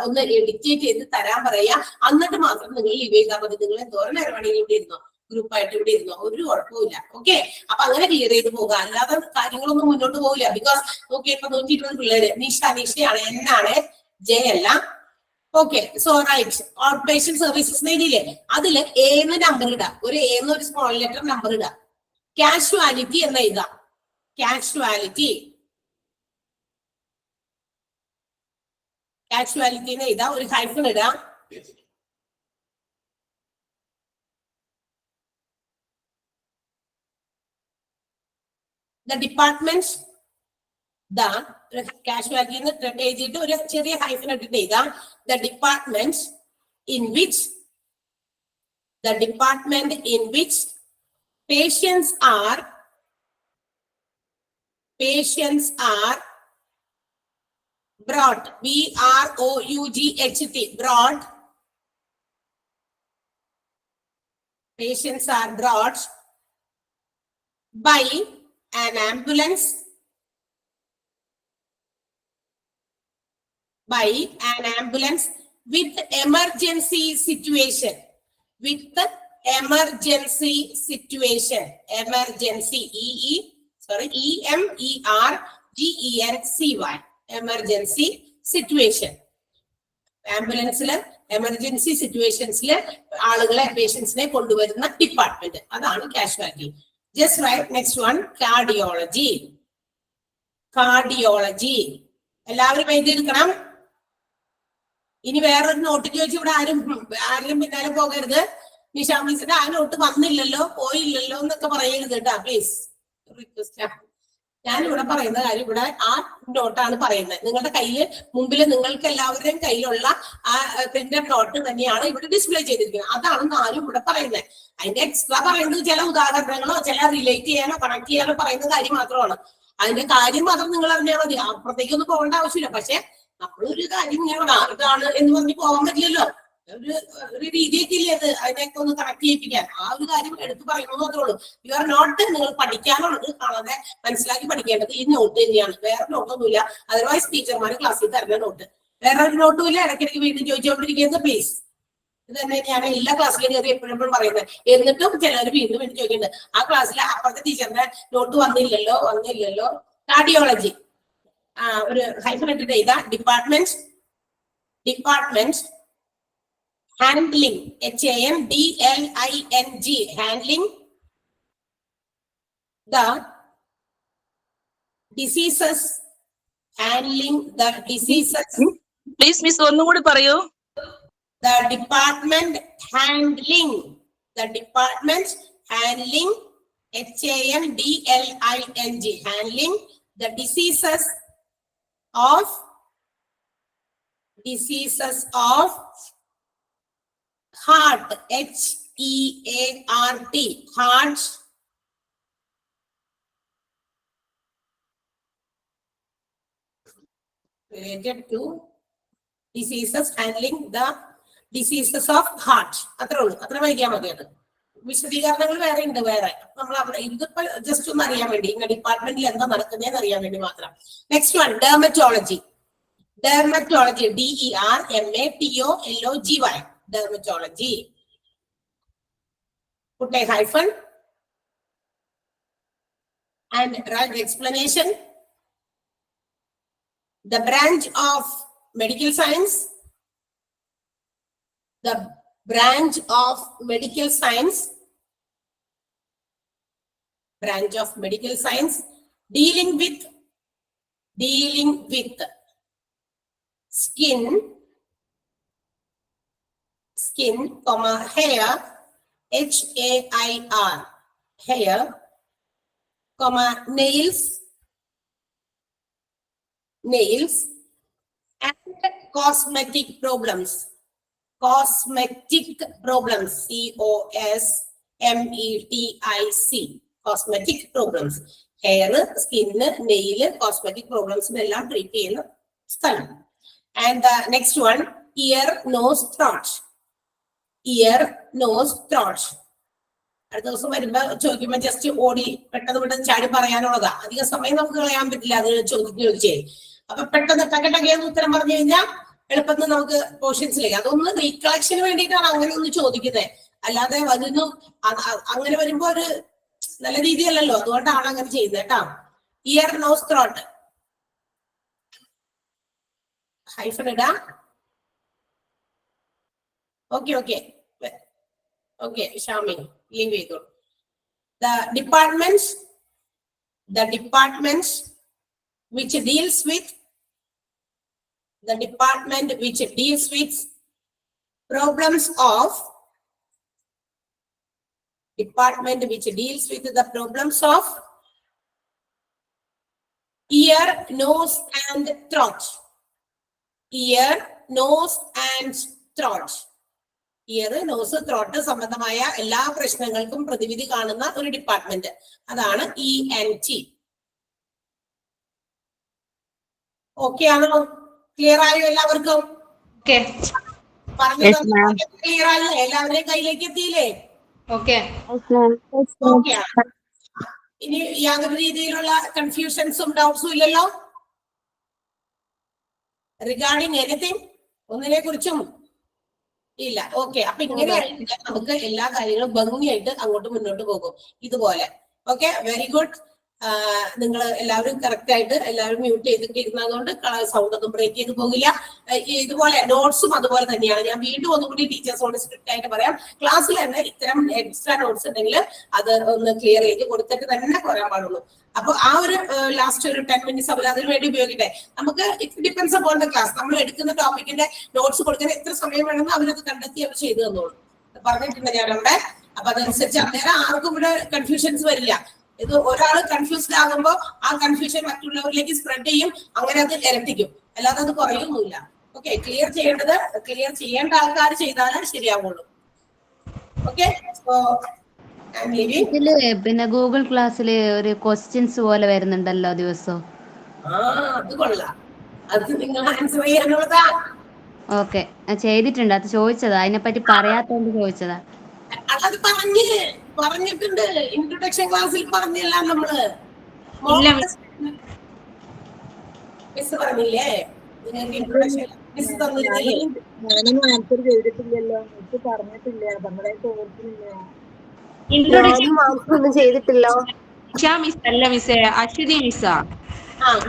ഒന്ന് ഡിക്റ്റേറ്റ് ചെയ്ത് തരാൻ പറയാ. എന്നിട്ട് മാത്രം നിങ്ങൾ ലീവ് ചെയ്താൽ മതി. നിങ്ങൾ എന്തോരം നേരം വേണമെങ്കിൽ ഇവിടെ ഇരുന്നോ, ഗ്രൂപ്പായിട്ട് ഇവിടെ ഇരുന്നോ, ഒരു കുഴപ്പമില്ല. ഓക്കെ, അപ്പൊ അങ്ങനെ ക്ലിയർ ചെയ്ത് പോകുക. അല്ലാതെ കാര്യങ്ങളൊന്നും മുന്നോട്ട് പോകില്ല. ബിക്കോസ് നോക്കി ഇപ്പൊ 120 പിള്ളേര്. നിഷയാണ്, എന്നാണ്, ജെ അല്ല. Okay, so write. Out patient services എഴുതിയില്ലേ, അതില് ഏന്ന് നമ്പർ ഇടാം. ഒരു ഏന്ന് ഒരു സ്മോൾ ലെറ്റർ നമ്പർ ഇടാം. കാഷ്വാലിറ്റി എന്ന് എഴുതാം. കാഷ്വാലിറ്റി എന്ന് എഴുതാം. ഒരു ഹൈഫൺ ഇടാം. ദ ഡിപ്പാർട്ട്മെന്റ് കാഷ്വാലിറ്റി എന്ന് എഴുതിയിട്ട് ഒരു ചെറിയ ഹൈഫൻ ഇട്ടിട്ട് എഴുതാം. The department in which patients are brought, BROUGHT, brought. Patients are brought by an ambulance, with emergency situation, emergency, EMERGENCY, emergency situation. ആംബുലൻസില് എമർജൻസി സിറ്റുവേഷൻസിൽ ആളുകളെ പേഷ്യൻസിനെ കൊണ്ടുവരുന്ന ഡിപ്പാർട്ട്മെന്റ്, അതാണ് casualty. Just write next one, cardiology. എല്ലാവരും എഴുതിയെടുക്കണം. ഇനി വേറൊരു നോട്ട് ചോദിച്ചു ഇവിടെ ആരും പിന്നാലെ പോകരുത്. നിഷാ മിസ്സിന്റെ ആ നോട്ട് വന്നില്ലല്ലോ, പോയില്ലല്ലോ എന്നൊക്കെ പറയരുത് കേട്ടോ, പ്ലീസ് റിക്വസ്റ്റ്. ഞാനിവിടെ പറയുന്ന കാര്യം ഇവിടെ ആ നോട്ടാണ് പറയുന്നത്. നിങ്ങളുടെ കയ്യിൽ മുമ്പിൽ നിങ്ങൾക്ക് എല്ലാവരുടെയും കയ്യിലുള്ള ആ പ്രിന്റഡ് നോട്ട് തന്നെയാണ് ഇവിടെ ഡിസ്പ്ലേ ചെയ്തിരിക്കുന്നത്. അതാണ് ആരും ഇവിടെ പറയുന്നത്. അതിന്റെ എക്സ്ട്രാ പറയുന്നത് ചില ഉദാഹരണങ്ങളോ ചില റിലേറ്റ് ചെയ്യാനോ കണക്ട് ചെയ്യാനോ പറയുന്ന കാര്യം മാത്രമാണ്. അതിന്റെ കാര്യം മാത്രം നിങ്ങൾ അറിഞ്ഞാൽ മതി, അപ്പുറത്തേക്കൊന്നും പോകേണ്ട ആവശ്യമില്ല. പക്ഷെ നമ്മളൊരു കാര്യം ഇങ്ങനെ ഇതാണ് എന്ന് പറഞ്ഞ് പോകാൻ പറ്റില്ലല്ലോ. ഒരു രീതിയൊക്കെ ഇല്ലേ അത്, അതിനെയൊക്കെ ഒന്ന് കണക്ട് ചെയ്യിപ്പിക്കാൻ. ആ ഒരു കാര്യം എടുത്ത് പറയുന്നത് മാത്രമേ ഉള്ളൂ. യു ആർ നോട്ട്, നിങ്ങൾ പഠിക്കാനുള്ളത് കാണാതെ മനസ്സിലാക്കി പഠിക്കേണ്ടത് ഈ നോട്ട് തന്നെയാണ്, വേറെ നോട്ടൊന്നുമില്ല. അതർവൈസ് ടീച്ചർമാർ ക്ലാസ്സിൽ തരുന്ന നോട്ട്, വേറെ ഒരു നോട്ടും ഇല്ല. ഇടയ്ക്കിടയ്ക്ക് വീണ്ടും ചോദിച്ചുകൊണ്ടിരിക്കുന്നത് പ്ലീസ്. ഇത് തന്നെ ഞാൻ എല്ലാ ക്ലാസ്സിലും കയറി എപ്പോഴും പറയുന്നത്. എന്നിട്ടും ചിലർ വീണ്ടും ചോദിക്കുന്നുണ്ട്, ആ ക്ലാസ്സിൽ അപ്പുറത്തെ ടീച്ചറിന്റെ നോട്ട് വന്നില്ലല്ലോ. കാർഡിയോളജി ഒരു ഹൈഫൻ ഇട്ടിട്ട് എഴുതാ. Department handling, HANDLING, handling the diseases, please miss ഒന്നുകൂടി പറയൂ. the department handling, HANDLING, handling the diseases of heart, HEART, heart, related to diseases, handling the diseases of heart. അത്രേ ഉള്ളൂ, അത്ര വായിക്കാൻ മതിയത്. വിശദീകരണങ്ങൾ വേറെ ഉണ്ട്. നമ്മൾ അവിടെ ഇതിപ്പോ ജസ്റ്റ് ഒന്ന് അറിയാൻ വേണ്ടി, ഇന്ന ഡിപ്പാർട്ട്മെന്റിൽ എന്താ നടക്കുന്നതെന്ന് അറിയാൻ വേണ്ടി മാത്രം. Next one, dermatology. DERMATOLOGY, dermatology. Put a hyphen and write the explanation. The branch of medical science, dealing with skin, hair, HAIR, hair, nails, and cosmetic problems, COSMETIC, cosmetic problems. Hair, skin, nail, cosmetic problems എല്ലാം treat ചെയ്യുന്ന സ്ഥലം. And the next one, ear, nose, throat. അടുത്ത ദിവസം വരുമ്പോ ചോദിക്കുമ്പോ just ഓടി പെട്ടെന്ന് ചാടി പറയാനുള്ളതാ. അധികം സമയം നമുക്ക് കളയാൻ പറ്റില്ല അത് ചോദിച്ചേ. അപ്പൊ പെട്ടെന്ന് ടക്കട്ടൊക്കെയെന്ന് ഉത്തരം പറഞ്ഞു കഴിഞ്ഞാൽ എളുപ്പത്തിൽ നമുക്ക് പോർഷൻസിലേക്ക്, അതൊന്ന് റീകളക്ഷന് വേണ്ടിയിട്ടാണ് അങ്ങനെ ഒന്ന് ചോദിക്കുന്നത്. അല്ലാതെ അതൊന്നും അങ്ങനെ വരുമ്പോ ഒരു നല്ല രീതിയല്ലല്ലോ, അതുകൊണ്ടാണ് അങ്ങനെ ചെയ്യുന്നത് കേട്ടോ. Ear, nose, throat. ഹൈഫൻ ഇടാ. ഓക്കെ ഷാമി ലീവ് ചെയ്തു. The departments which deals with problems of ear, nose and throat. Ear, nose and throat. Ear, nose, throat സംബന്ധമായ എല്ലാ പ്രശ്നങ്ങൾക്കും പ്രതിവിധി കാണുന്ന ഒരു ഡിപ്പാർട്ട്മെന്റ്, അതാണ് ENT. ഓക്കെ ആണോ? ക്ലിയർ ആയോ എല്ലാവർക്കും? ഓക്കെ പറഞ്ഞത് ക്ലിയർ ആയോ? എല്ലാവരുടെയും കയ്യിലേക്ക് എത്തിയില്ലേ? Okay okay. ഇനി യാതൊരു രീതിയിലുള്ള കൺഫ്യൂഷൻസും ഡൗട്ട്സും ഇല്ലല്ലോ റിഗാർഡിങ് എനിത്തിങ്? ഒന്നിനെ കുറിച്ചും ഇല്ല. ഓക്കെ. അപ്പൊ ഇങ്ങനെയായിട്ട് നമുക്ക് എല്ലാ കാര്യങ്ങളും ഭംഗിയായിട്ട് അങ്ങോട്ട് മുന്നോട്ട് പോകും ഇതുപോലെ. Okay, very good. നിങ്ങൾ എല്ലാവരും കറക്റ്റ് ആയിട്ട് എല്ലാവരും മ്യൂട്ട് ചെയ്തിട്ട് ഇരുന്നതുകൊണ്ട് സൗണ്ട് ഒന്നും ബ്രേക്ക് ചെയ്ത് പോകില്ല. ഇതുപോലെ നോട്ട്സും അതുപോലെ തന്നെയാണ്. ഞാൻ വീണ്ടും ഒന്നുകൂടി ടീച്ചേഴ്സോട് സ്ട്രിക്റ്റ് ആയിട്ട് പറയാം, ക്ലാസ്സിൽ തന്നെ ഇത്തരം എക്സ്ട്രാ നോട്ട്സ് ഉണ്ടെങ്കിൽ അത് ഒന്ന് ക്ലിയർ ചെയ്ത് കൊടുത്തിട്ട് തന്നെ പറയാൻ പാടുള്ളൂ. അപ്പൊ ആ ഒരു ലാസ്റ്റ് ഒരു 10 മിനിറ്റ്സ് അവർ അതിന് വേണ്ടി ഉപയോഗിക്കട്ടെ. നമുക്ക് it depends upon the class. നമ്മൾ എടുക്കുന്ന ടോപ്പിക്കിന്റെ നോട്ട്സ് കൊടുക്കാൻ എത്ര സമയം വേണമെന്ന് അവരത് കണ്ടെത്തി അവർ ചെയ്തു തന്നോളൂ. പറഞ്ഞിട്ടുണ്ട് ഞാൻ അവിടെ. അപ്പൊ അതനുസരിച്ച് അന്നേരം ആർക്കും ഇവിടെ കൺഫ്യൂഷൻസ് വരില്ല. ഇത് ഒരാൾ കൺഫ്യൂസ്ഡ് ആകുമ്പോൾ ആ കൺഫ്യൂഷൻ മറ്റുള്ളവരിലേക്ക് സ്പ്രെഡ് ചെയ്യും, അങ്ങനെ അത് ഇരട്ടിക്കും, അല്ലാതെ അത് കുറയൊന്നുമില്ല. ഓക്കെ, ക്ലിയർ ചെയ്യേണ്ടത് ക്ലിയർ ചെയ്യേണ്ട ആൾക്കാർ ചെയ്താലേ ശരിയാവുള്ളൂ. ഓക്കെ, ഇതില് പിന്നെ ഗൂഗിൾ ക്ലാസ്സിൽ ഒരു ക്വസ്റ്റ്യൻസ് പോലെ വരുന്നുണ്ടല്ലോ ദിവസവും. അത് കൊള്ളാം. അത് നിങ്ങൾ ആൻസർ ചെയ്യാനുള്ളതാ. ഓക്കെ, ചെയ്തിട്ടുണ്ട്. അത് ചോദിച്ചതാ, അതിനെപ്പറ്റി പറയാത്തോണ്ട് ചോദിച്ചതാ. അത് പറഞ്ഞിട്ടുണ്ട് ഇൻട്രൊഡക്ഷൻ ക്ലാസ്സിൽ പറഞ്ഞല്ല നമ്മള്. മിസ് പറഞ്ഞില്ലേ നിങ്ങൾക്ക് ഇൻട്രൊഡക്ഷൻ? മിസ് തന്നില്ലേ? ഞാനൊന്നും ആൻസർ ചെയ്തിട്ടില്ലല്ലോ, മിസ് പറഞ്ഞിട്ടില്ല, നമ്മളെ ഓർക്കുന്നില്ല. ഒന്നും ചെയ്തിട്ടില്ലോ. മിസ് അല്ല മിസ്സേ, അശ്വതി മിസ്സാ.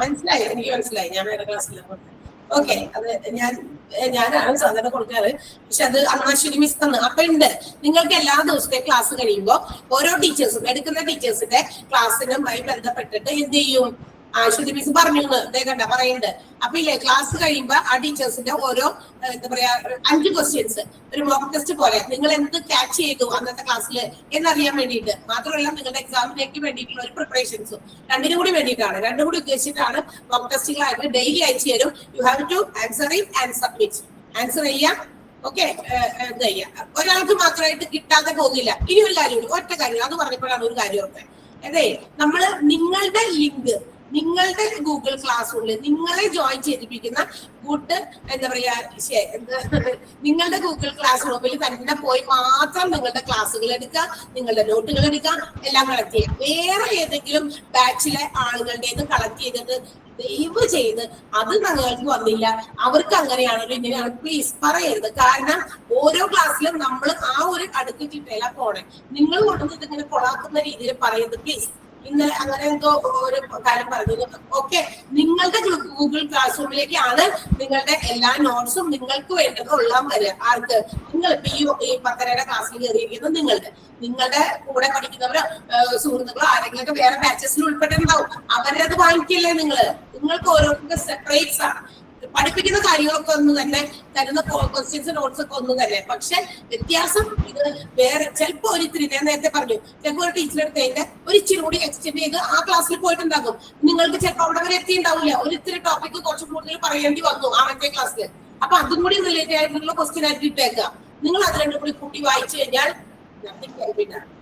മനസ്സിലായി, എനിക്ക് മനസ്സിലായി. ഞാൻ വേറെ ക്ലാസ്സിലാണ്. ഓക്കെ, അത് ഞാനാണ് സാധാരണ കൊടുക്കാറ്. പക്ഷെ അത് അശ്വതി മിസ് തന്നു. അപ്പൊ ഉണ്ട്, നിങ്ങൾക്ക് എല്ലാ ദിവസത്തെയും ക്ലാസ് കഴിയുമ്പോൾ ഓരോ ടീച്ചേഴ്സും എടുക്കുന്ന ടീച്ചേഴ്സിന്റെ ക്ലാസ്സിനുമായി ബന്ധപ്പെട്ടിട്ട് എന്ത് ചെയ്യും? അശ്വതി മിസ് പറഞ്ഞു കണ്ട പറയുന്നുണ്ട്. അപ്പൊ ഇല്ലേ, ക്ലാസ് കഴിയുമ്പോ ആ ടീച്ചേഴ്സിന്റെ ഓരോ എന്താ പറയാ 5 ക്വസ്റ്റ്യൻസ് ഒരു മോക്ക് ടെസ്റ്റ് പോലെ നിങ്ങൾ എന്ത് ക്യാച്ച് ചെയ്തു അന്നത്തെ ക്ലാസ്സിൽ എന്നറിയാൻ വേണ്ടിയിട്ട്, മാത്രമല്ല നിങ്ങളുടെ എക്സാമിലേക്ക് വേണ്ടിയിട്ടുള്ള ഒരു പ്രിപ്പറേഷൻസും രണ്ടിനും കൂടി വേണ്ടിയിട്ടാണ്. രണ്ടും കൂടി ഉദ്ദേശിച്ചിട്ടാണ് മോക്ക് ടെസ്റ്റുകളായിട്ട് ഡെയിലി അയച്ചു തരും. You have to answer it and submit. Answer ചെയ്യാം. ഓക്കെ, എന്താ ചെയ്യാം, ഒരാൾക്ക് മാത്രമായിട്ട് കിട്ടാതെ പോകുന്നില്ല. ഇനി ഒരു കാര്യം കൂടി, ഒറ്റ കാര്യം, അത് പറഞ്ഞപ്പോഴാണ് ഒരു കാര്യം ഓർത്തെ. അതെ, നമ്മള് നിങ്ങളുടെ ലിങ്ക്, നിങ്ങളുടെ ഗൂഗിൾ ക്ലാസ് റൂമിൽ നിങ്ങളെ ജോയിൻ ചെയ്തിപ്പിക്കുന്ന ഗുഡ് എന്താ പറയാ നിങ്ങളുടെ ഗൂഗിൾ ക്ലാസ് റൂമിൽ തന്നെ പോയി മാത്രം നിങ്ങളുടെ ക്ലാസ്സുകൾ എടുക്കുക, നിങ്ങളുടെ നോട്ടുകൾ എടുക്കുക, എല്ലാം കളക്ട് ചെയ്യുക. വേറെ ഏതെങ്കിലും ബാച്ചിലെ ആളുകളുടേത് കളക്ട് ചെയ്തിട്ട് ദയവ് ചെയ്ത് അത് ഞങ്ങൾക്ക് വന്നില്ല, അവർക്ക് അങ്ങനെയാണല്ലോ ഇങ്ങനെയാണ്, പ്ലീസ് പറയരുത്. കാരണം ഓരോ ക്ലാസ്സിലും നമ്മൾ ആ ഒരു അടുക്ക് ചിട്ടയില പോണേ. നിങ്ങൾ കൊണ്ടുവന്നിട്ട് ഇങ്ങനെ കൊളാക്കുന്ന രീതിയിൽ പറയരുത് പ്ലീസ്. ഇന്നലെ അങ്ങനെ എന്തോ ഒരു കാര്യം പറഞ്ഞു. ഓക്കെ, നിങ്ങളുടെ ഗൂഗിൾ ക്ലാസ് റൂമിലേക്കാണ് നിങ്ങളുടെ എല്ലാ നോട്ട്സും നിങ്ങൾക്ക് വേണ്ടതുള്ള വരിക. ആർക്ക്? നിങ്ങൾ ഈ 10:30 ക്ലാസ്സിൽ കയറിയിരിക്കുന്നത് നിങ്ങളുടെ കൂടെ പഠിക്കുന്നവരോ സുഹൃത്തുക്കളോ ആരെങ്കിലും വേറെ ബാച്ചസിൽ ഉൾപ്പെട്ടിട്ടുണ്ടാവും. അവരത് വാങ്ങിക്കില്ലേ? നിങ്ങൾക്ക് ഓരോരുത്തർക്ക് സെപ്പറേറ്റ്സ് ആണ്. പഠിപ്പിക്കുന്ന കാര്യങ്ങളൊക്കെ ഒന്ന് തന്നെ, തരുന്ന ക്വസ്റ്റ്യൻസ് നോട്ട്സ് ഒക്കെ ഒന്ന് തന്നെ. പക്ഷെ വ്യത്യാസം ഇത് വേറെ. ചിലപ്പോ ഒരിത്തിരി, ഞാൻ നേരത്തെ പറഞ്ഞു, ചിലപ്പോൾ ഒരു ടീച്ചർ എടുത്തതിന്റെ ഒരു ഇച്ചിരി കൂടി എക്സ്റ്റെൻഡ് ചെയ്ത് ആ ക്ലാസ്സിൽ പോയിട്ടുണ്ടാകും. നിങ്ങൾക്ക് ചിലപ്പോൾ അവിടെ വരെ എത്തിയിട്ടുണ്ടാവില്ല. ഒരിത്തിരി ടോപ്പിക്ക് കുറച്ച് കൂടുതൽ പറയേണ്ടി വന്നു ആ മറ്റേ ക്ലാസ്സിൽ. അപ്പൊ അതും കൂടി റിലേറ്റഡ് ആയിട്ടുള്ള ക്വസ്റ്റ്യൻ ആയിട്ട് ഇട്ടേക്കാം. നിങ്ങൾ അത് രണ്ടും കൂടി കൂട്ടി വായിച്ചു കഴിഞ്ഞാൽ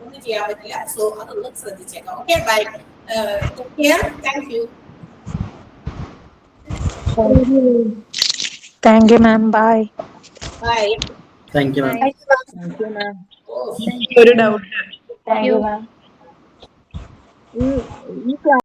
ഒന്നും ചെയ്യാൻ പറ്റില്ല. സോ അതൊന്ന് ശ്രദ്ധിച്ചേക്കാം. Okay, bye, thank you. Thank you, ma'am. Bye. Bye. Thank you, ma'am. Thank you, ma'am. ഒരു ഡൗട്ട്. Thank you, ma'am. ഈ